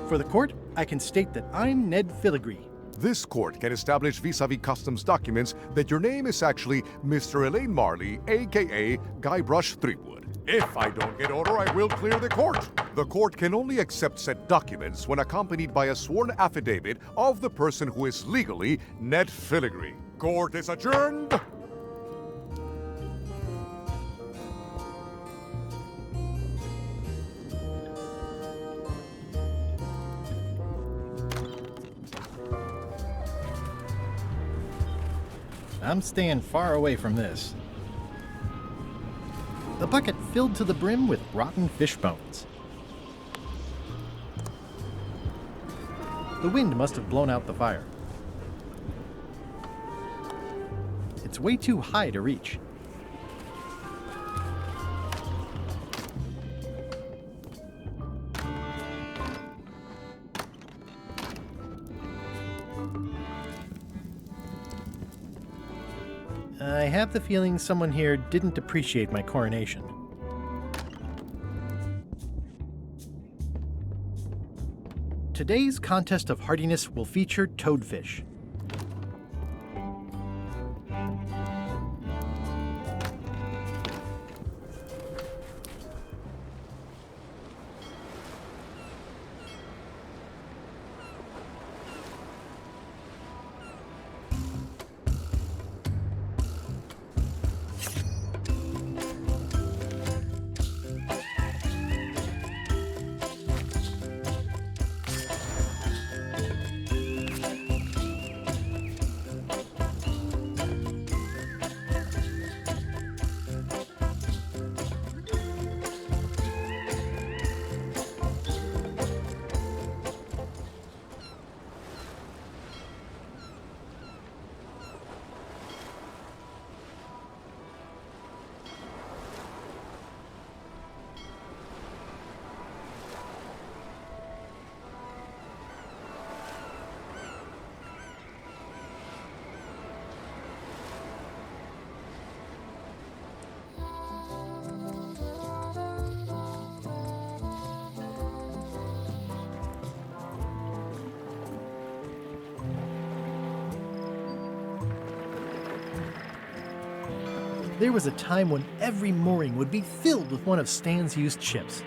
For the court, I can state that I'm Ned Filigree. This court can establish vis-a-vis customs documents that your name is actually Mr. Elaine Marley, a.k.a. Guybrush Threepwood. If I don't get order, I will clear the court. The court can only accept said documents when accompanied by a sworn affidavit of the person who is legally Ned Filigree. Court is adjourned! I'm staying far away from this. The bucket filled to the brim with rotten fish bones. The wind must have blown out the fire. It's way too high to reach. I have the feeling someone here didn't appreciate my coronation. Today's contest of hardiness will feature toadfish. There was a time when every mooring would be filled with one of Stan's used ships.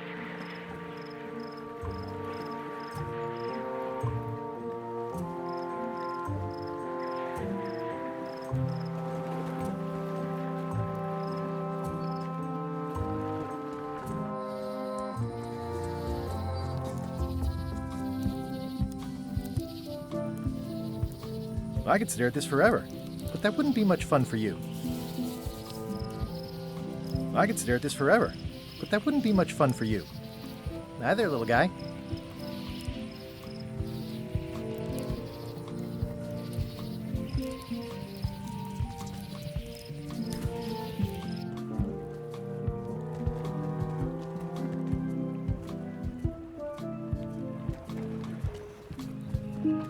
I could stare at this forever, but that wouldn't be much fun for you. I could stare at this forever, but that wouldn't be much fun for you. Hi there, little guy.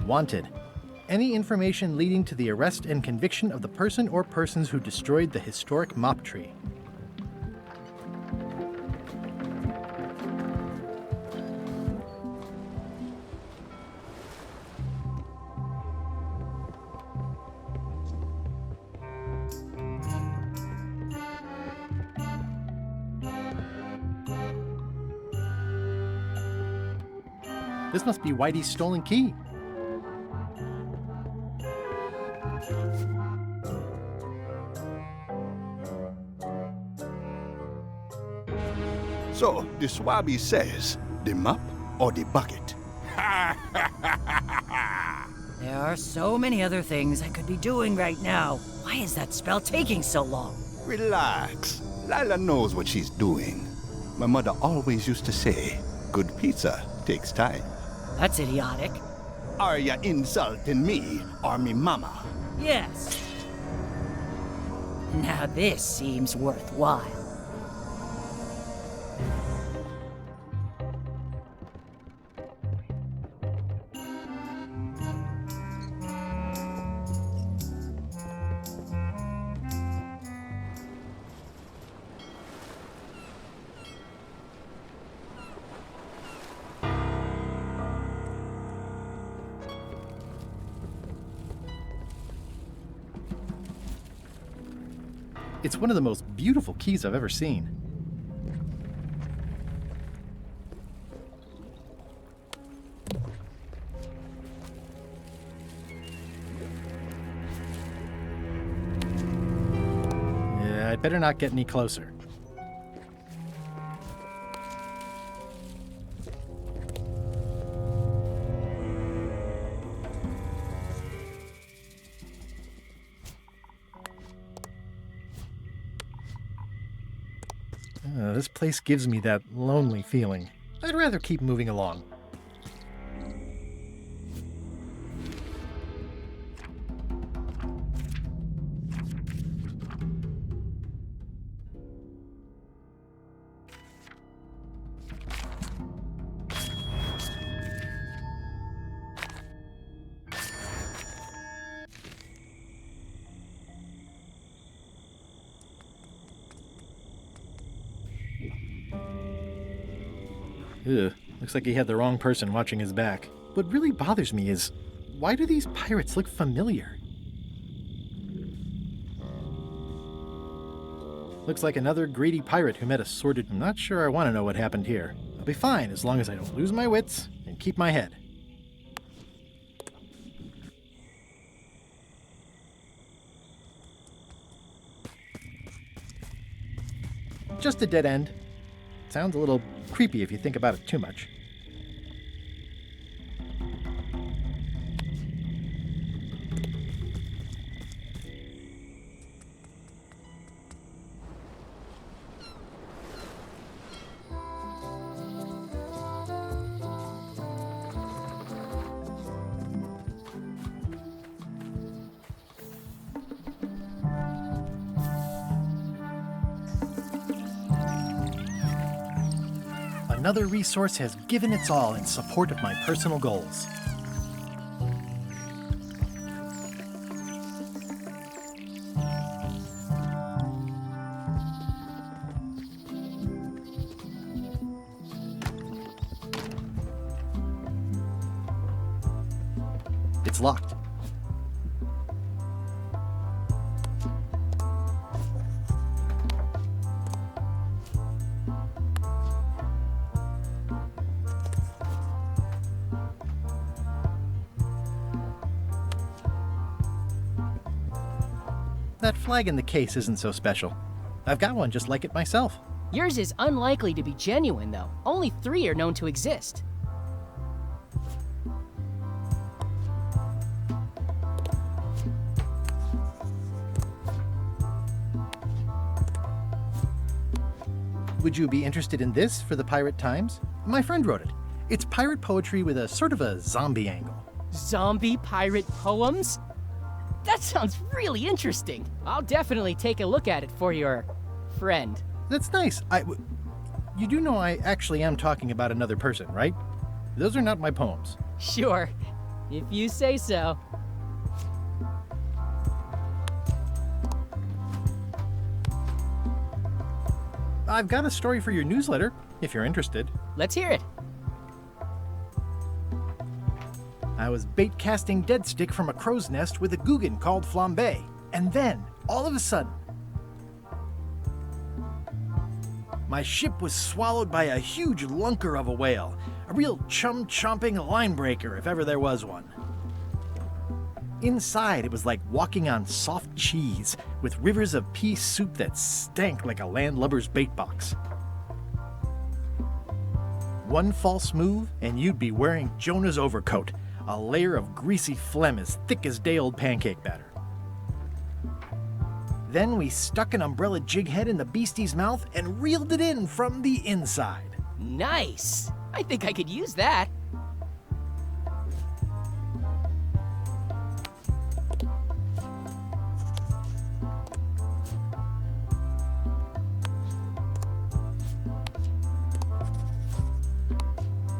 Wanted. Any information leading to the arrest and conviction of the person or persons who destroyed the historic mop tree. This must be Whitey's stolen key. So, the Swabby says, the mop or the bucket? There are so many other things I could be doing right now. Why is that spell taking so long? Relax. Lila knows what she's doing. My mother always used to say, good pizza takes time. That's idiotic. Are ya insulting me or me mama? Yes. Now this seems worthwhile. It's one of the most beautiful keys I've ever seen. Yeah, I'd better not get any closer. This place gives me that lonely feeling. I'd rather keep moving along. Ugh, looks like he had the wrong person watching his back. What really bothers me is, why do these pirates look familiar? Looks like another greedy pirate who met a sordid... I'm not sure I want to know what happened here. I'll be fine as long as I don't lose my wits and keep my head. Just a dead end. Sounds a little creepy if you think about it too much. Another resource has given its all in support of my personal goals. It's locked. That flag in the case isn't so special. I've got one just like it myself. Yours is unlikely to be genuine, though. Only 3 are known to exist. Would you be interested in this for the Pirate Times? My friend wrote it. It's pirate poetry with a sort of a zombie angle. Zombie pirate poems? That sounds really interesting. I'll definitely take a look at it for your friend. That's nice. You do know I actually am talking about another person, right? Those are not my poems. Sure. If you say so. I've got a story for your newsletter, if you're interested. Let's hear it. I was bait casting dead stick from a crow's nest with a Guggen called Flambe. And then, all of a sudden, my ship was swallowed by a huge lunker of a whale. A real chum-chomping line breaker, if ever there was one. Inside, it was like walking on soft cheese, with rivers of pea soup that stank like a landlubber's bait box. One false move, and you'd be wearing Jonah's overcoat, a layer of greasy phlegm as thick as day-old pancake batter. Then we stuck an umbrella jig head in the beastie's mouth and reeled it in from the inside. Nice! I think I could use that.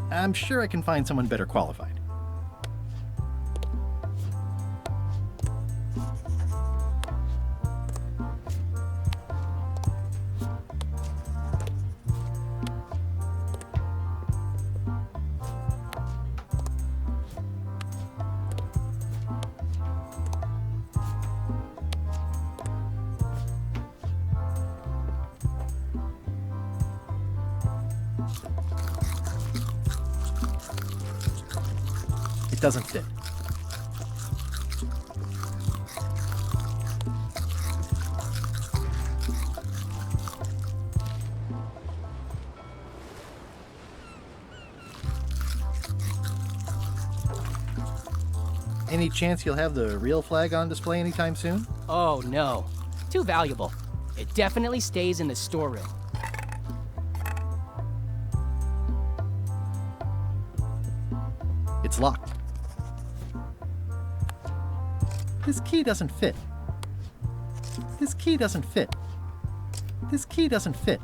I'm sure I can find someone better qualified. It doesn't fit. Any chance you'll have the real flag on display anytime soon? Oh no, too valuable. It definitely stays in the storeroom. It's locked. This key doesn't fit. This key doesn't fit. This key doesn't fit.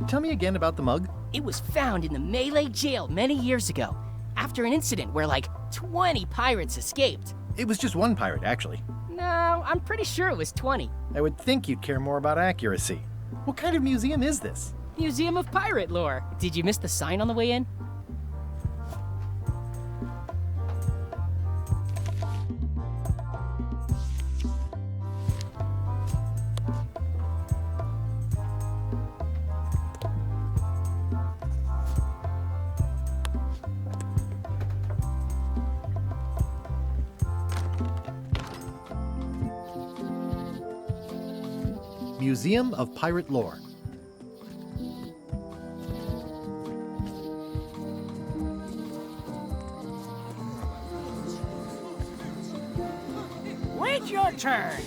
Tell me again about the mug. It was found in the Melee jail many years ago, after an incident where like 20 pirates escaped. It was just one pirate, actually. No, I'm pretty sure it was 20. I would think you'd care more about accuracy. What kind of museum is this? Museum of Pirate Lore. Did you miss the sign on the way in? Museum of Pirate Lore. Wait your turn.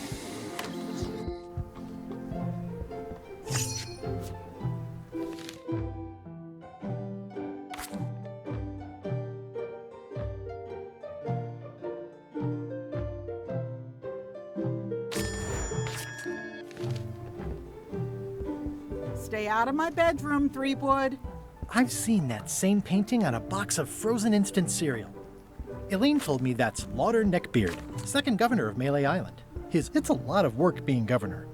Stay out of my bedroom, Threepwood. I've seen that same painting on a box of frozen instant cereal. Elaine told me that's Lauder Neckbeard, second governor of Melee Island. It's a lot of work being governor.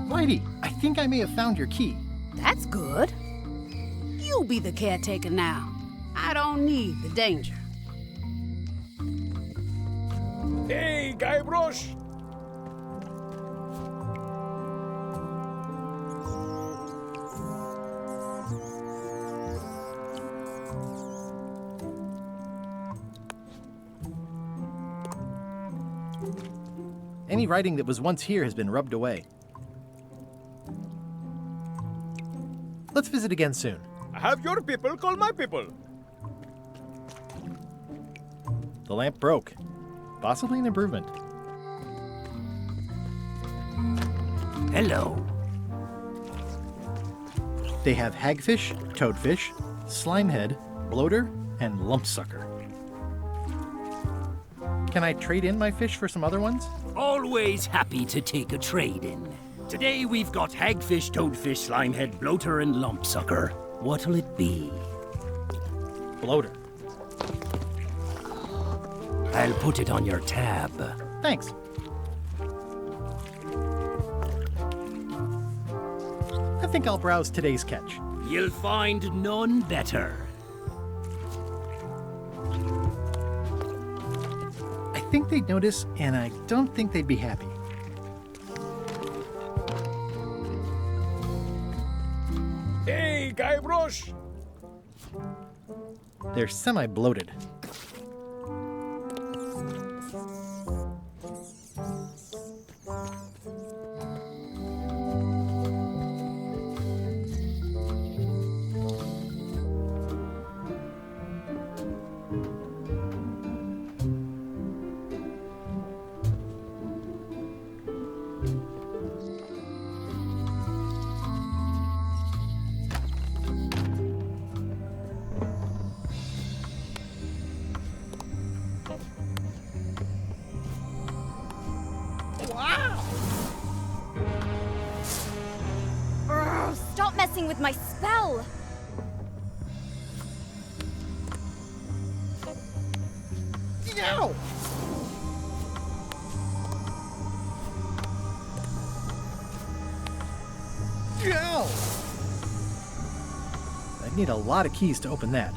Whitey, I think I may have found your key. That's good. You be the caretaker now. I don't need the danger. Hey, Guybrush! Any writing that was once here has been rubbed away. Let's visit again soon. Have your people call my people. The lamp broke. Possibly an improvement. Hello. They have hagfish, toadfish, slimehead, bloater, and lumpsucker. Can I trade in my fish for some other ones? Always happy to take a trade-in. Today we've got hagfish, toadfish, slimehead, bloater, and lumpsucker. What'll it be? Bloater. I'll put it on your tab. Thanks. I think I'll browse today's catch. You'll find none better. I think they'd notice, and I don't think they'd be happy. Hey, Guybrush! They're semi-bloated. Stop messing with my spell! Ow! Ow! I'd need a lot of keys to open that.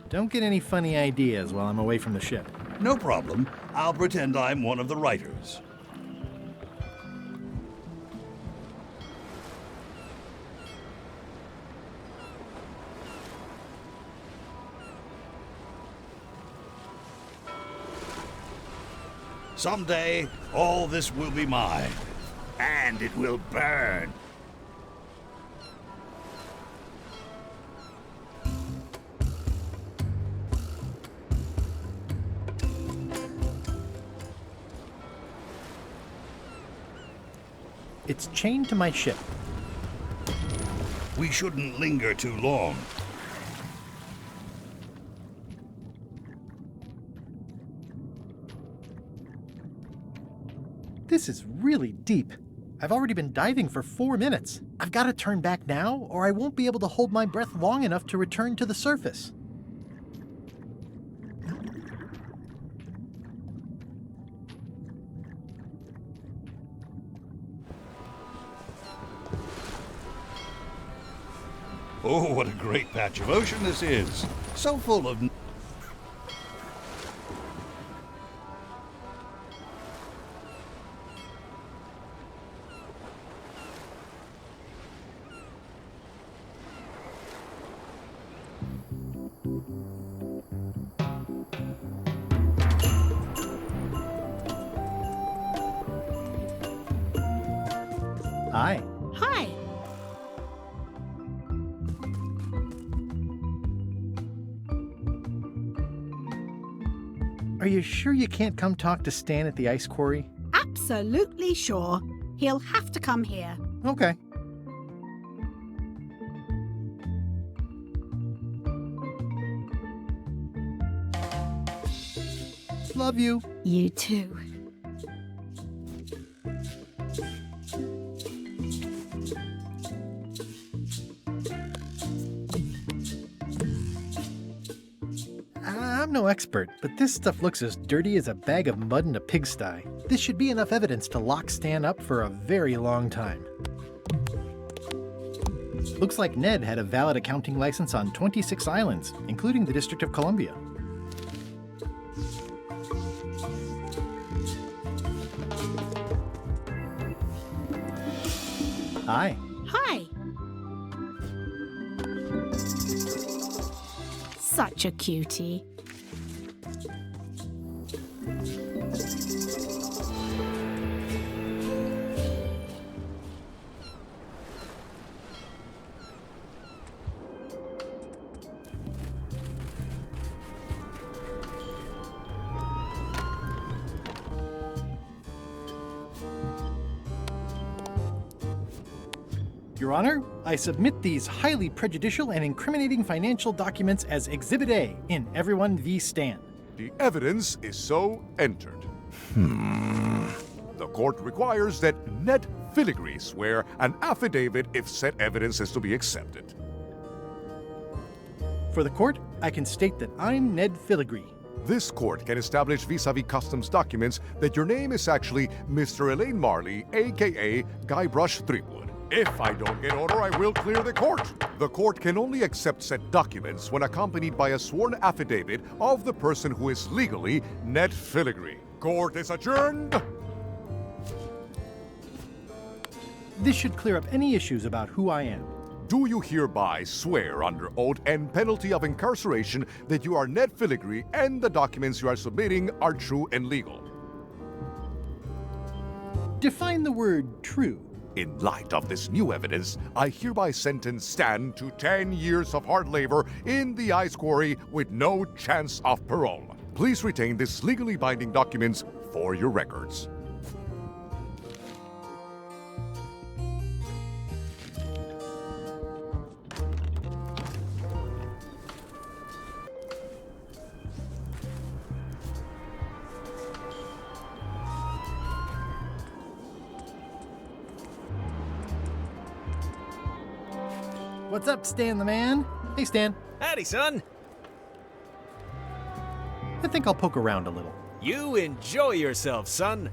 Don't get any funny ideas while I'm away from the ship. No problem. I'll pretend I'm one of the writers. Someday, all this will be mine, and it will burn. It's chained to my ship. We shouldn't linger too long. This is really deep. I've already been diving for 4 minutes. I've got to turn back now, or I won't be able to hold my breath long enough to return to the surface. Oh, what a great patch of ocean this is. So full of... Hi. Hi. Are you sure you can't come talk to Stan at the ice quarry? Absolutely sure. He'll have to come here. Okay. Love you. You too. I'm no expert, but this stuff looks as dirty as a bag of mud in a pigsty. This should be enough evidence to lock Stan up for a very long time. Looks like Ned had a valid accounting license on 26 islands, including the District of Columbia. Hi. Hi. Such a cutie. Your Honor, I submit these highly prejudicial and incriminating financial documents as Exhibit A in Everyone v. Stan. The evidence is so entered. The court requires that Ned Filigree swear an affidavit if said evidence is to be accepted. For the court, I can state that I'm Ned Filigree. This court can establish vis-a-vis customs documents that your name is actually Mr. Elaine Marley, aka Guybrush Threepwood. If I don't get order, I will clear the court. The court can only accept said documents when accompanied by a sworn affidavit of the person who is legally Ned Filigree. Court is adjourned. This should clear up any issues about who I am. Do you hereby swear under oath and penalty of incarceration that you are Ned Filigree and the documents you are submitting are true and legal? Define the word true. In light of this new evidence, I hereby sentence Stan to 10 years of hard labor in the ice quarry with no chance of parole. Please retain this legally binding documents for your records. What's up, Stan the man? Hey, Stan. Howdy, son. I think I'll poke around a little. You enjoy yourself, son.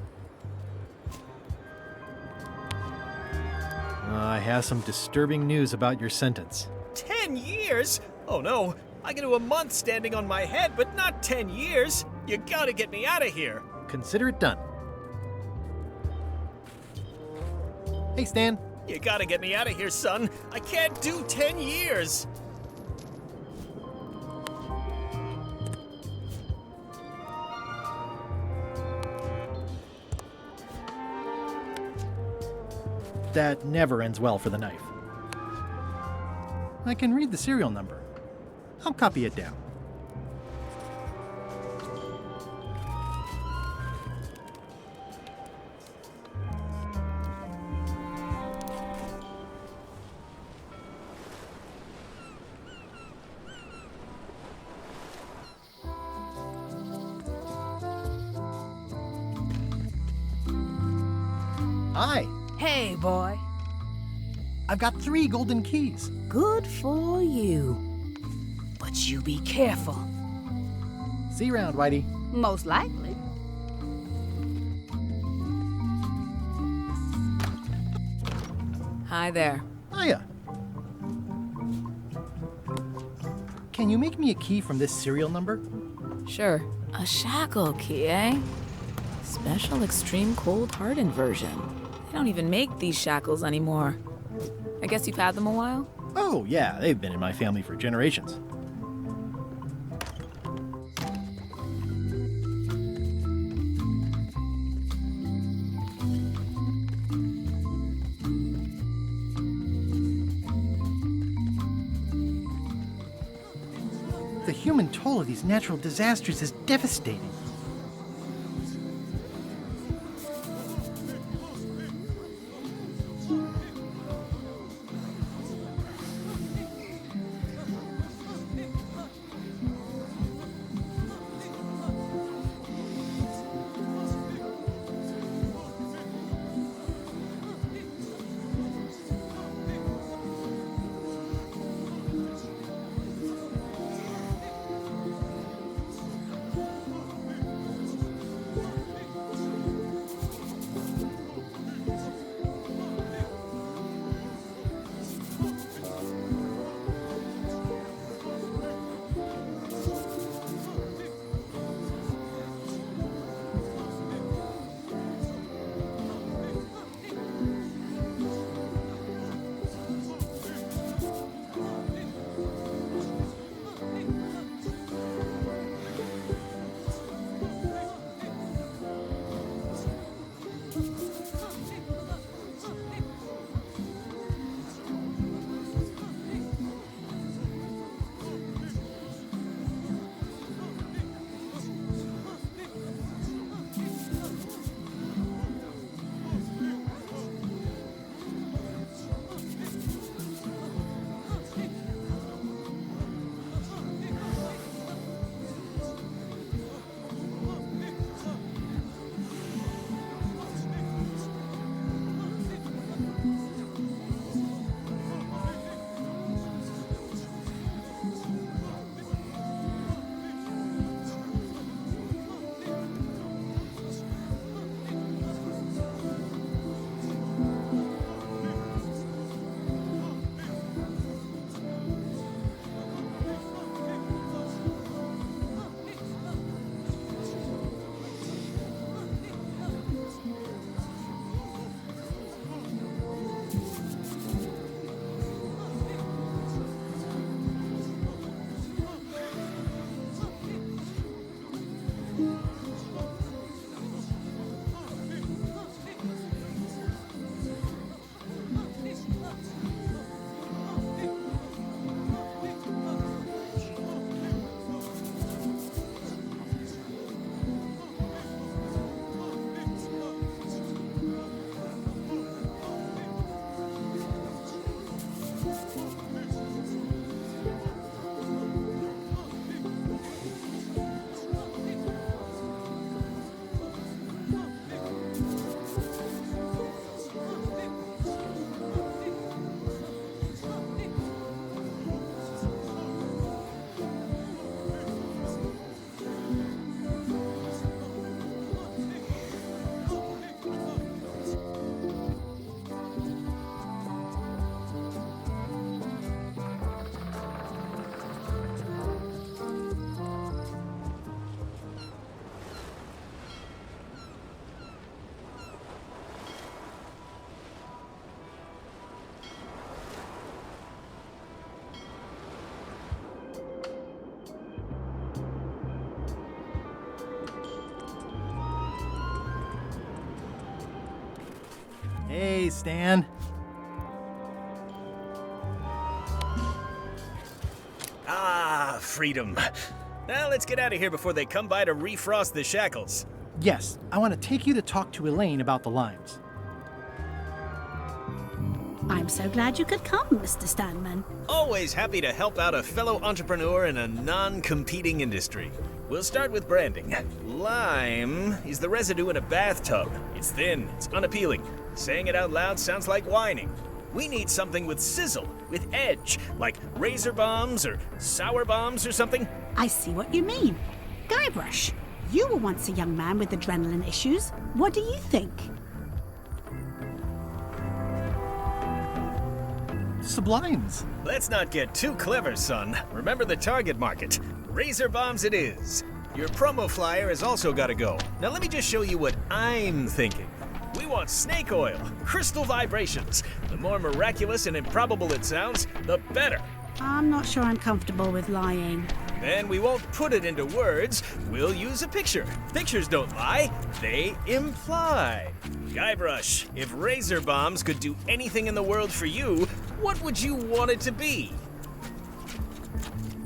I have some disturbing news about your sentence. 10 years? Oh no, I can do a month standing on my head, but not 10 years. You gotta get me out of here. Consider it done. Hey, Stan. You gotta get me out of here, son. I can't do 10 years. That never ends well for the knife. I can read the serial number. I'll copy it down. Hi. Hey, boy. I've got 3 golden keys. Good for you. But you be careful. See you around, Whitey. Most likely. Hi there. Hiya. Can you make me a key from this serial number? Sure. A shackle key, eh? Special extreme cold hardened version. They don't even make these shackles anymore. I guess you've had them a while? Oh, yeah, they've been in my family for generations. The human toll of these natural disasters is devastating. Hey, Stan. Ah, freedom. Now let's get out of here before they come by to refrost the shackles. Yes, I want to take you to talk to Elaine about the limes. I'm so glad you could come, Mr. Stanman. Always happy to help out a fellow entrepreneur in a non-competing industry. We'll start with branding. Lime is the residue in a bathtub. It's thin, it's unappealing. Saying it out loud sounds like whining. We need something with sizzle, with edge, like razor bombs or sour bombs or something. I see what you mean. Guybrush, you were once a young man with adrenaline issues. What do you think? Sublimes. Let's not get too clever, son. Remember the target market. Razor bombs it is. Your promo flyer has also got to go. Now let me just show you what I'm thinking. We want snake oil, crystal vibrations. The more miraculous and improbable it sounds, the better. I'm not sure I'm comfortable with lying. Then we won't put it into words. We'll use a picture. Pictures don't lie, they imply. Guybrush, if razor bombs could do anything in the world for you, what would you want it to be?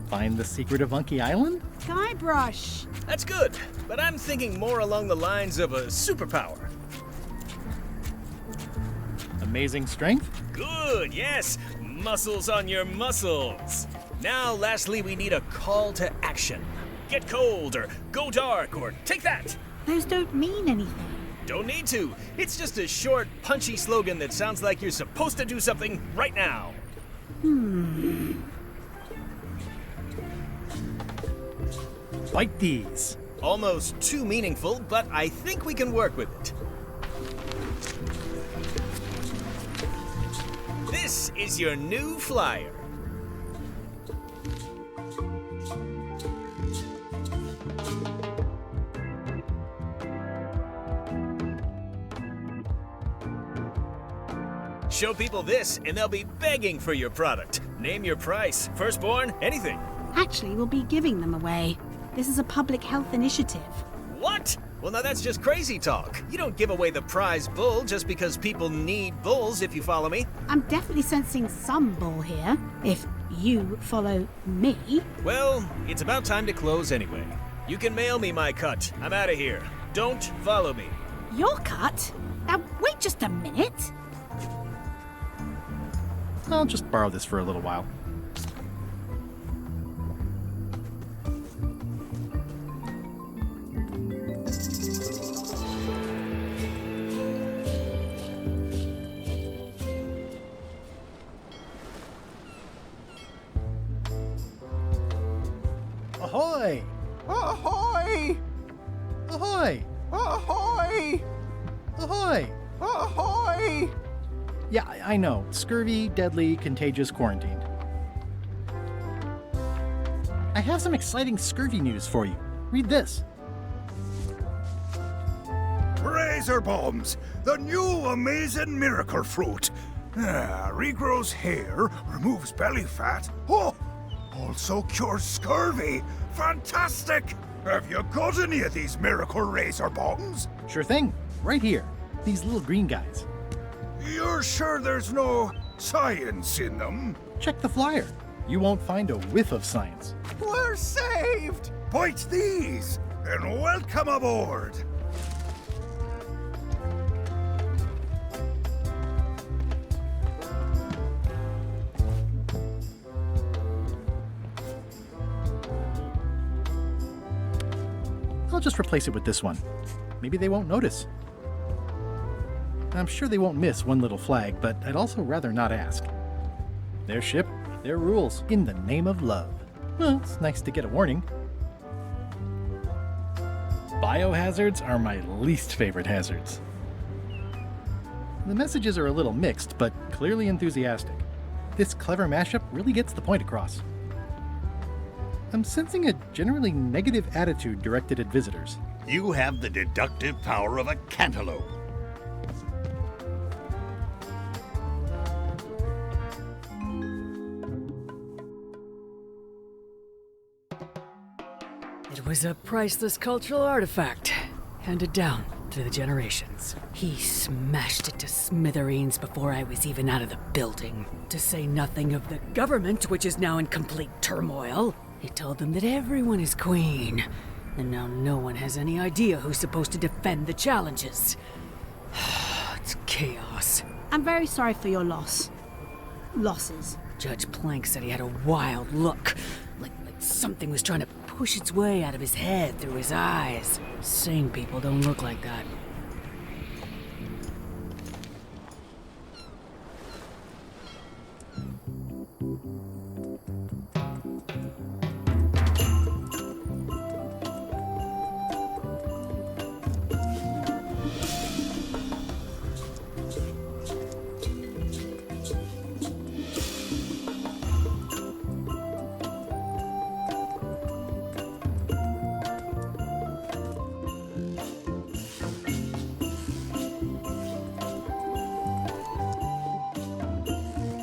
Find the secret of Unky Island? Guybrush! That's good, but I'm thinking more along the lines of a superpower. Amazing strength? Good, yes. Muscles on your muscles. Now, lastly, we need a call to action. Get cold, or go dark, or take that. Those don't mean anything. Don't need to. It's just a short, punchy slogan that sounds like you're supposed to do something right now. Bite these. Almost too meaningful, but I think we can work with it. This is your new flyer. Show people this, and they'll be begging for your product. Name your price, firstborn, anything. Actually, we'll be giving them away. This is a public health initiative. What? Well, now that's just crazy talk. You don't give away the prize bull just because people need bulls, if you follow me. I'm definitely sensing some bull here, if you follow me. Well, it's about time to close anyway. You can mail me my cut. I'm out of here. Don't follow me. Your cut? Now, wait just a minute. I'll just borrow this for a little while. Ahoy! Ahoy! Ahoy! Ahoy! Ahoy! Ahoy! Yeah, I know. Scurvy, deadly, contagious, quarantined. I have some exciting scurvy news for you. Read this. Razor bombs, the new amazing miracle fruit. Regrows hair, removes belly fat. Oh, also cures scurvy. Fantastic! Have you got any of these miracle razor bombs? Sure thing. Right here. These little green guys. You're sure there's no science in them? Check the flyer. You won't find a whiff of science. We're saved! Bite these, and welcome aboard! I'll just replace it with this one. Maybe they won't notice. I'm sure they won't miss one little flag, but I'd also rather not ask. Their ship, their rules, in the name of love. Well, it's nice to get a warning. Biohazards are my least favorite hazards. The messages are a little mixed, but clearly enthusiastic. This clever mashup really gets the point across. I'm sensing a generally negative attitude directed at visitors. You have the deductive power of a cantaloupe. It was a priceless cultural artifact, handed down through the generations. He smashed it to smithereens before I was even out of the building. To say nothing of the government, which is now in complete turmoil. He told them that everyone is queen, and now no one has any idea who's supposed to defend the challenges. It's chaos. I'm very sorry for your losses. Judge Plank said he had a wild look, like something was trying to push its way out of his head through his eyes. Sane people don't look like that.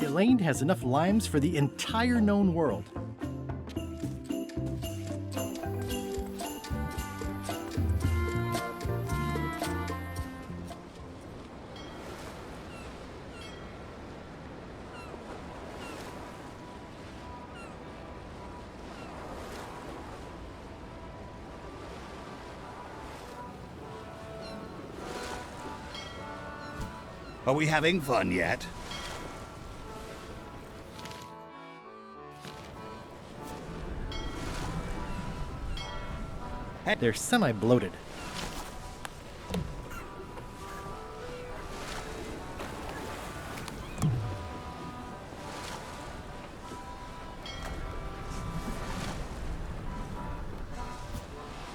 Elaine has enough limes for the entire known world. Are we having fun yet? They're semi-bloated.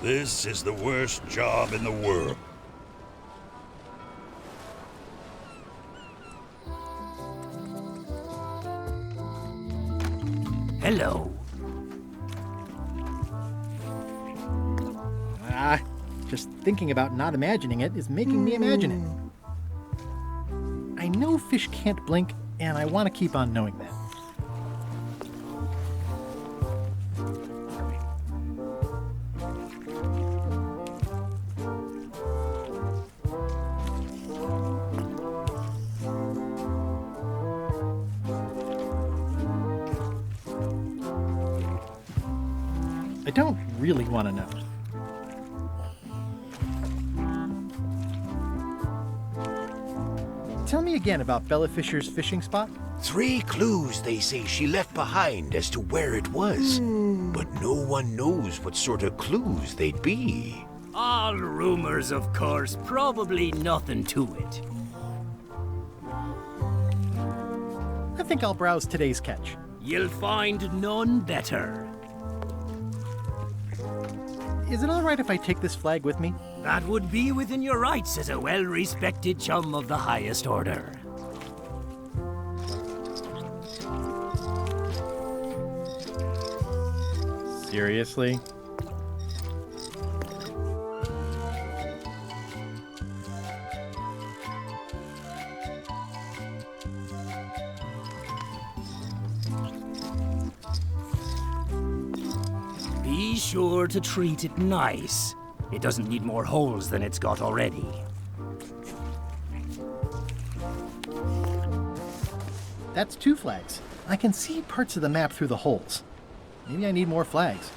This is the worst job in the world. Hello. Just thinking about not imagining it is making me imagine it. I know fish can't blink, and I want to keep on knowing that. I don't really want to know. Tell me again about Bella Fisher's fishing spot. 3 clues they say she left behind as to where it was. But no one knows what sort of clues they'd be. All rumors, of course. Probably nothing to it. I think I'll browse today's catch. You'll find none better. Is it all right if I take this flag with me? That would be within your rights as a well-respected chum of the highest order. Seriously? Be sure to treat it nice. It doesn't need more holes than it's got already. That's 2 flags. I can see parts of the map through the holes. Maybe I need more flags.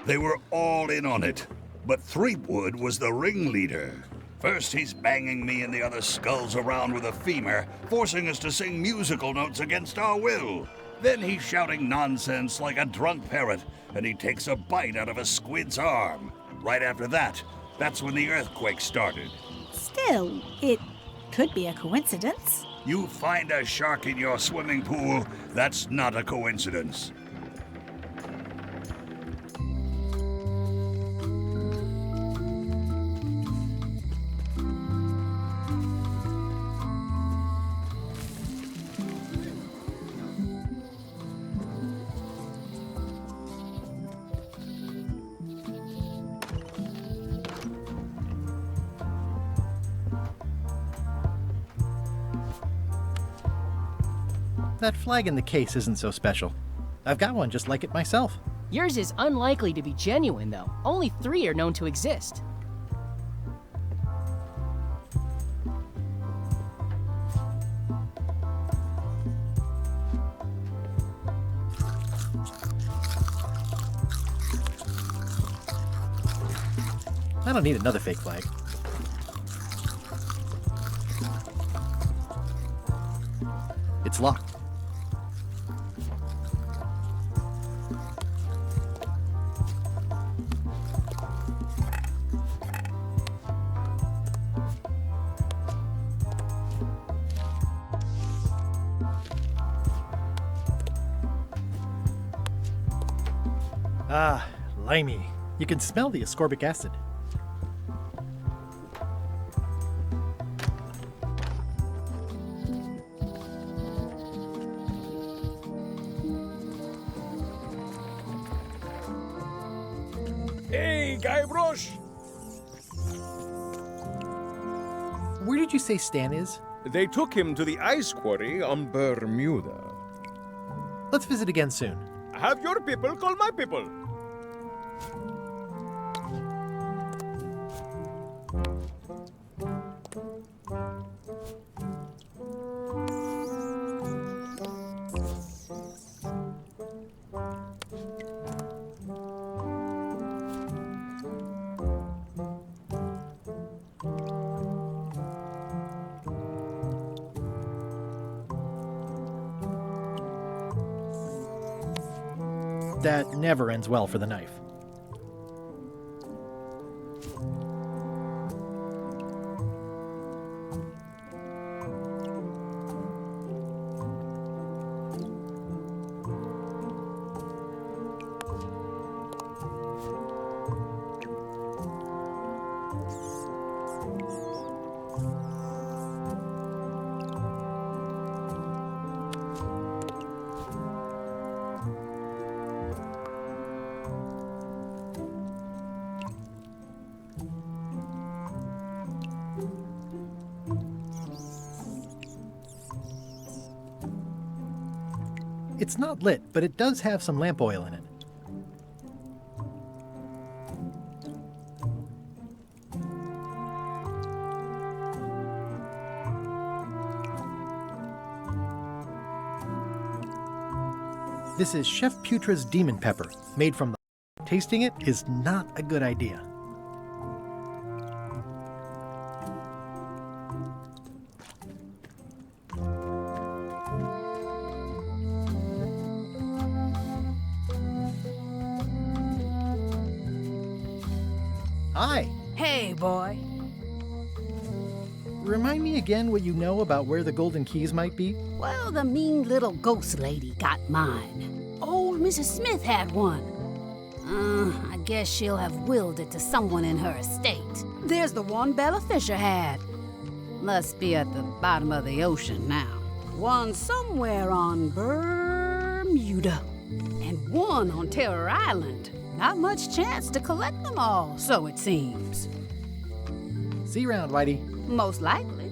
They were all in on it, but Threepwood was the ringleader. First, he's banging me and the other skulls around with a femur, forcing us to sing musical notes against our will. Then he's shouting nonsense like a drunk parrot, and he takes a bite out of a squid's arm. Right after that, that's when the earthquake started. Still, it could be a coincidence. You find a shark in your swimming pool, that's not a coincidence. That flag in the case isn't so special. I've got one just like it myself. Yours is unlikely to be genuine, though. Only 3 are known to exist. I don't need another fake flag. It's locked. Ah, limey. You can smell the ascorbic acid. Hey, Guybrush! Where did you say Stan is? They took him to the ice quarry on Bermuda. Let's visit again soon. Have your people call my people. That never ends well for the knife. It's not lit, but it does have some lamp oil in it. This is Chef Putra's Demon Pepper, made from the... Tasting it is not a good idea. Hi. Hey, boy. Remind me again what you know about where the golden keys might be? Well, the mean little ghost lady got mine. Old Mrs. Smith had one. I guess she'll have willed it to someone in her estate. There's the one Bella Fisher had. Must be at the bottom of the ocean now. One somewhere on Bermuda. And one on Terror Island. Not much chance to collect them all, so it seems. See you around, Whitey. Most likely.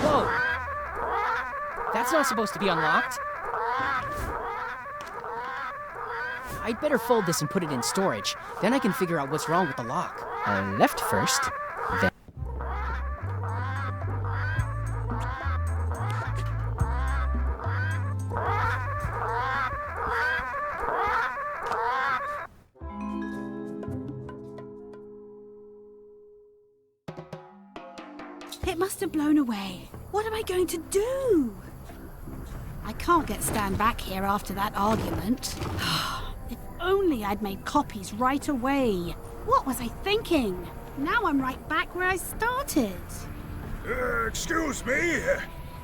Whoa! That's not supposed to be unlocked. I'd better fold this and put it in storage. Then I can figure out what's wrong with the lock. Left first, then... It must have blown away. What am I going to do? I can't get Stan back here after that argument. If only I'd made copies right away. What was I thinking? Now I'm right back where I started. Excuse me?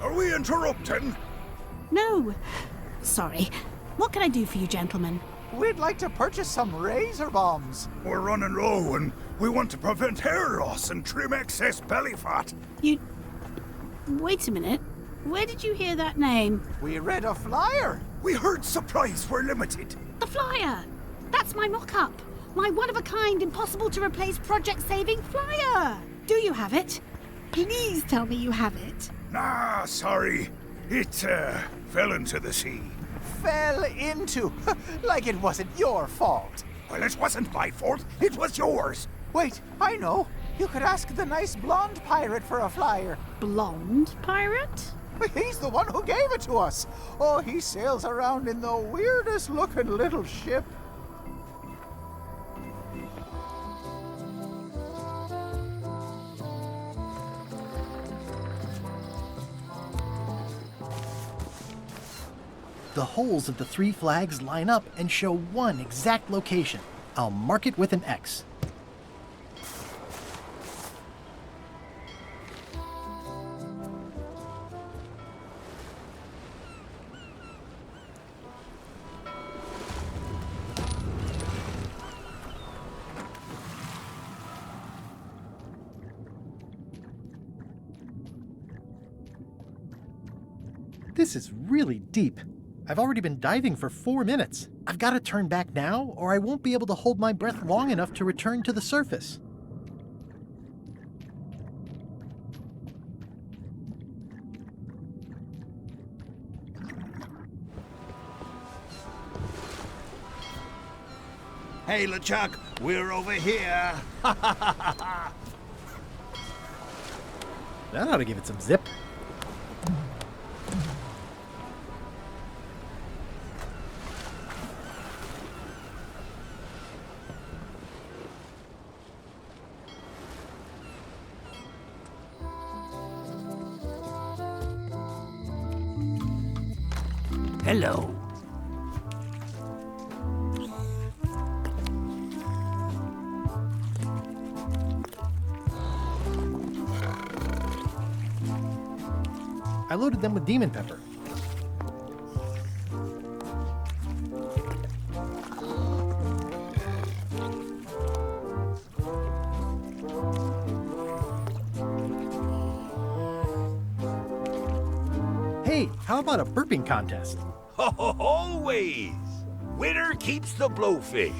Are we interrupting? No. Sorry. What can I do for you, gentlemen? We'd like to purchase some razor bombs. We're running low and we want to prevent hair loss and trim excess belly fat. Wait a minute. Where did you hear that name? We read a flyer. We heard supplies were limited. The flyer! That's my mock-up. My one-of-a-kind, impossible-to-replace project-saving flyer! Do you have it? Please tell me you have it. Nah, sorry. It, fell into the sea. Fell into? Like it wasn't your fault. Well, it wasn't my fault. It was yours. Wait, I know. You could ask the nice blonde pirate for a flyer. Blonde pirate? He's the one who gave it to us. Oh, he sails around in the weirdest looking little ship. The holes of the 3 flags line up and show one exact location. I'll mark it with an X. This is really deep. I've already been diving for 4 minutes. I've got to turn back now, or I won't be able to hold my breath long enough to return to the surface. Hey, LeChuck, we're over here. That ought to give it some zip. Hello. I loaded them with demon pepper. Hey, how about a burping contest? Always! Winner keeps the blowfish.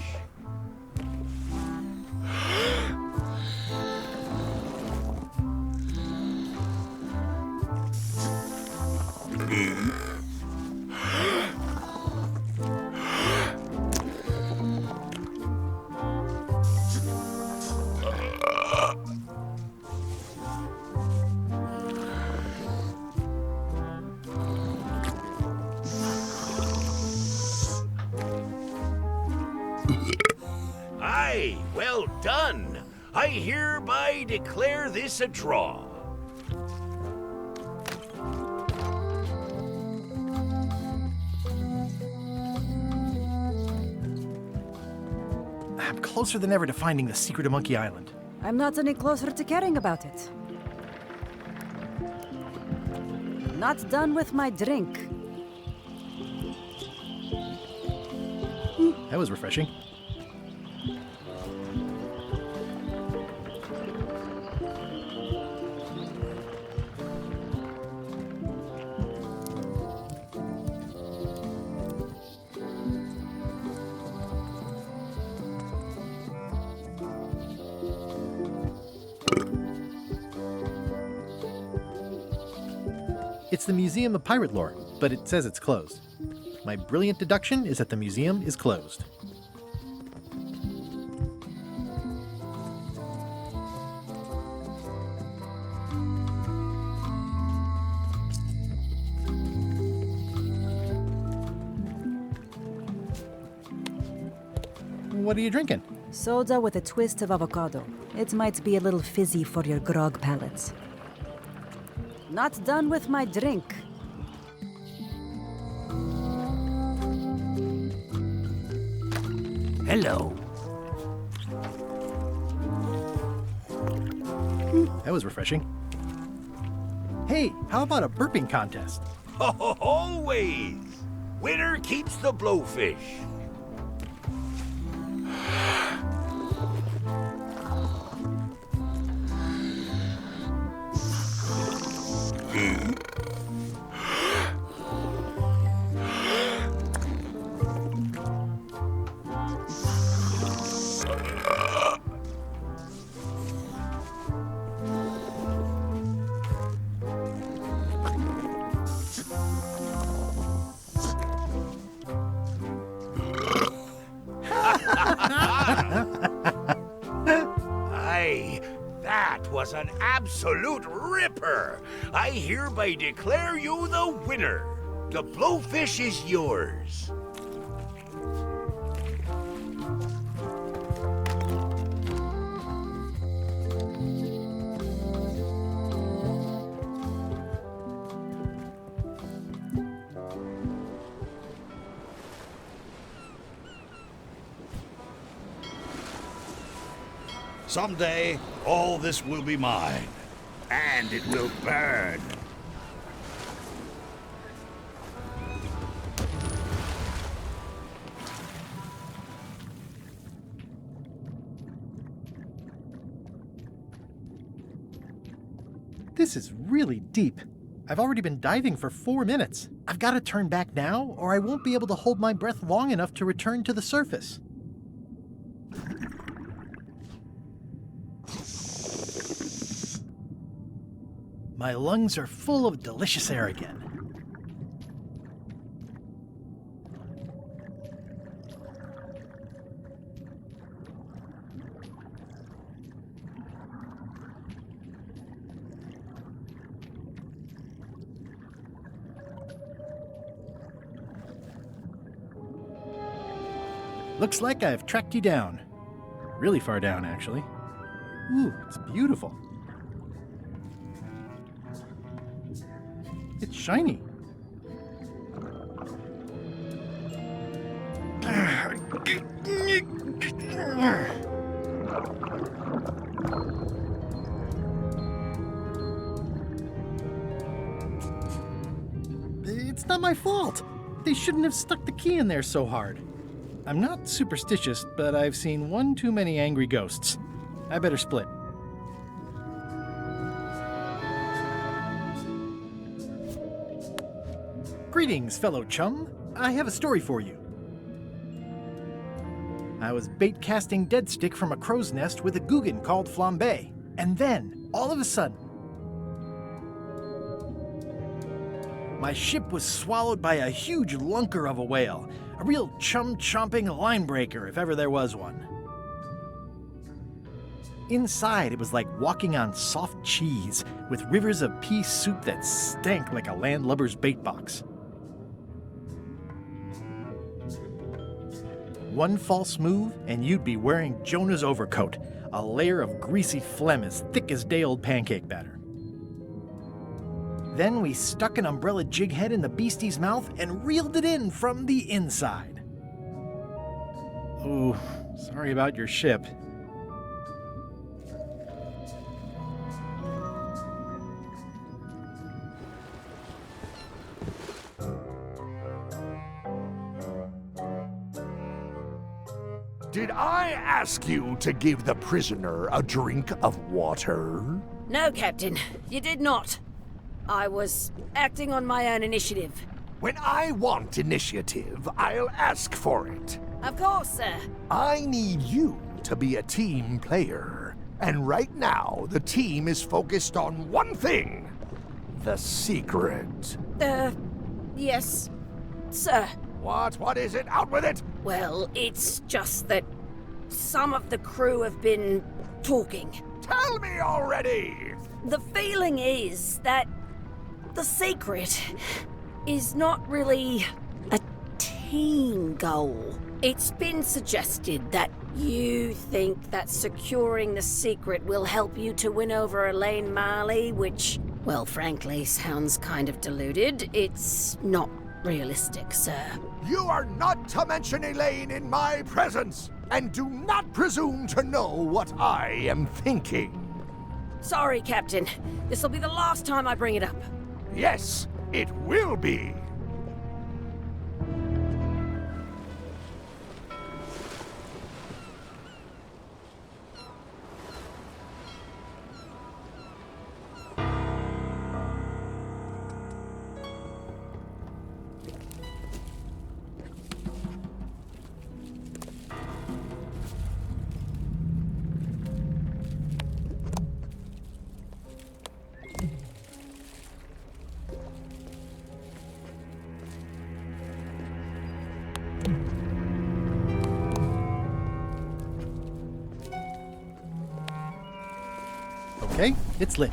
Aye, well done. I hereby declare this a draw. I'm closer than ever to finding the secret of Monkey Island. I'm not any closer to caring about it. Not done with my drink. That was refreshing. It's the Museum of Pirate Lore, but it says it's closed. My brilliant deduction is that the museum is closed. What are you drinking? Soda with a twist of avocado. It might be a little fizzy for your grog palates. Not done with my drink. Hello. That was refreshing. Hey, how about a burping contest? Always! Winner keeps the blowfish. was an absolute ripper. I hereby declare you the winner. The blowfish is yours. Someday, all this will be mine, and it will burn. This is really deep. I've already been diving for 4 minutes. I've got to turn back now, or I won't be able to hold my breath long enough to return to the surface. My lungs are full of delicious air again. Looks like I've tracked you down. Really far down, actually. Ooh, it's beautiful. It's shiny. It's not my fault. They shouldn't have stuck the key in there so hard. I'm not superstitious, but I've seen one too many angry ghosts. I better split. Greetings, fellow chum. I have a story for you. I was bait casting dead stick from a crow's nest with a Guggen called Flambe, and then, all of a sudden, my ship was swallowed by a huge lunker of a whale, a real chum-chomping line breaker if ever there was one. Inside, it was like walking on soft cheese with rivers of pea soup that stank like a landlubber's bait box. One false move, and you'd be wearing Jonah's overcoat, a layer of greasy phlegm as thick as day-old pancake batter. Then we stuck an umbrella jig head in the beastie's mouth and reeled it in from the inside. Oh, sorry about your ship. Did I ask you to give the prisoner a drink of water? No, Captain, you did not. I was acting on my own initiative. When I want initiative, I'll ask for it. Of course, sir. I need you to be a team player. And right now, the team is focused on one thing. The secret. Yes, sir. What is it? Out with it! Well, it's just that some of the crew have been talking. Tell me already! The feeling is that the secret is not really a team goal. It's been suggested that you think that securing the secret will help you to win over Elaine Marley, which, well, frankly, sounds kind of deluded. It's not realistic, sir. You are not to mention Elaine in my presence, and do not presume to know what I am thinking. Sorry, Captain. This'll be the last time I bring it up. Yes, it will be. Okay, it's lit.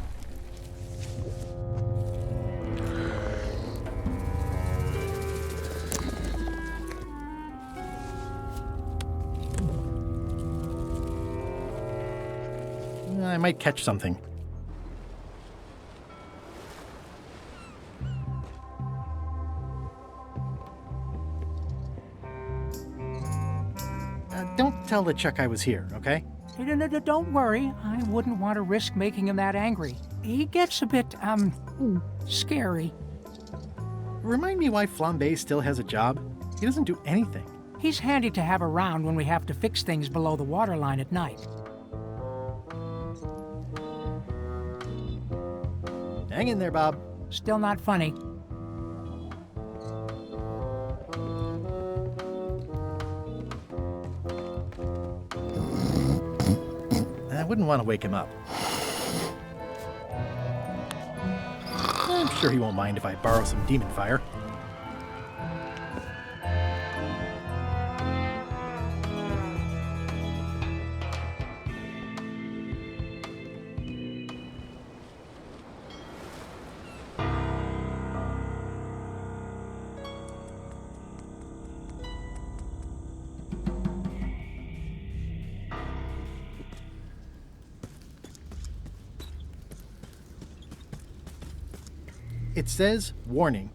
I might catch something. Don't tell LeChuck I was here, okay? Don't worry. I wouldn't want to risk making him that angry. He gets a bit, scary. Remind me why Flambe still has a job? He doesn't do anything. He's handy to have around when we have to fix things below the waterline at night. Hang in there, Bob. Still not funny. I wouldn't want to wake him up. I'm sure he won't mind if I borrow some demon fire. It says, warning.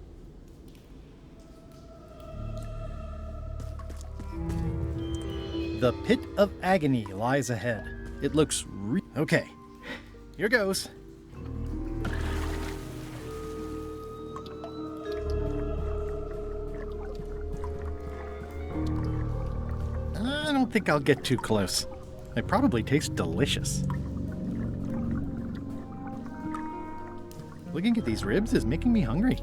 The pit of agony lies ahead. It looks okay, here goes. I don't think I'll get too close. They probably taste delicious. Looking at these ribs is making me hungry.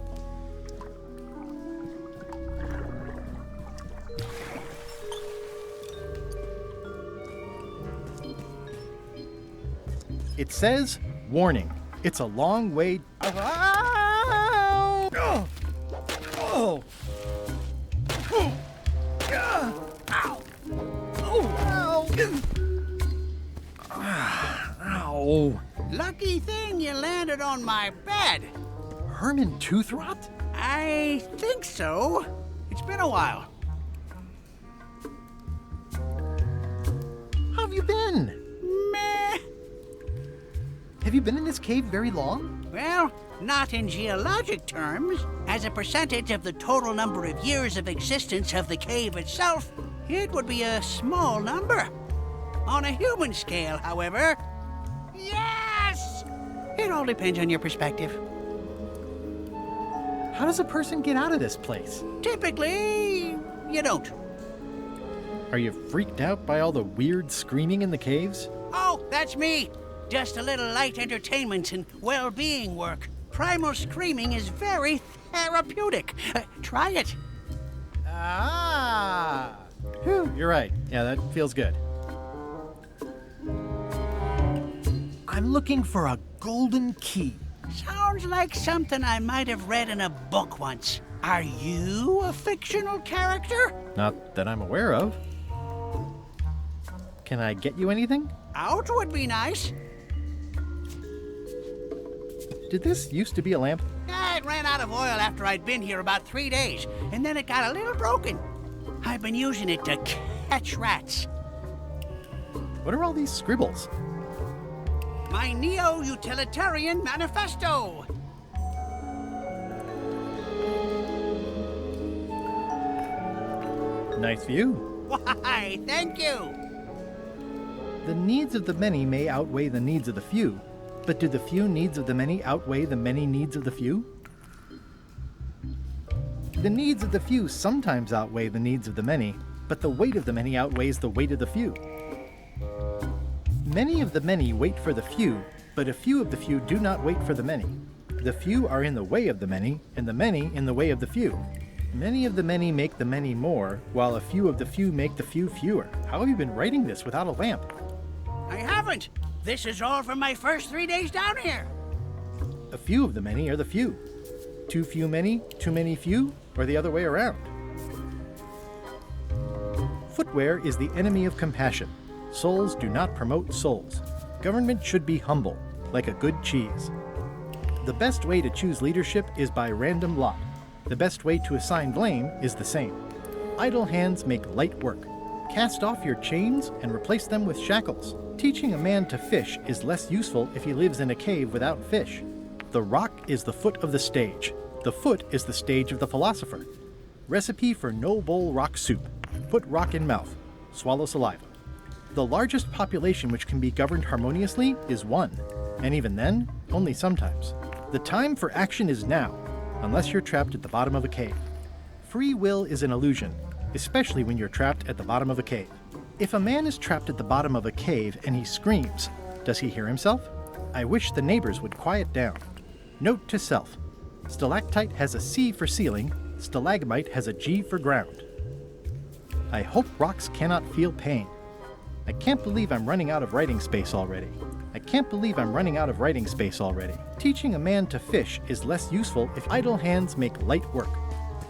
It says, warning. It's a long way. Oh! Oh! Ow! Lucky thing you landed on my bed. Herman Toothrot? I think so. It's been a while. How have you been? Meh. Have you been in this cave very long? Well, not in geologic terms. As a percentage of the total number of years of existence of the cave itself, it would be a small number. On a human scale, however, yes! It all depends on your perspective. How does a person get out of this place? Typically, you don't. Are you freaked out by all the weird screaming in the caves? Oh, that's me. Just a little light entertainment and well-being work. Primal screaming is very therapeutic. Try it. Ah! Whew, you're right. Yeah, that feels good. I'm looking for a golden key. Sounds like something I might have read in a book once. Are you a fictional character? Not that I'm aware of. Can I get you anything? Out would be nice. Did this used to be a lamp? It ran out of oil after I'd been here about 3 days, and then it got a little broken. I've been using it to catch rats. What are all these scribbles? My Neo-Utilitarian Manifesto! Nice view. Why, thank you! The needs of the many may outweigh the needs of the few, but do the few needs of the many outweigh the many needs of the few? The needs of the few sometimes outweigh the needs of the many, but the weight of the many outweighs the weight of the few. Many of the many wait for the few, but a few of the few do not wait for the many. The few are in the way of the many, and the many in the way of the few. Many of the many make the many more, while a few of the few make the few fewer. How have you been writing this without a lamp? I haven't. This is all from my first 3 days down here. A few of the many are the few. Too few many, too many few, or the other way around. Footwear is the enemy of compassion. Souls do not promote souls. Government should be humble. like a good cheese. The best way to choose leadership is by random lot. The best way to assign blame is the same. Idle hands make light work. Cast off your chains and replace them with shackles. Teaching a man to fish is less useful if he lives in a cave without fish. The rock is the foot of the stage. The foot is the stage of the philosopher. Recipe for no bowl rock soup. Put rock in mouth. Swallow saliva. The largest population which can be governed harmoniously is one, and even then, only sometimes. The time for action is now, unless you're trapped at the bottom of a cave. Free will is an illusion, especially when you're trapped at the bottom of a cave. If a man is trapped at the bottom of a cave and he screams, does he hear himself? I wish the neighbors would quiet down. Note to self. Stalactite has a C for ceiling, stalagmite has a G for ground. I hope rocks cannot feel pain. I can't believe I'm running out of writing space already. I can't believe I'm running out of writing space already. Teaching a man to fish is less useful if idle hands make light work.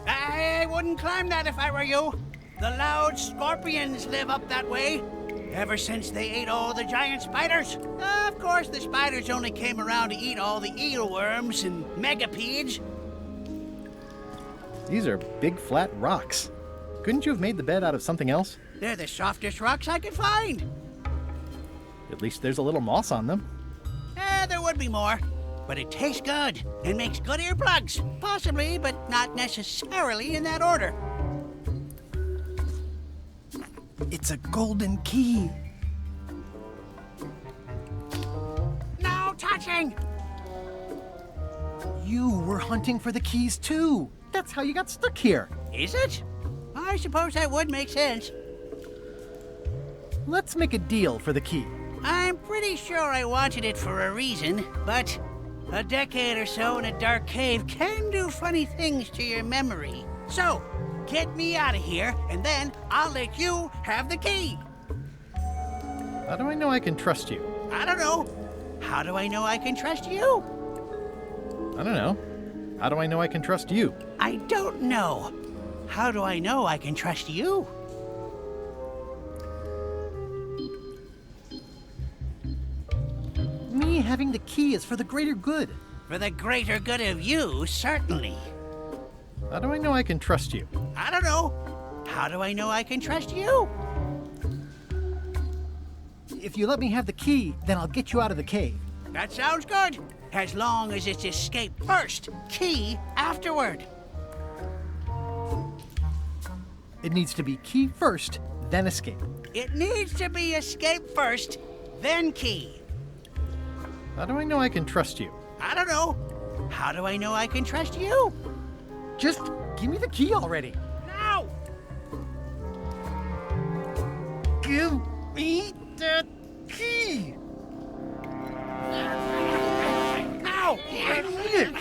I wouldn't climb that if I were you. The loud scorpions live up that way. Ever since they ate all the giant spiders. Of course, the spiders only came around to eat all the eelworms and megapedes. These are big flat rocks. Couldn't you have made the bed out of something else? They're the softest rocks I could find. At least there's a little moss on them. There would be more. But it tastes good and makes good earplugs. Possibly, but not necessarily in that order. It's a golden key. No touching! You were hunting for the keys too. That's how you got stuck here. Is it? I suppose that would make sense. Let's make a deal for the key. I'm pretty sure I wanted it for a reason, but a decade or so in a dark cave can do funny things to your memory. So, get me out of here, and then I'll let you have the key. How do I know I can trust you? I don't know. How do I know I can trust you? I don't know. How do I know I can trust you? I don't know. How do I know I can trust you? Me having the key is for the greater good. For the greater good of you, certainly. How do I know I can trust you? I don't know. How do I know I can trust you? If you let me have the key, then I'll get you out of the cave. That sounds good. As long as it's escape first, key afterward. It needs to be key first, then escape. It needs to be escape first, then key. How do I know I can trust you? I don't know. How do I know I can trust you? Just give me the key already. Now! Give me the key! Ow! I need it!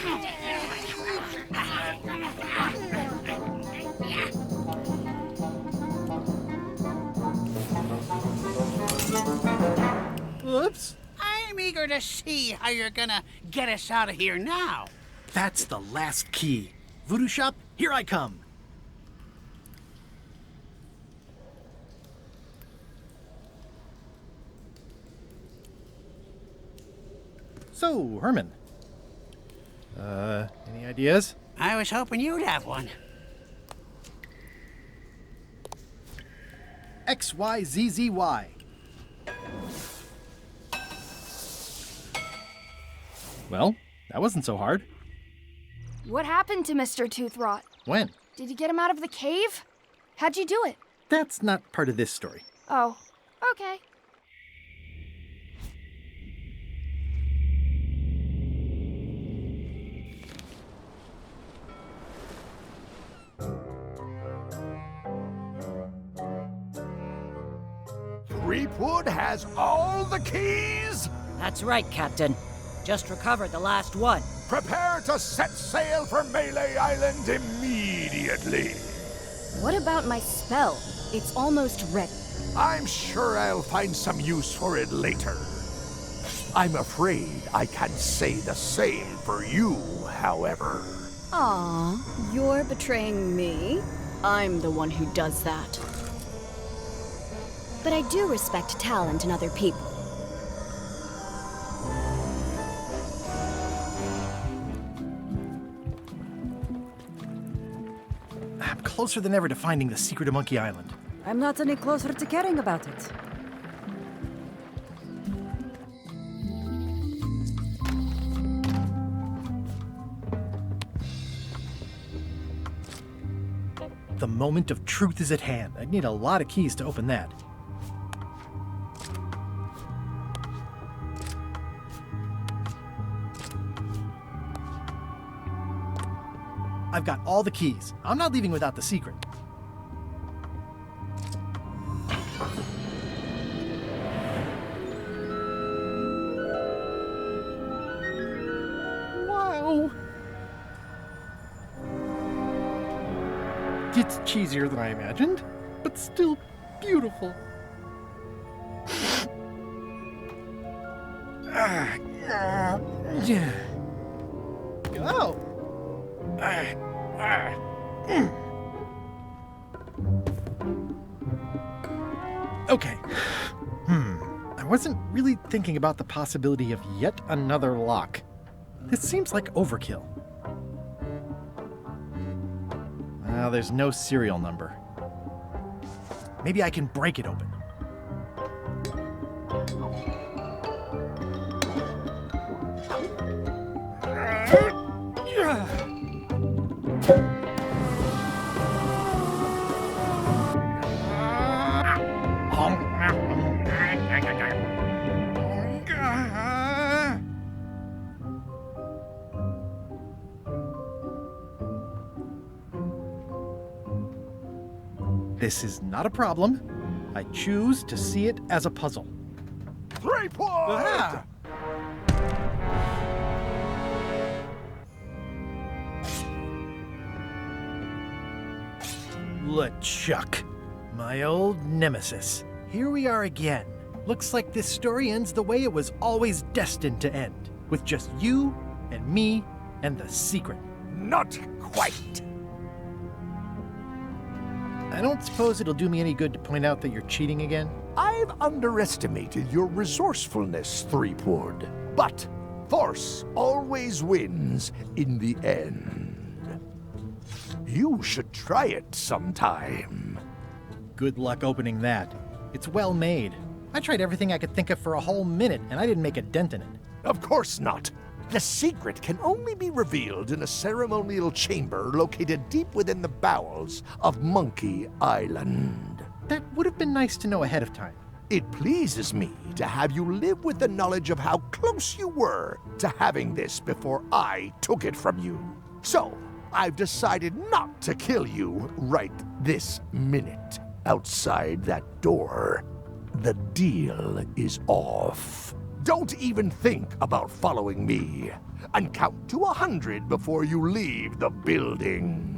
Oops. I'm eager to see how you're gonna get us out of here now. That's the last key. Voodoo Shop, here I come. So, Herman. Any ideas? I was hoping you'd have one. XYZZY. Well, that wasn't so hard. What happened to Mr. Toothrot? When? Did you get him out of the cave? How'd you do it? That's not part of this story. Oh, okay. Threepwood has all the keys? That's right, Captain. Just recovered the last one. Prepare to set sail for Melee Island immediately. What about my spell? It's almost ready. I'm sure I'll find some use for it later. I'm afraid I can't say the same for you, however. Aw, you're betraying me? I'm the one who does that. But I do respect talent in other people. closer than ever to finding the secret of Monkey Island. I'm not any closer to caring about it. The moment of truth is at hand. I'd need a lot of keys to open that. I've got all the keys. I'm not leaving without the secret. Wow. It's cheesier than I imagined, but still beautiful. Oh. Okay. I wasn't really thinking about the possibility of yet another lock. This seems like overkill. Well, there's no serial number. Maybe I can break it open. This is not a problem. I choose to see it as a puzzle. 3 points! LeChuck, my old nemesis. Here we are again. Looks like this story ends the way it was always destined to end, with just you and me and the secret. Not quite. I don't suppose it'll do me any good to point out that you're cheating again? I've underestimated your resourcefulness, Threepwood. But force always wins in the end. You should try it sometime. Good luck opening that. It's well made. I tried everything I could think of for a whole minute, and I didn't make a dent in it. Of course not. The secret can only be revealed in a ceremonial chamber located deep within the bowels of Monkey Island. That would have been nice to know ahead of time. It pleases me to have you live with the knowledge of how close you were to having this before I took it from you. So, I've decided not to kill you right this minute. Outside that door, the deal is off. Don't even think about following me, and count to 100 before you leave the building.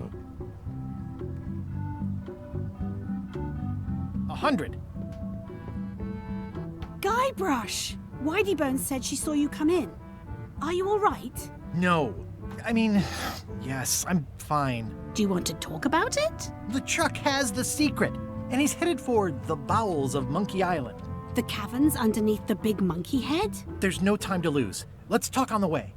100. Guybrush! Whiteybones said she saw you come in. Are you all right? No. I mean, yes, I'm fine. Do you want to talk about it? LeChuck has the secret, and he's headed for the bowels of Monkey Island. The caverns underneath the big monkey head? There's no time to lose. Let's talk on the way.